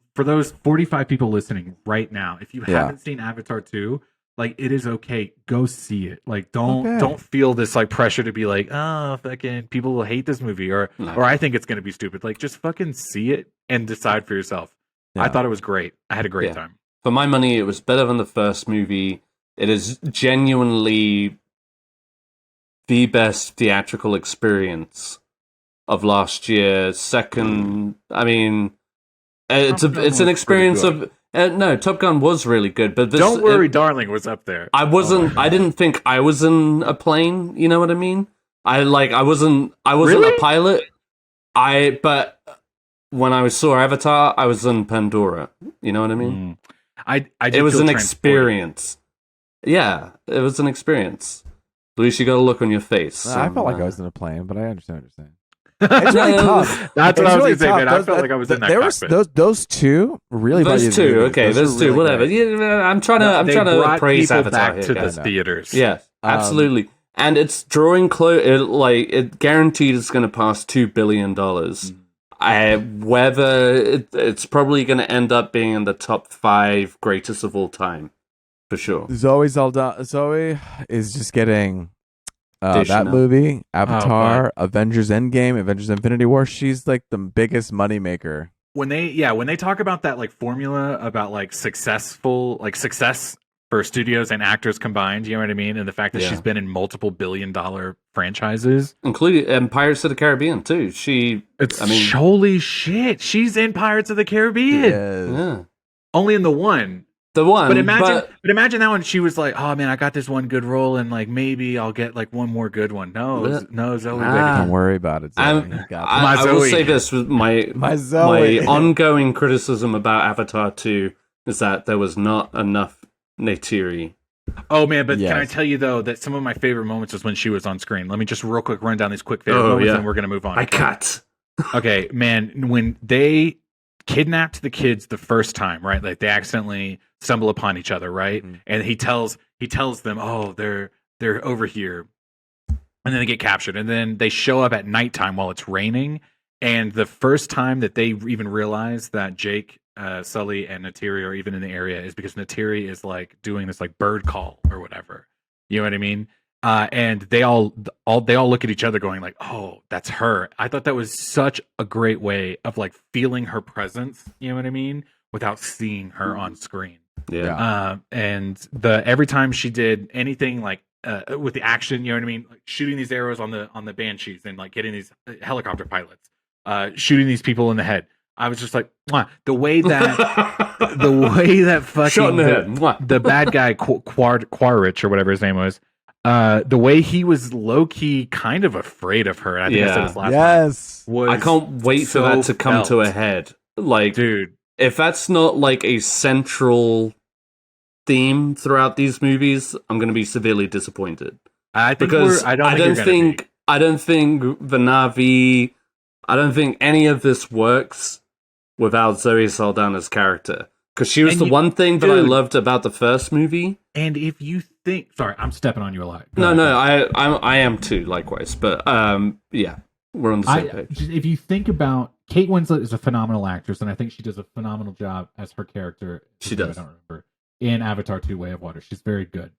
45 people listening right now, if you haven't seen Avatar 2, like, it is okay. Go see it. Like, don't feel this like pressure to be like, "Oh, fucking people will hate this movie," or I think it's gonna be stupid. Like, just fucking see it and decide for yourself. Yeah. I thought it was great. I had a great time. For my money, it was better than the first movie. It is genuinely the best theatrical experience of last year. Second, I mean, it's an experience of. No, Top Gun was really good, but this, Don't Worry, Darling was up there. I wasn't. I didn't think I was in a plane. You know what I mean? I wasn't really? A pilot. But when I saw Avatar, I was in Pandora. You know what I mean? It was an experience. Yeah, it was an experience. Luis, you got a look on your face. I felt like I was in a plane, but I understand what you're saying. It's really tough. That's what I was going to say, man. I felt like I was in that cockpit. Those two really. Those two, okay, those two, whatever. Yeah, I'm trying to praise Avatar back to the theaters. Yeah, absolutely. And it's drawing close. It guaranteed it's going to pass $2 billion. Whether it's probably going to end up being in the top 5 greatest of all time, for sure. Zoe is just getting. That movie, Avatar, Avengers Endgame, Avengers Infinity War, she's like the biggest moneymaker. When they talk about that like formula about like success for studios and actors combined, you know what I mean? And the fact that she's been in multiple billion-dollar franchises. Including Pirates of the Caribbean, too. Holy shit, she's in Pirates of the Caribbean. Yes. Yeah. Only in the one. But imagine that one. She was like, "Oh man, I got this one good role, and like maybe I'll get like one more good one." No, Zoe. Don't worry about it. Zoe. I will say this: with my ongoing criticism about Avatar 2 is that there was not enough Neytiri. Oh man, but can I tell you though that some of my favorite moments was when she was on screen. Let me just real quick run down these quick favorite moments, and we're gonna move on. I cut. Okay, man, when they kidnapped the kids the first time, right? Like they accidentally stumble upon each other, right? Mm-hmm. And he tells them, "Oh, they're over here," and then they get captured. And then they show up at nighttime while it's raining. And the first time that they even realize that Jake, Sully, and Neytiri are even in the area is because Neytiri is like doing this like bird call or whatever. You know what I mean? And they all look at each other going like, "Oh, that's her." I thought that was such a great way of like feeling her presence, you know what I mean, without seeing her on screen. Yeah. And every time she did anything like with the action, you know what I mean, like shooting these arrows on the Banshees and like getting these helicopter pilots, shooting these people in the head. I was just like, mwah. The way that fucking the bad guy Quaritch or whatever his name was, the way he was low key kind of afraid of her. I think I said this last time. I can't wait for that to come to a head. Like, dude, if that's not like a central theme throughout these movies, I'm going to be severely disappointed. I don't think the Na'vi, I don't think any of this works without Zoe Saldana's character, because she was one thing that I loved about the first movie. And if you think, sorry, I'm stepping on you a lot. No, I am too, likewise. But yeah, we're on the same page. If you think about, Kate Winslet is a phenomenal actress, and I think she does a phenomenal job as her character. She does. I don't remember, in Avatar 2: Way of Water. She's very good.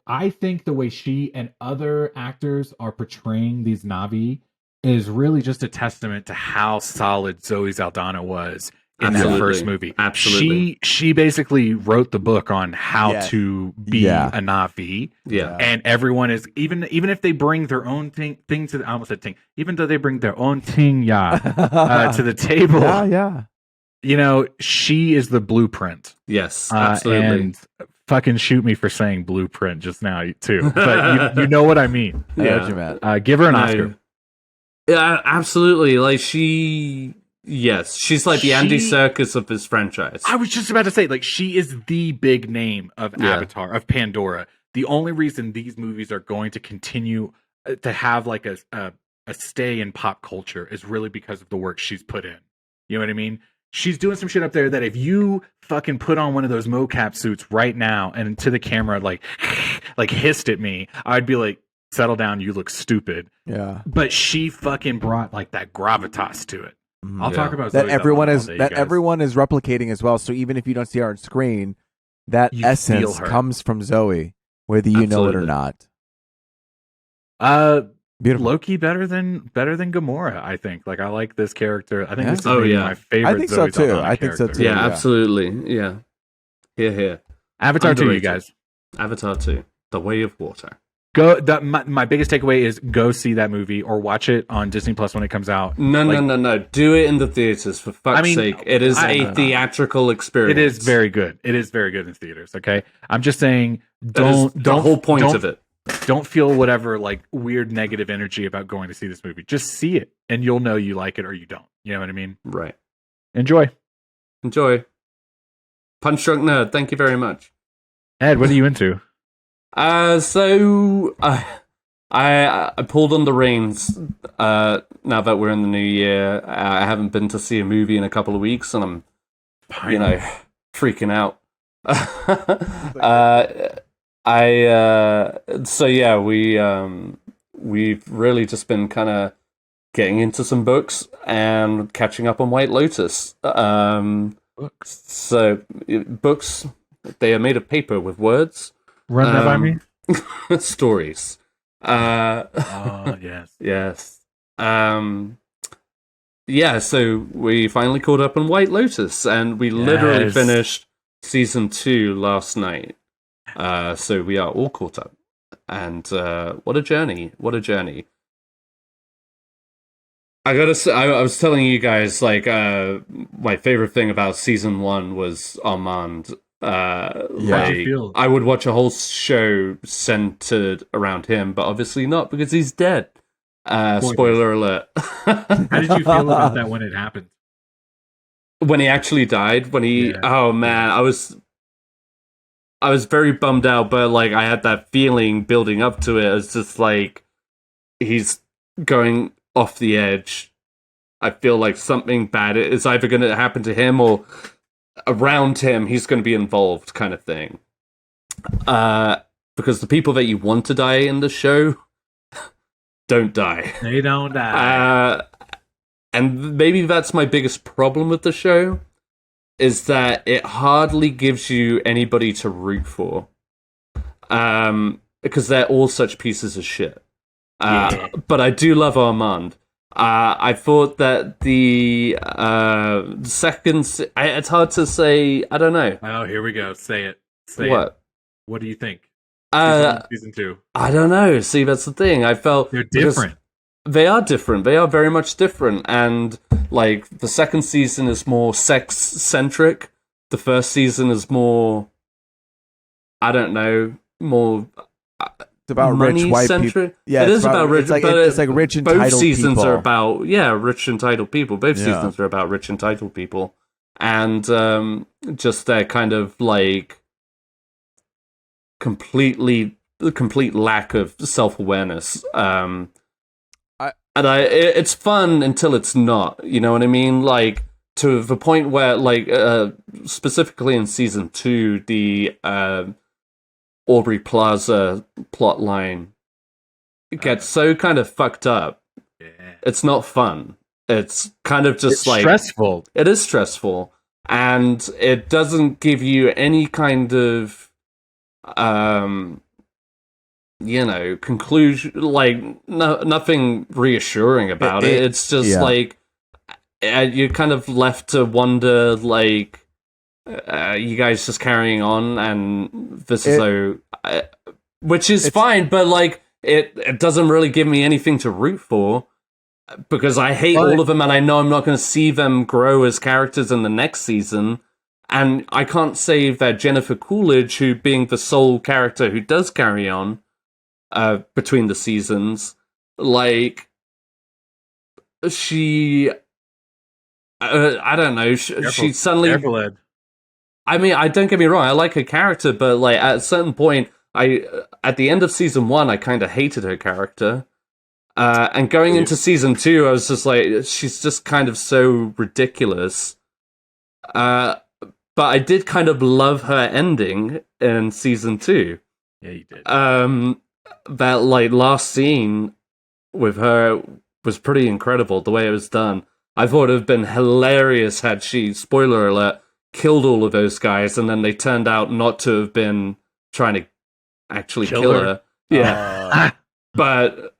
I think the way she and other actors are portraying these Na'vi is really just a testament to how solid Zoe Saldana was in that first movie. Absolutely. She basically wrote the book on how to be a Na'vi. Yeah. And everyone is, even if they bring their own thing to the, I almost said thing, even though they bring their own thing, to the table. Yeah. You know, she is the blueprint. Yes, absolutely. And fucking shoot me for saying blueprint just now, too. But you know what I mean. I know what you meant. Give her an Oscar. Yeah, absolutely. Like, she's like the Andy Serkis of this franchise. I was just about to say, like, she is the big name of Avatar, of Pandora. The only reason these movies are going to continue to have like a stay in pop culture is really because of the work she's put in. You know what I mean? She's doing some shit up there that if you fucking put on one of those mocap suits right now and to the camera like hissed at me, I'd be like, settle down, you look stupid. Yeah. But she fucking brought like that gravitas to it. I'll talk about that everyone is replicating as well. So even if you don't see her on screen, that essence comes from Zoe, whether you know it or not. Beautiful. Loki better than Gamora, I think. Like, I like this character. I think this is my favorite. I think so too. Yeah, absolutely. Yeah. Here. Avatar 2, you guys. Avatar 2, The Way of Water. My biggest takeaway is go see that movie or watch it on Disney Plus when it comes out. No. Do it in the theaters, for fuck's sake. It is a theatrical experience. It is very good. It is very good in theaters, okay? I'm just saying, the whole point of it. Don't feel whatever like weird negative energy about going to see this movie. Just see it, and you'll know you like it or you don't. You know what I mean? Right. Enjoy. Punch Drunk Nerd, thank you very much. Ed, what are you into? So I pulled on the reins. Now that we're in the new year, I haven't been to see a movie in a couple of weeks, and I'm, freaking out. We've really just been kind of getting into some books and catching up on White Lotus. Books. So books, they are made of paper with words. Run that by me. Stories. Yes. Yes. So we finally caught up on White Lotus, and we literally finished season 2 last night. So we are all caught up. And what a journey. I gotta say, I was telling you guys, like, my favorite thing about season 1 was Armand. I would watch a whole show centered around him, but obviously not, because he's dead. Spoiler alert. How did you feel about that when it happened? When he actually died? Oh man, I was very bummed out, but like I had that feeling building up to it. It's just like he's going off the edge. I feel like something bad is either going to happen to him or around him. He's going to be involved, kind of thing. Because the people that you want to die in the show don't die. They don't die. And maybe that's my biggest problem with the show, is that it hardly gives you anybody to root for. Because they're all such pieces of shit. But I do love Armand. I thought that the second... it's hard to say. I don't know. Oh, here we go. Say it. What do you think? Season 2. I don't know. See, that's the thing. I felt... They're different. They are different. They are very much different. And, like, the second season is more sex-centric. The first season is more, I don't know, more it's about rich white people. Yeah, it is about rich. It's like rich entitled people. Both seasons are about, rich entitled people. Both seasons are about rich entitled people. And just their kind of, like, complete lack of self-awareness. It's fun until it's not. You know what I mean? Like, to the point where, like, specifically in season 2, the Aubrey Plaza plotline gets so kind of fucked up. Yeah. It's not fun. It's kind of just like stressful. It is stressful, and it doesn't give you any kind of conclusion, like nothing reassuring about it. It's just like you're kind of left to wonder, like, you guys just carrying on, and this is so, which is fine, but like it doesn't really give me anything to root for, because I hate all of them, and I know I'm not going to see them grow as characters in the next season. And I can't say that Jennifer Coolidge, who being the sole character who does carry on between the seasons, like, she, I don't know, she suddenly... I mean, don't get me wrong, I like her character, but like at a certain point, at the end of season 1, I kind of hated her character. And going into season 2, I was just like, she's just kind of so ridiculous. But I did kind of love her ending in season 2. Yeah, you did. That, like, last scene with her was pretty incredible, the way it was done. I thought it would have been hilarious had she, spoiler alert, killed all of those guys, and then they turned out not to have been trying to actually kill her. Yeah. But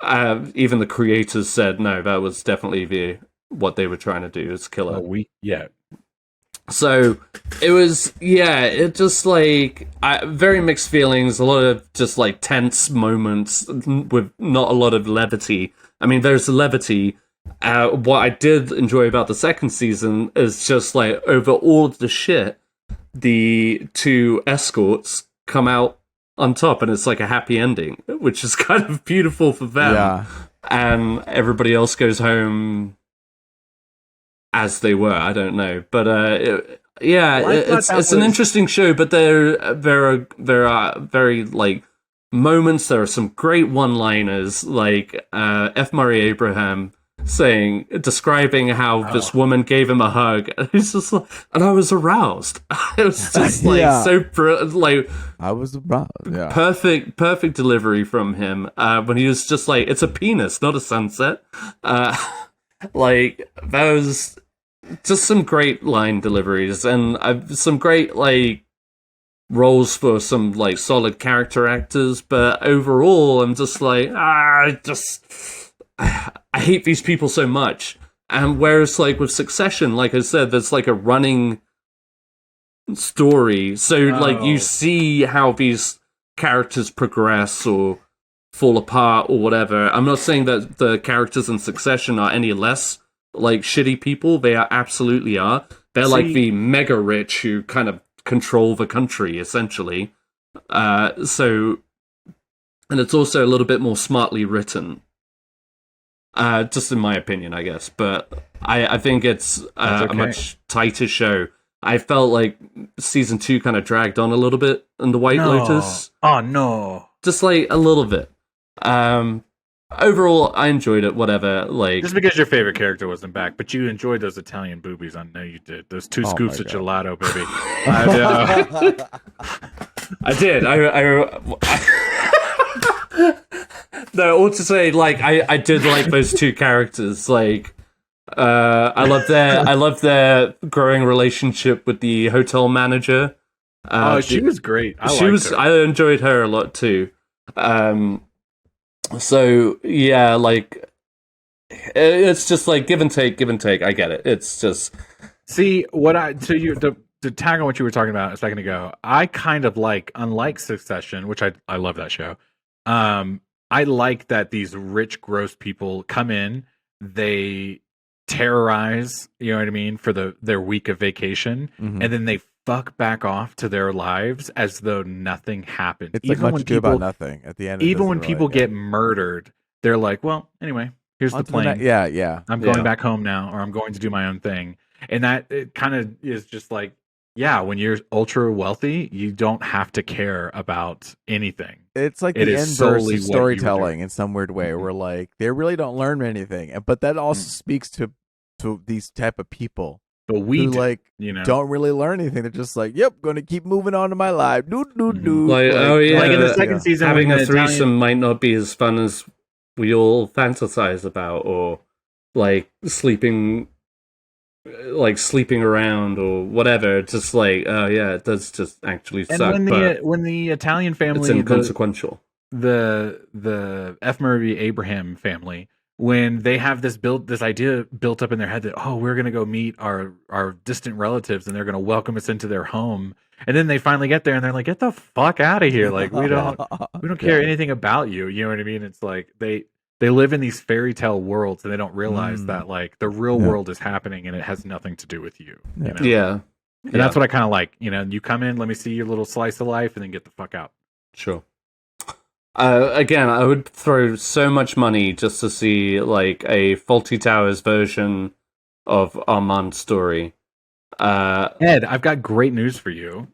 even the creators said, no, that was definitely what they were trying to do, is kill her. So it was, it just like very mixed feelings, a lot of just like tense moments with not a lot of levity. I mean, there's levity. What I did enjoy about the second season is just like over all of the shit, the 2 escorts come out on top, and it's like a happy ending, which is kind of beautiful for them. Yeah. And everybody else goes home as they were. I don't know, but it's an interesting show. But there are very like moments. There are some great one-liners, like F. Murray Abraham describing how this woman gave him a hug, and it's just like, and I was aroused. It was just like like I was aroused. Yeah. Perfect delivery from him when he was just like, it's a penis, not a sunset. Like, that was just some great line deliveries, and some great, like, roles for some, like, solid character actors, but overall, I'm just like, I hate these people so much. And whereas, like, with Succession, like I said, there's, like, a running story, so, like, you see how these characters progress or fall apart or whatever. I'm not saying that the characters in Succession are any less like shitty people. They absolutely are. They're like the mega rich who kind of control the country, essentially. So, and it's also a little bit more smartly written. Just in my opinion, I guess. But I think it's a much tighter show. I felt like season 2 kind of dragged on a little bit in the White Lotus. Oh, no. Just like a little bit. Overall, I enjoyed it, whatever. Like, just because your favorite character wasn't back, but you enjoyed those Italian boobies. I know you did. Those 2 scoops of gelato, baby. I did. No, all to say, like, I did like those 2 characters. Like, I love their growing relationship with the hotel manager. She was great. I enjoyed her a lot too. So yeah, like, it's just like give and take. I get it. It's just to tag on what you were talking about a second ago. I kind of like, unlike Succession, which I love that show. I like that these rich, gross people come in, they terrorize, you know what I mean, for their week of vacation, and then they fuck back off to their lives as though nothing happened. It's even like much ado about nothing at the end. Even when people get murdered, they're like, well, anyway, here's the plane. Yeah. I'm going back home now, or I'm going to do my own thing. And that it kind of is just like, yeah, when you're ultra wealthy, you don't have to care about anything. It's like the inverse of storytelling in some weird way, where like they really don't learn anything, but that also speaks to these type of people. But we who, like, don't really learn anything. They're just like, yep, going to keep moving on to my life. Like, oh yeah, like in the second season, having a threesome might not be as fun as we all fantasize about, or like sleeping around or whatever. It's just like, oh yeah, it does just actually suck. And when the Italian family, it's inconsequential. The F. Murray Abraham family, when they have this idea built up in their head that, we're gonna go meet our distant relatives and they're gonna welcome us into their home, and then they finally get there and they're like, get the fuck out of here! Like we don't care anything about you. You know what I mean? It's like they live in these fairy tale worlds and they don't realize that like the real world is happening and it has nothing to do with you. You know? Yeah. And that's what I kind of like. You come in, let me see your little slice of life, and then get the fuck out. Sure. Again, I would throw so much money just to see like a Fawlty Towers version of Armand's story. Ed, I've got great news for you.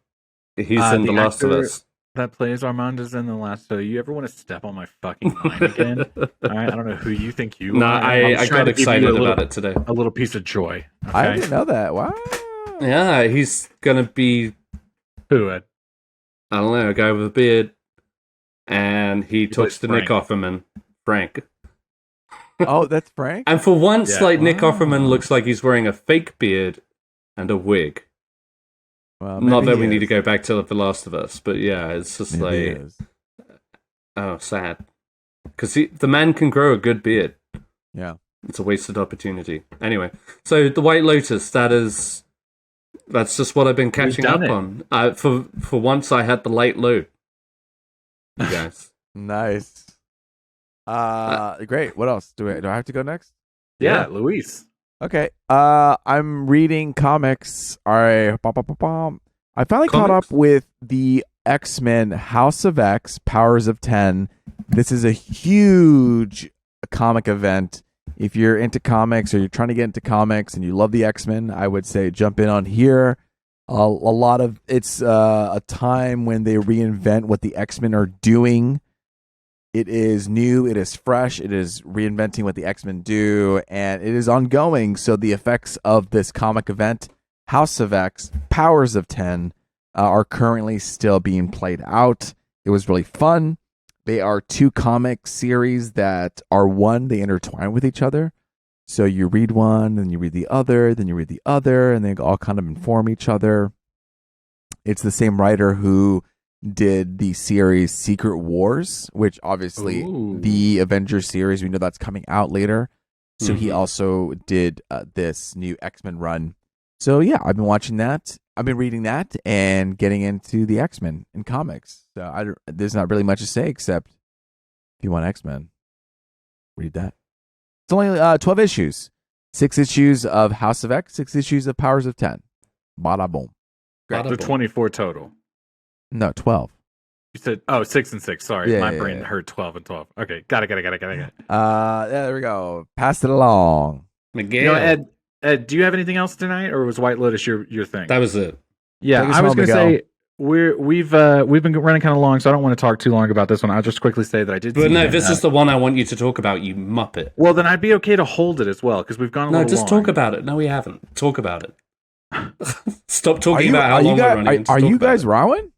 He's in The Last of Us. That plays Armand is in The Last. So you ever want to step on my fucking line again? All right, I don't know who you think you are. I got excited about it today. A little piece of joy. Okay? I didn't know that. Wow. Yeah, he's gonna be who, Ed? I don't know, a guy with a beard. And he talks to Frank. Nick Offerman. Frank. Oh, that's Frank? And for once, Nick Offerman looks like he's wearing a fake beard and a wig. Well, not that we need to go back to The Last of Us, but yeah, it's just sad. Because the man can grow a good beard. Yeah. It's a wasted opportunity. Anyway, so The White Lotus, that's just what I've been catching up on. For once, I had the light load. You guys. Nice. Great. What else? Do I have to go next? Yeah, Luis. Okay. I'm reading comics. I finally caught up with the X-Men House of X, Powers of 10. This is a huge comic event. If you're into comics or you're trying to get into comics and you love the X-Men, I would say jump in on here. A lot of it's a time when they reinvent what the X-Men are doing. It is new, it is fresh, it is reinventing what the X-Men do, and it is ongoing. So the effects of this comic event, House of X, Powers of 10, are currently still being played out. It was really fun. They are two comic series that are one, they intertwine with each other. So you read one, then you read the other, then you read the other, and they all kind of inform each other. It's the same writer who did the series Secret Wars, which obviously the Avengers series, we know that's coming out later. So he also did this new X-Men run. So yeah, I've been watching that. I've been reading that and getting into the X-Men in comics. So there's not really much to say except if you want X-Men, read that. It's only 12 issues. 6 issues of House of X, 6 issues of Powers of 10. Bada boom. Great. So 24 total. No, 12. You said, 6 and 6. Sorry, my brain heard 12 and 12. Okay, got it. There we go. Pass it along. Miguel. Ed, do you have anything else tonight, or was White Lotus your thing? That was it. Yeah, I was going to say we've been running kind of long, so I don't want to talk too long about this one. I'll just quickly say that I did. But no, this is the one I want you to talk about. You muppet. Well, then I'd be okay to hold it as well because we've gone. No, just talk about it. No, we haven't. Talk about it. Stop talking about how long we're running. Are you guys rowing?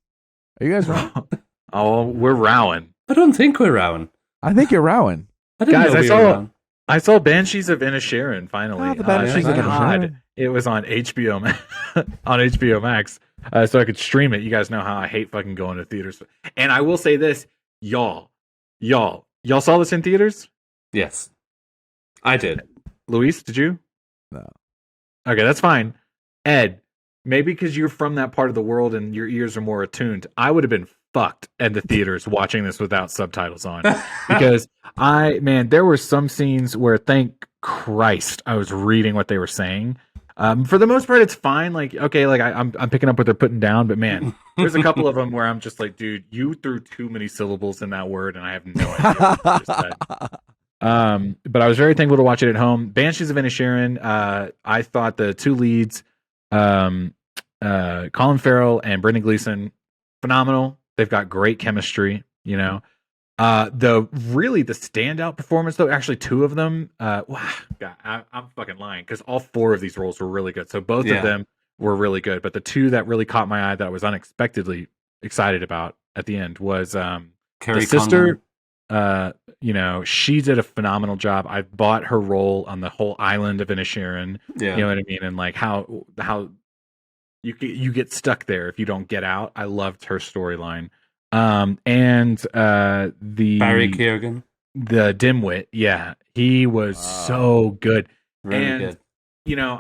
Are you guys rowing? Oh, we're rowing. I don't think we're rowing. I think you're rowing. I saw Banshees of Inisherin finally. The Banshees of Inisherin. It was on HBO Max, so I could stream it. You guys know how I hate fucking going to theaters. And I will say this, y'all saw this in theaters? Yes, I did. Luis, did you? No. Okay, that's fine. Ed, maybe because you're from that part of the world and your ears are more attuned, I would have been fucked at the theaters watching this without subtitles on because there were some scenes where, thank Christ, I was reading what they were saying. For the most part, it's fine. Like, okay, like I'm picking up what they're putting down, but man, there's a couple of them where I'm just like, dude, you threw too many syllables in that word, and I have no idea what you just said. But I was very thankful to watch it at home. Banshees of Inisherin. I thought the two leads, Colin Farrell and Brendan Gleeson, phenomenal. They've got great chemistry. You know, the standout performance though, actually two of them. Wow, God, I'm fucking lying because all four of these roles were really good. So both of them were really good, but the two that really caught my eye that I was unexpectedly excited about at the end was Carrie the sister. Condon. You know, she did a phenomenal job. I bought her role on the whole island of Inisherin. Yeah. You know what I mean? And like how you get stuck there if you don't get out. I loved her storyline. And the Barry Keoghan, the dimwit, he was so good. Really good. You know,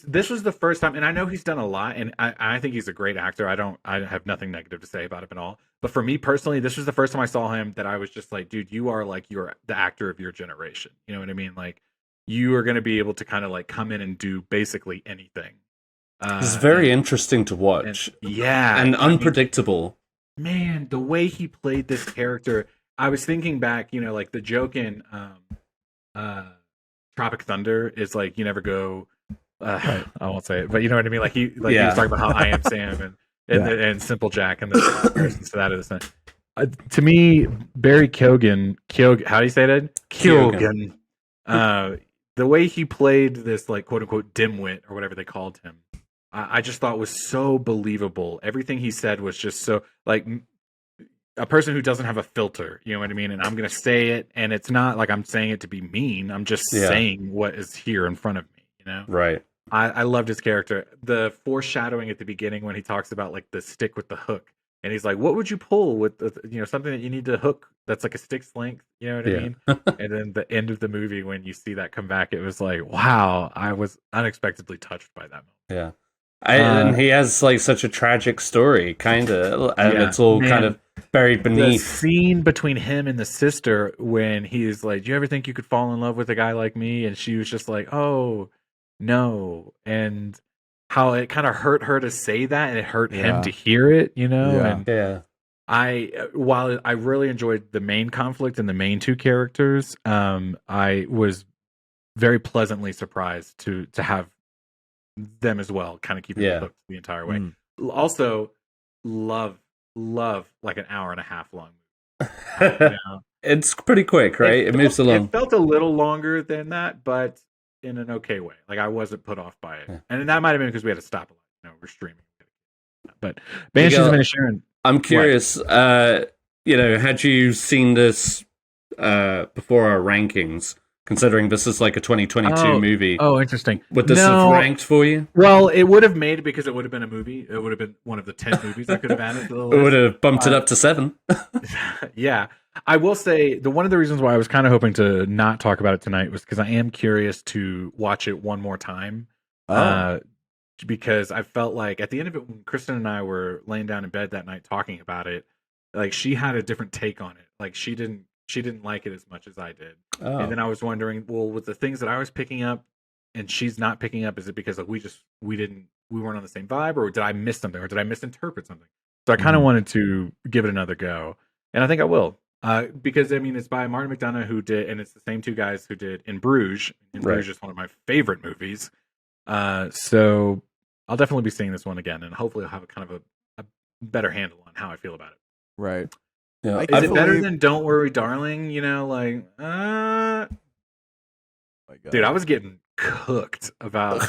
this was the first time, and I know he's done a lot, and I think he's a great actor. I have nothing negative to say about him at all. But for me personally, this was the first time I saw him that I was just like, dude, you're the actor of your generation. You know what I mean? Like, you are going to be able to kind of like come in and do basically anything. It's very interesting to watch. And unpredictable. Man, the way he played this character, I was thinking back, you know, like the joke in Tropic Thunder is like, you never go, I won't say it, but you know what I mean? Like he was talking about how I Am Sam and Simple Jack and the comparisons to that of this. To me, Barry Keoghan, how do you say that? Keoghan. The way he played this, like, quote unquote, dimwit or whatever they called him, I just thought was so believable. Everything he said was just so, like, a person who doesn't have a filter, you know what I mean? And I'm going to say it, and it's not like I'm saying it to be mean. I'm just saying what is here in front of me, you know? Right. I loved his character. The foreshadowing at the beginning when he talks about, like, the stick with the hook. And he's like, what would you pull with, something that you need to hook that's like a stick's length? You know what I mean? And then the end of the movie, when you see that come back, it was like, wow, I was unexpectedly touched by that moment. Yeah. And he has like such a tragic story, kind of, and it's all kind of buried beneath. The scene between him and the sister when he's like, "Do you ever think you could fall in love with a guy like me?" And she was just like, "Oh, no," and how it kind of hurt her to say that, and it hurt him to hear it, you know. While I really enjoyed the main conflict and the main two characters, I was very pleasantly surprised to have them as well, kind of keeping me hooked the entire way. Also, love like an hour and a half long movie. It's pretty quick, right? It moves along. It felt a little longer than that, but in an okay way. Like, I wasn't put off by it, and that might have been because we had to stop a lot. You know, we're streaming. But Banshees of Inisherin. I'm curious. Had you seen this before our rankings? Considering this is like a 2022 movie. Oh, interesting. Would this have ranked for you? Well, it would have made it because it would have been a movie. It would have been one of the 10 movies I could have added to the list. It would have bumped it up to 7. Yeah. I will say, one of the reasons why I was kind of hoping to not talk about it tonight was because I am curious to watch it one more time. Because I felt like at the end of it, when Kristen and I were laying down in bed that night talking about it, like, she had a different take on it. Like, she didn't like it as much as I did. And then I was wondering, well, with the things that I was picking up and she's not picking up, is it because like we weren't on the same vibe, or did I miss something, or did I misinterpret something? So I kind of wanted to give it another go, and I think I will, because I mean, it's by Martin McDonagh, who did, and it's the same two guys who did In Bruges. Bruges is one of my favorite movies. So I'll definitely be seeing this one again, and hopefully I'll have a kind of a better handle on how I feel about it. Right. Yeah, is it better than Don't Worry, Darling? You know, like, dude, I was getting cooked about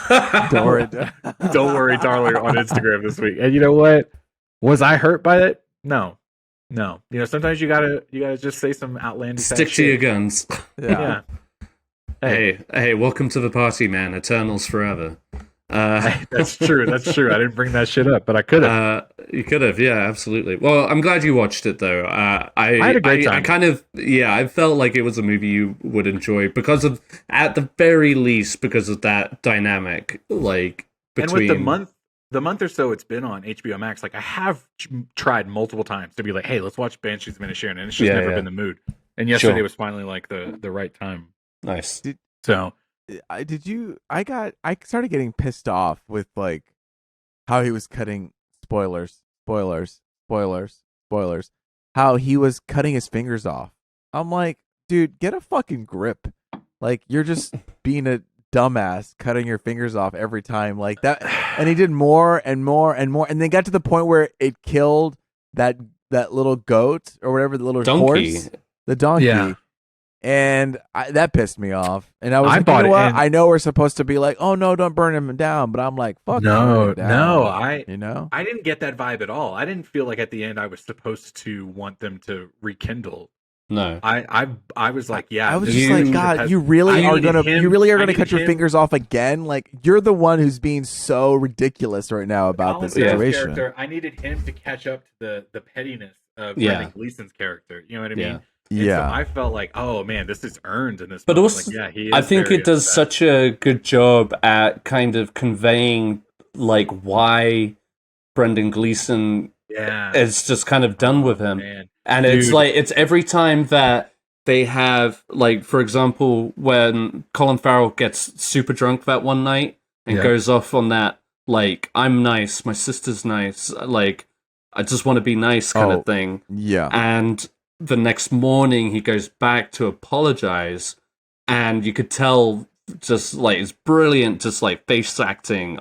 Don't Worry, Darling on Instagram this week, and you know what? Was I hurt by it? No. You know, sometimes you gotta just say some outlandish. Stick to your guns. Yeah. Hey, welcome to the party, man. Eternals forever. That's true. I didn't bring that shit up, but I could have. You could have, yeah, absolutely. Well, I'm glad you watched it, though. I had a great time. I felt like it was a movie you would enjoy at the very least, because of that dynamic, like, between... And with the month or so it's been on HBO Max, like I have tried multiple times to be like, hey, let's watch Banshees of Inisherin, and it's just never been the mood. And yesterday was finally like the right time. Nice. I started getting pissed off with like how he was cutting spoilers, how he was cutting his fingers off. I'm like, dude, get a fucking grip. Like, you're just being a dumbass cutting your fingers off every time like that. And he did more and more and more, and then got to the point where it killed that little goat or whatever, the little donkey. horse, the donkey. Yeah. And that pissed me off. And I was like, you know what? I know we're supposed to be like, oh no, don't burn him down. But I'm like, fuck no, I didn't get that vibe at all. I didn't feel like at the end I was supposed to want them to rekindle. No, I was like, yeah. I was just like, God, you really are gonna cut your fingers off again? Like, you're the one who's being so ridiculous right now about this situation. I needed him to catch up to the pettiness of Brendan Gleeson's character. You know what I mean? Yeah. So I felt like, oh man, this is earned in this. But moment. also, like, he is I think it does such a good job at kind of conveying like why Brendan Gleeson is just kind of done with him. Man. And it's like, it's every time that they have, like, for example, when Colin Farrell gets super drunk that one night and goes off on that, like, I'm nice, my sister's nice, like, I just want to be nice kind of thing. Yeah. And the next morning he goes back to apologize, and you could tell just like it's brilliant, just like face acting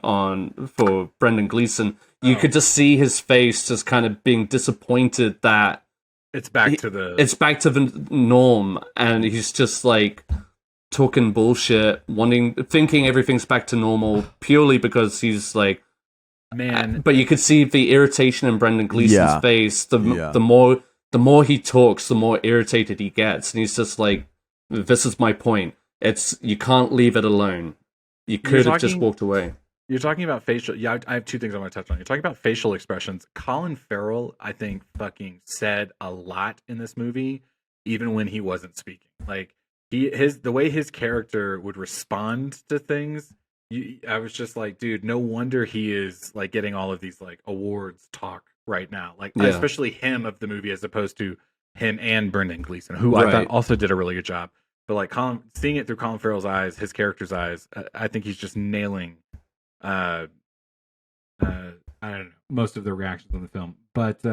for Brendan Gleeson. You could just see his face just kind of being disappointed that it's back to the norm, and he's just like talking bullshit, thinking everything's back to normal purely because he's like, man. But you could see the irritation in Brendan Gleeson's face. The more he talks, the more irritated he gets, and he's just like, "This is my point. You can't leave it alone. You could have just walked away." You're talking about facial. Yeah, I have two things I want to touch on. You're talking about facial expressions. Colin Farrell, I think, fucking said a lot in this movie, even when he wasn't speaking. Like the way his character would respond to things. I was just like, dude, no wonder he is like getting all of these like awards talk right now. Like especially him of the movie as opposed to him and Brendan Gleeson, who I thought also did a really good job. But like seeing it through Colin Farrell's eyes, his character's eyes, I think he's just nailing. I don't know, most of the reactions on the film, but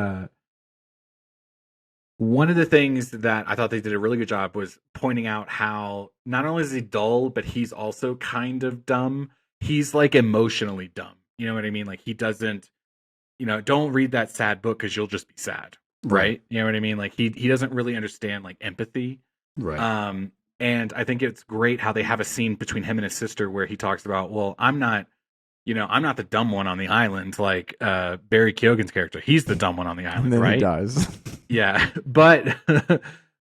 one of the things that I thought they did a really good job was pointing out how not only is he dull, but he's also kind of dumb. He's like emotionally dumb. You know what I mean? Like he doesn't, don't read that sad book because you'll just be sad. Right. You know what I mean? Like he doesn't really understand like empathy. Right. And I think it's great how they have a scene between him and his sister where he talks about, well, I'm not the dumb one on the island, like Barry Keoghan's character. He's the dumb one on the island, and then right? He dies. Yeah, but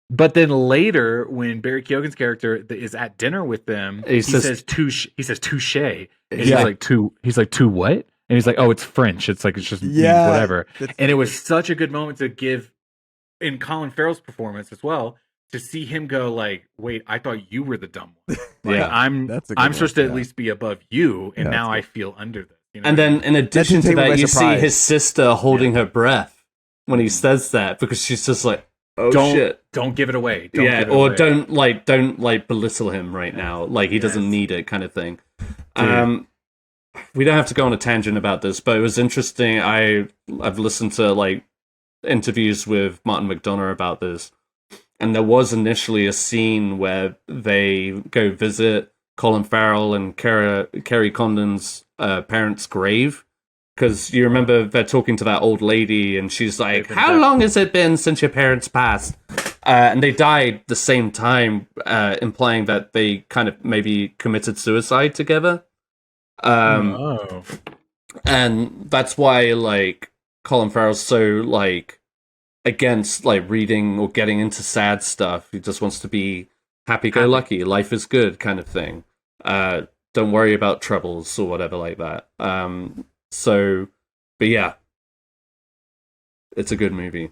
then later, when Barry Keoghan's character is at dinner with them, he says touche. He says touche, and he's like two what? And he's like, oh, it's French. It's like it's just means whatever. And it was such a good moment to give in Colin Farrell's performance as well. To see him go like, wait, I thought you were the dumb one. Like, I'm supposed to at least be above you, and now I feel under this. And then in addition to that, you see his sister holding her breath when he says that, because she's just like, shit. Don't give it away. Don't belittle him right now. Like he doesn't need it kind of thing. We don't have to go on a tangent about this, but it was interesting. I've listened to like interviews with Martin McDonagh about this. And there was initially a scene where they go visit Colin Farrell and Kerry Condon's parents' grave. Because you remember they're talking to that old lady, and she's like, how long has it been since your parents passed? And they died the same time, implying that they kind of maybe committed suicide together. And that's why, like, Colin Farrell's so, like, against like reading or getting into sad stuff. He just wants to be happy-go-lucky, life is good kind of thing. Don't worry about troubles or whatever like that. But yeah, it's a good movie.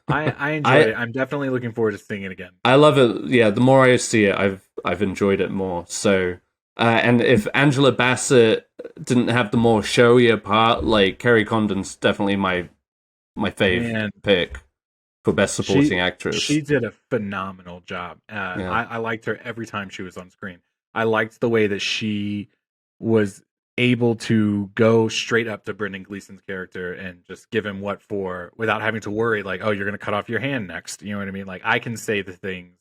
I enjoyed it. I'm definitely looking forward to seeing it again. I love it. Yeah, the more I see it, I've enjoyed it more. So And if Angela Bassett didn't have the more showier part, like Kerry Condon's definitely my fave pick for best supporting actress. She did a phenomenal job. I liked her every time she was on screen. I liked the way that she was able to go straight up to Brendan Gleeson's character and just give him what for without having to worry like, oh, you're going to cut off your hand next. You know what I mean? Like, I can say the things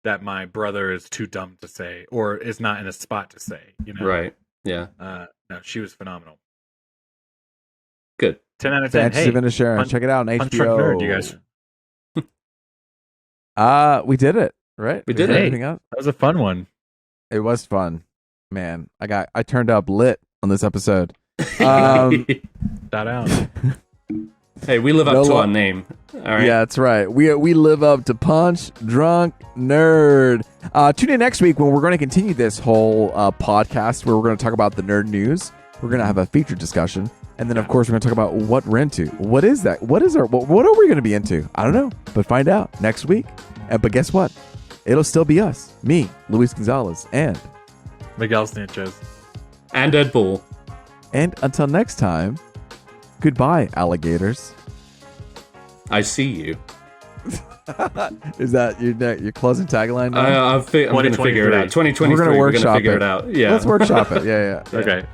that my brother is too dumb to say or is not in a spot to say, you know? Right. Yeah. No, she was phenomenal. Good. 10 out of 10. Banshee of Inisherin. Check it out on HBO. Nerd, you guys. We did it, right? We did it. That was a fun one. It was fun. Man, I turned up lit on this episode. Shout out. Hey, we live up to our name. All right. Yeah, that's right. We live up to Punch Drunk Nerd. Tune in next week when we're going to continue this whole podcast where we're going to talk about the nerd news. We're going to have a featured discussion. And then, of course, we're going to talk about what we're into. What is that? What are we going to be into? I don't know. But find out next week. But guess what? It'll still be us. Me, Luis Gonzalez, and Miguel Sanchez. And Ed Bull. And until next time, goodbye, alligators. I see you. Is that your closing tagline? I'm going to figure it out. 2023, we're going to workshop figure it out. Yeah. Let's workshop it. Yeah. Okay.